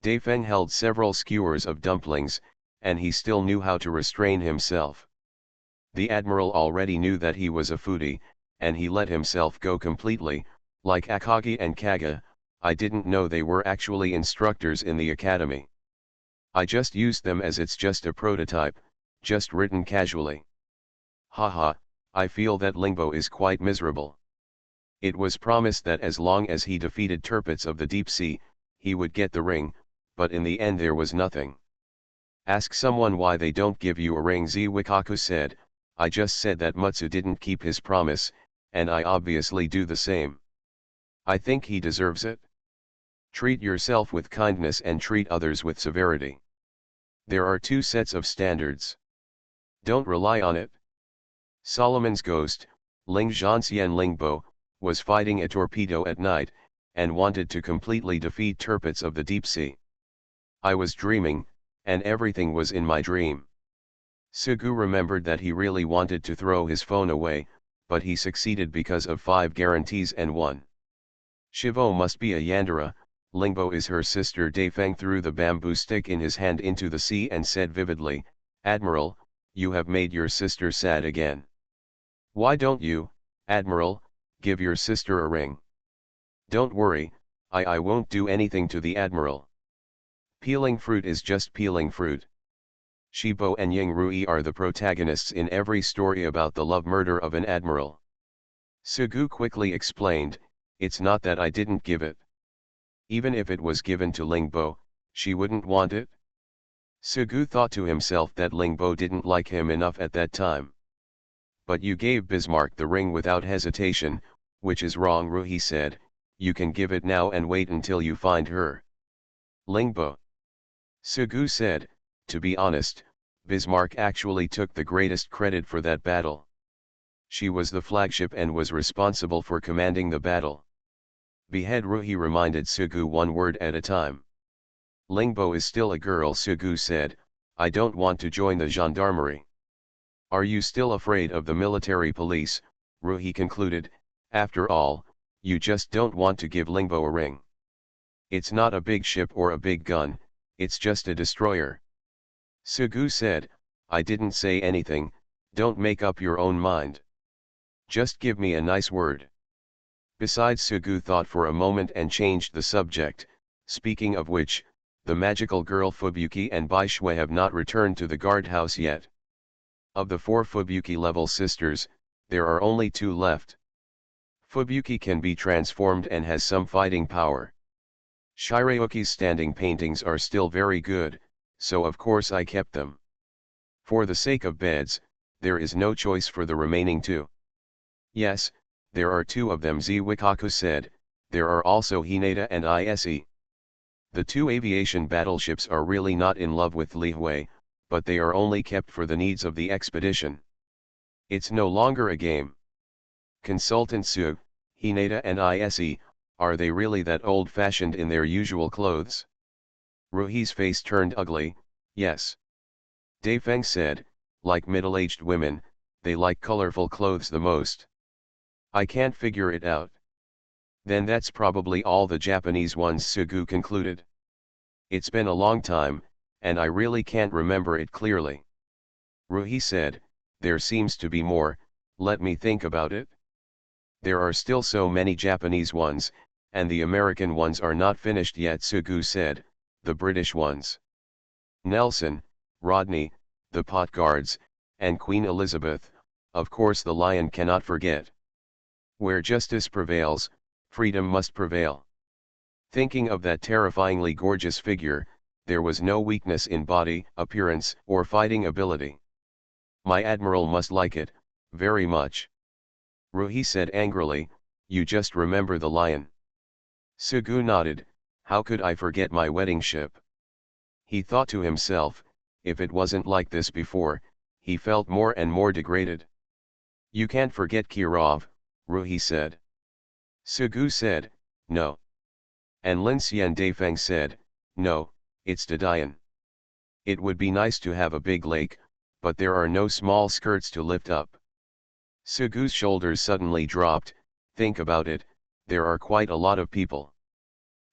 Daifeng held several skewers of dumplings, and he still knew how to restrain himself. The admiral already knew that he was a foodie, and he let himself go completely. Like Akagi and Kaga, I didn't know they were actually instructors in the academy. I just used them as it's just a prototype, just written casually. Haha, I feel that Lingbo is quite miserable. It was promised that as long as he defeated Tirpitz of the deep sea, he would get the ring, but in the end there was nothing. Ask someone why they don't give you a ring, Ziwikaku said. I just said that Mutsu didn't keep his promise, and I obviously do the same. I think he deserves it. Treat yourself with kindness and treat others with severity. There are two sets of standards. Don't rely on it. Solomon's ghost, Ling Zhanxian Lingbo, was fighting a torpedo at night, and wanted to completely defeat Tirpitz of the deep sea. I was dreaming, and everything was in my dream. Sugu remembered that he really wanted to throw his phone away, but he succeeded because of 5 guarantees and 1. Shivo must be a Yandere, Lingbo is her sister. Daifeng threw the bamboo stick in his hand into the sea and said vividly, Admiral, you have made your sister sad again. Why don't you, Admiral, give your sister a ring? Don't worry, I won't do anything to the Admiral. Peeling fruit is just peeling fruit. Shibo and Ying Rui are the protagonists in every story about the love murder of an admiral. Sugu quickly explained, it's not that I didn't give it. Even if it was given to Lingbo, she wouldn't want it. Sugu thought to himself that Lingbo didn't like him enough at that time. But you gave Bismarck the ring without hesitation, which is wrong, Rui said. You can give it now and wait until you find her. Lingbo. Sugu said, to be honest, Bismarck actually took the greatest credit for that battle. She was the flagship and was responsible for commanding the battle. Behead Rui reminded Sugu one word at a time. Lingbo is still a girl, Sugu said, I don't want to join the gendarmerie. Are you still afraid of the military police? Rui concluded, after all, you just don't want to give Lingbo a ring. It's not a big ship or a big gun, it's just a destroyer. Sugu said, I didn't say anything, don't make up your own mind. Just give me a nice word. Besides, Sugu thought for a moment and changed the subject. Speaking of which, the magical girl Fubuki and Baishui have not returned to the guardhouse yet. Of the 4 Fubuki level sisters, there are only 2 left. Fubuki can be transformed and has some fighting power. Shirayuki's standing paintings are still very good, so of course I kept them. For the sake of beds, there is no choice for the remaining 2. Yes, there are 2 of them, Ziwikaku said. There are also Hinata and Ise. The 2 aviation battleships are really not in love with Li Hui, but they are only kept for the needs of the expedition. It's no longer a game. Consultant Su, Hinata and Ise, are they really that old-fashioned in their usual clothes? Ruhi's face turned ugly. Yes. Daifeng said, like middle-aged women, they like colorful clothes the most. I can't figure it out. Then that's probably all the Japanese ones, Sugu concluded. It's been a long time, and I really can't remember it clearly. Ruhi said, there seems to be more, let me think about it. There are still so many Japanese ones, and the American ones are not finished yet, Sugu said, the British ones. Nelson, Rodney, the Pot Guards, and Queen Elizabeth, of course the Lion cannot forget. Where justice prevails, freedom must prevail. Thinking of that terrifyingly gorgeous figure, there was no weakness in body, appearance, or fighting ability. My admiral must like it, very much. Ruhi said angrily, you just remember the lion. Sugu nodded, how could I forget my wedding ship? He thought to himself, if it wasn't like this before, he felt more and more degraded. You can't forget Kirov, Ruhi said. Sugu said, no. And Lin Xian Daifeng said, no, it's Dadian. It would be nice to have a big lake, but there are no small skirts to lift up. Sugu's shoulders suddenly dropped, think about it, there are quite a lot of people.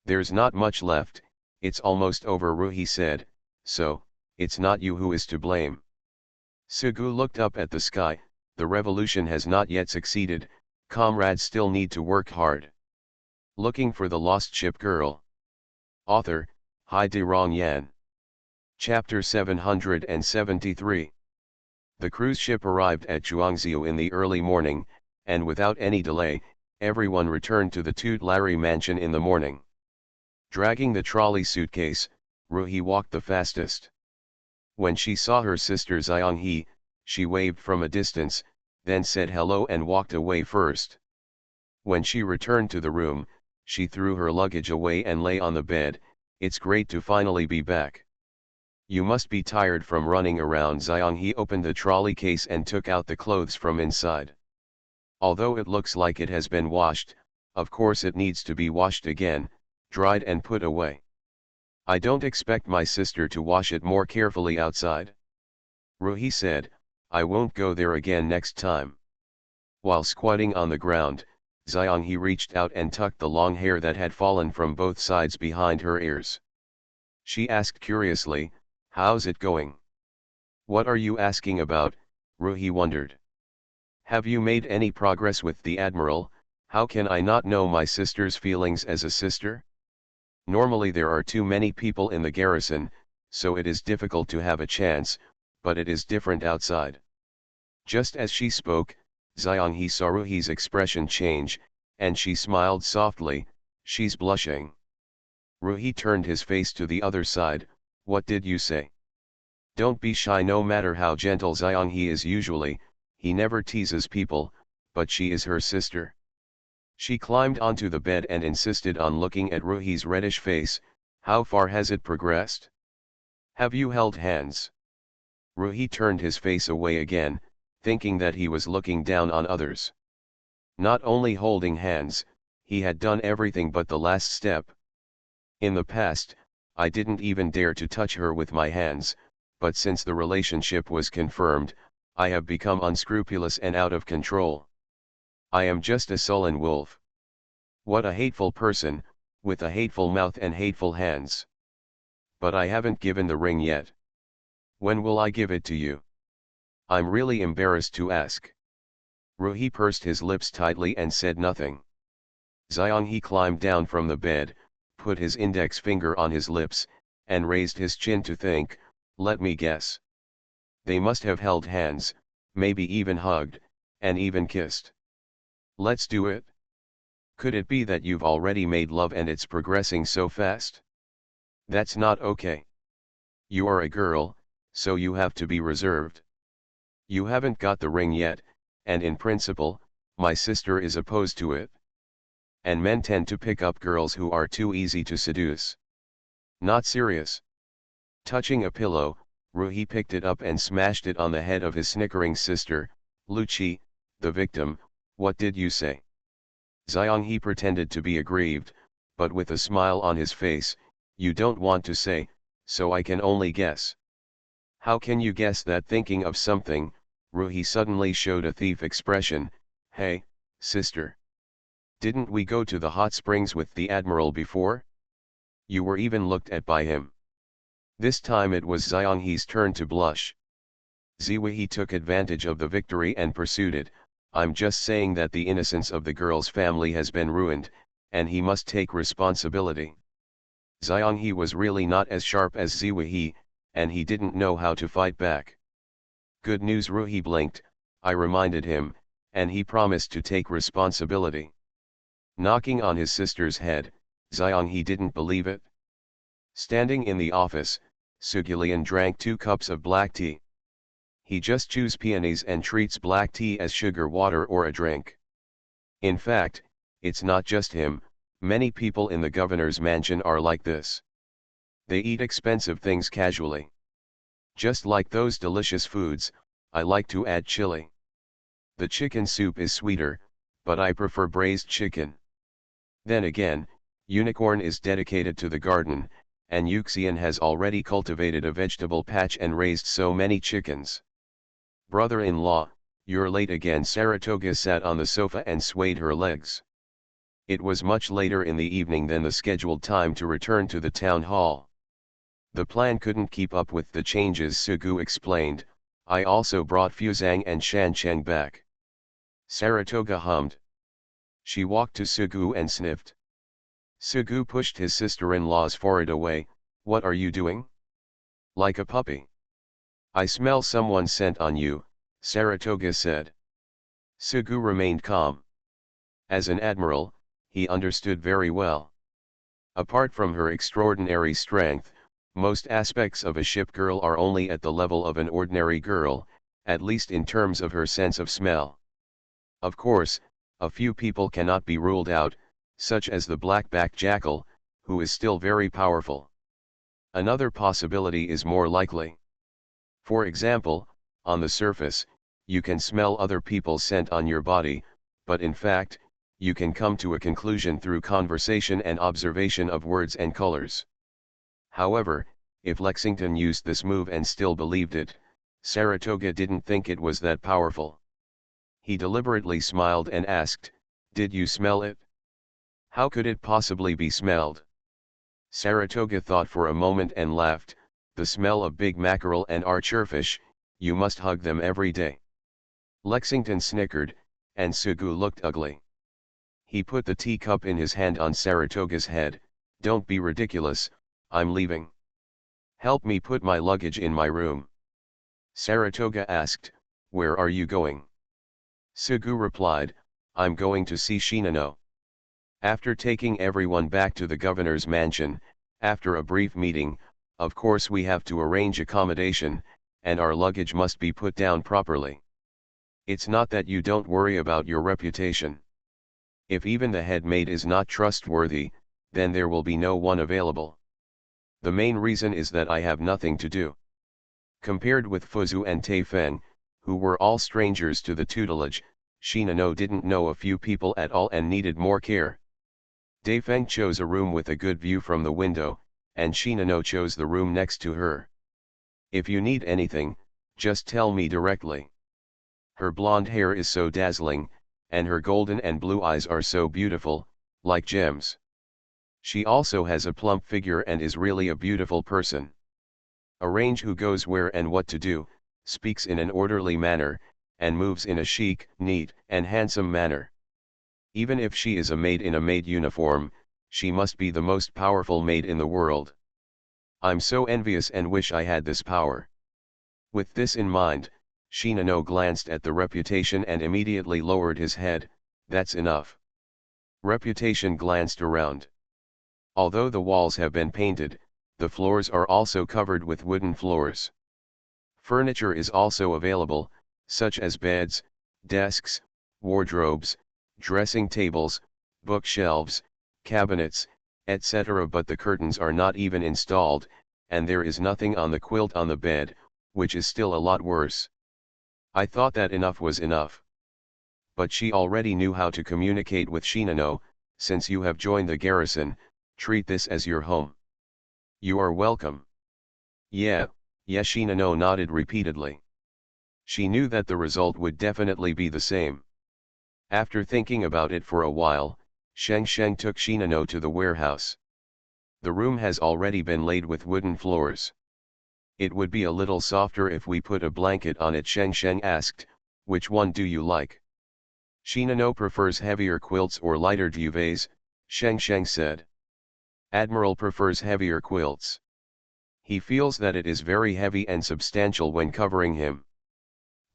There's not much left, it's almost over, Ruhi said, so, it's not you who is to blame. Sugu looked up at the sky, the revolution has not yet succeeded, comrades still need to work hard. Looking for the lost ship girl. Author, Hai De Rong Yan. Chapter 773. The cruise ship arrived at Zhuangziu in the early morning, and without any delay, everyone returned to the Tutelary mansion in the morning. Dragging the trolley suitcase, Ruhi walked the fastest. When she saw her sister Xianghe, she waved from a distance, then said hello and walked away first. When she returned to the room, she threw her luggage away and lay on the bed. It's great to finally be back. You must be tired from running around. Xianghe opened the trolley case and took out the clothes from inside. Although it looks like it has been washed, of course it needs to be washed again, dried and put away. I don't expect my sister to wash it more carefully outside. Ruhi said, I won't go there again next time. While squatting on the ground, Xianghe reached out and tucked the long hair that had fallen from both sides behind her ears. She asked curiously, how's it going? What are you asking about? Ruhi wondered. Have you made any progress with the Admiral? How can I not know my sister's feelings as a sister? Normally there are too many people in the garrison, so it is difficult to have a chance, but it is different outside. Just as she spoke, Xianghe saw Ruhi's expression change, and she smiled softly, she's blushing. Ruhi turned his face to the other side, what did you say? Don't be shy. No matter how gentle Xianghe is usually, he never teases people, but she is her sister. She climbed onto the bed and insisted on looking at Ruhi's reddish face. How far has it progressed? Have you held hands? Ruhi turned his face away again, thinking that he was looking down on others. Not only holding hands, he had done everything but the last step. In the past, I didn't even dare to touch her with my hands, but since the relationship was confirmed, I have become unscrupulous and out of control. I am just a sullen wolf. What a hateful person, with a hateful mouth and hateful hands. But I haven't given the ring yet. When will I give it to you? I'm really embarrassed to ask. Ruhi pursed his lips tightly and said nothing. Xianghe climbed down from the bed, put his index finger on his lips, and raised his chin to think, let me guess. They must have held hands, maybe even hugged, and even kissed. Let's do it. Could it be that you've already made love and it's progressing so fast? That's not okay. You are a girl, so you have to be reserved. You haven't got the ring yet, and in principle, my sister is opposed to it. And men tend to pick up girls who are too easy to seduce. Not serious. Touching a pillow, Ruhi picked it up and smashed it on the head of his snickering sister. Luchi, the victim, what did you say? Xianghe pretended to be aggrieved, but with a smile on his face, you don't want to say, so I can only guess. How can you guess that? Thinking of something, Ruhi suddenly showed a thief expression. Hey, sister. Didn't we go to the hot springs with the Admiral before? You were even looked at by him. This time it was Xianghe's turn to blush. Ziwei took advantage of the victory and pursued it. I'm just saying that the innocence of the girl's family has been ruined, and he must take responsibility. Xianghe was really not as sharp as Ziwei, and he didn't know how to fight back. Good news, Ruhi blinked. I reminded him, and he promised to take responsibility. Knocking on his sister's head, Xianghe didn't believe it. Standing in the office, Sugulian drank 2 cups of black tea. He just chews peonies and treats black tea as sugar water or a drink. In fact, it's not just him, many people in the governor's mansion are like this. They eat expensive things casually. Just like those delicious foods, I like to add chili. The chicken soup is sweeter, but I prefer braised chicken. Then again, Unicorn is dedicated to the garden, and Yuxian has already cultivated a vegetable patch and raised so many chickens. Brother-in-law, you're late again. Saratoga sat on the sofa and swayed her legs. It was much later in the evening than the scheduled time to return to the town hall. The plan couldn't keep up with the changes, Sugu explained. I also brought Fuzang and Shancheng back. Saratoga hummed. She walked to Sugu and sniffed. Sugu pushed his sister-in-law's forehead away. What are you doing? Like a puppy. I smell someone's scent on you, Saratoga said. Sugu remained calm. As an admiral, he understood very well. Apart from her extraordinary strength, most aspects of a ship girl are only at the level of an ordinary girl, at least in terms of her sense of smell. Of course, a few people cannot be ruled out, such as the black-backed jackal, who is still very powerful. Another possibility is more likely. For example, on the surface, you can smell other people's scent on your body, but in fact, you can come to a conclusion through conversation and observation of words and colors. However, if Lexington used this move and still believed it, Saratoga didn't think it was that powerful. He deliberately smiled and asked, "Did you smell it? How could it possibly be smelled?" Saratoga thought for a moment and laughed, "The smell of big mackerel and archerfish, you must hug them every day." Lexington snickered, and Sugu looked ugly. He put the teacup in his hand on Saratoga's head. "Don't be ridiculous, I'm leaving. Help me put my luggage in my room." Saratoga asked, "Where are you going?" Sugu replied, "I'm going to see Shinano." After taking everyone back to the governor's mansion, after a brief meeting, "Of course we have to arrange accommodation, and our luggage must be put down properly. It's not that you don't worry about your reputation. If even the head maid is not trustworthy, then there will be no one available. The main reason is that I have nothing to do." Compared with Fuzu and Taifeng, who were all strangers to the tutelage, Shinano didn't know a few people at all and needed more care. Taifeng chose a room with a good view from the window, and Shinano chose the room next to her. "If you need anything, just tell me directly. Her blonde hair is so dazzling, and her golden and blue eyes are so beautiful, like gems. She also has a plump figure and is really a beautiful person. Arrange who goes where and what to do, speaks in an orderly manner, and moves in a chic, neat, and handsome manner. Even if she is a maid in a maid uniform, she must be the most powerful maid in the world. I'm so envious and wish I had this power." With this in mind, Shinano glanced at the reputation and immediately lowered his head. "That's enough." Reputation glanced around. Although the walls have been painted, the floors are also covered with wooden floors. Furniture is also available, such as beds, desks, wardrobes, dressing tables, bookshelves, cabinets, etc. But the curtains are not even installed, and there is nothing on the quilt on the bed, which is still a lot worse. I thought that enough was enough. But she already knew how to communicate with Shinano. "Since you have joined the garrison, treat this as your home. You are welcome." Yeah, Shinano nodded repeatedly. She knew that the result would definitely be the same. After thinking about it for a while, Sheng Sheng took Shinano to the warehouse. The room has already been laid with wooden floors. "It would be a little softer if we put a blanket on it," Sheng Sheng asked. "Which one do you like?" "Shinano prefers heavier quilts or lighter duvets," Sheng Sheng said. "Admiral prefers heavier quilts. He feels that it is very heavy and substantial when covering him.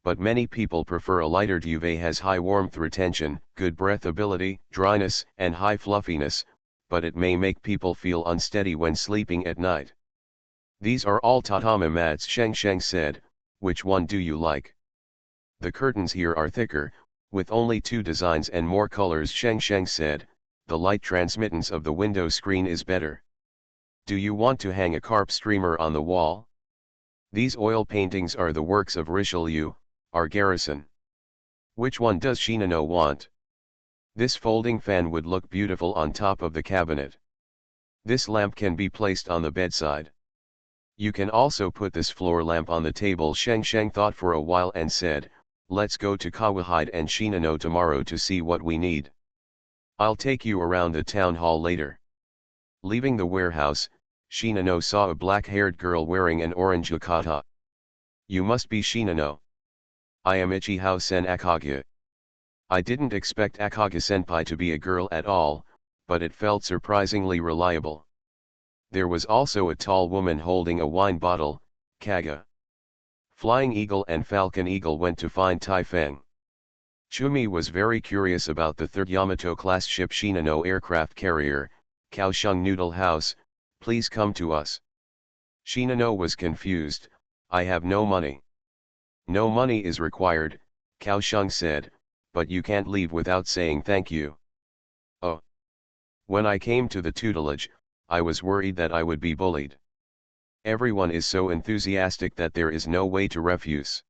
But many people prefer a lighter duvet, has high warmth retention, good breathability, dryness, and high fluffiness, but it may make people feel unsteady when sleeping at night." "These are all tatami mats," Sheng Sheng said. "Which one do you like?" "The curtains here are thicker, With only 2 designs and more colors, Sheng Sheng said, the light transmittance of the window screen is better. Do you want to hang a carp streamer on the wall? These oil paintings are the works of Richelieu, our garrison. Which one does Shinano want? This folding fan would look beautiful on top of the cabinet. This lamp can be placed on the bedside. You can also put this floor lamp on the table. Sheng Sheng thought for a while and said, let's go to Kawahide and Shinano tomorrow to see what we need. I'll take you around the town hall later. Leaving the warehouse, Shinano saw a black-haired girl wearing an orange yukata. You must be Shinano. I am Ichihao Sen Akage. I didn't expect Akage-senpai to be a girl at all, but it felt surprisingly reliable. There was also a tall woman holding a wine bottle, Kaga. Flying Eagle and Falcon Eagle went to find Tai Feng. Chumi was very curious about the 3rd Yamato-class ship Shinano aircraft carrier. Kaohsiung Noodle House, please come to us. Shinano was confused, I have no money. No money is required, Kaohsiung said, but you can't leave without saying thank you. Oh. When I came to the tutelage, I was worried that I would be bullied. Everyone is so enthusiastic that there is no way to refuse.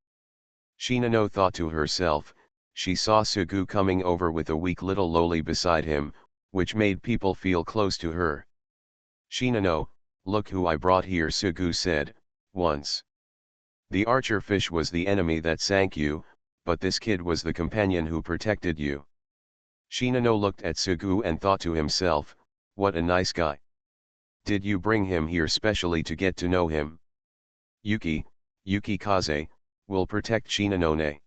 Shinano thought to herself, she saw Sugu coming over with a weak little loli beside him, which made people feel close to her. Shinano, look who I brought here, Sugu said, once. The archer fish was the enemy that sank you, but this kid was the companion who protected you. Shinano looked at Sugu and thought to himself, what a nice guy. Did you bring him here specially to get to know him? Yuki Kaze, will protect Shinano-ne.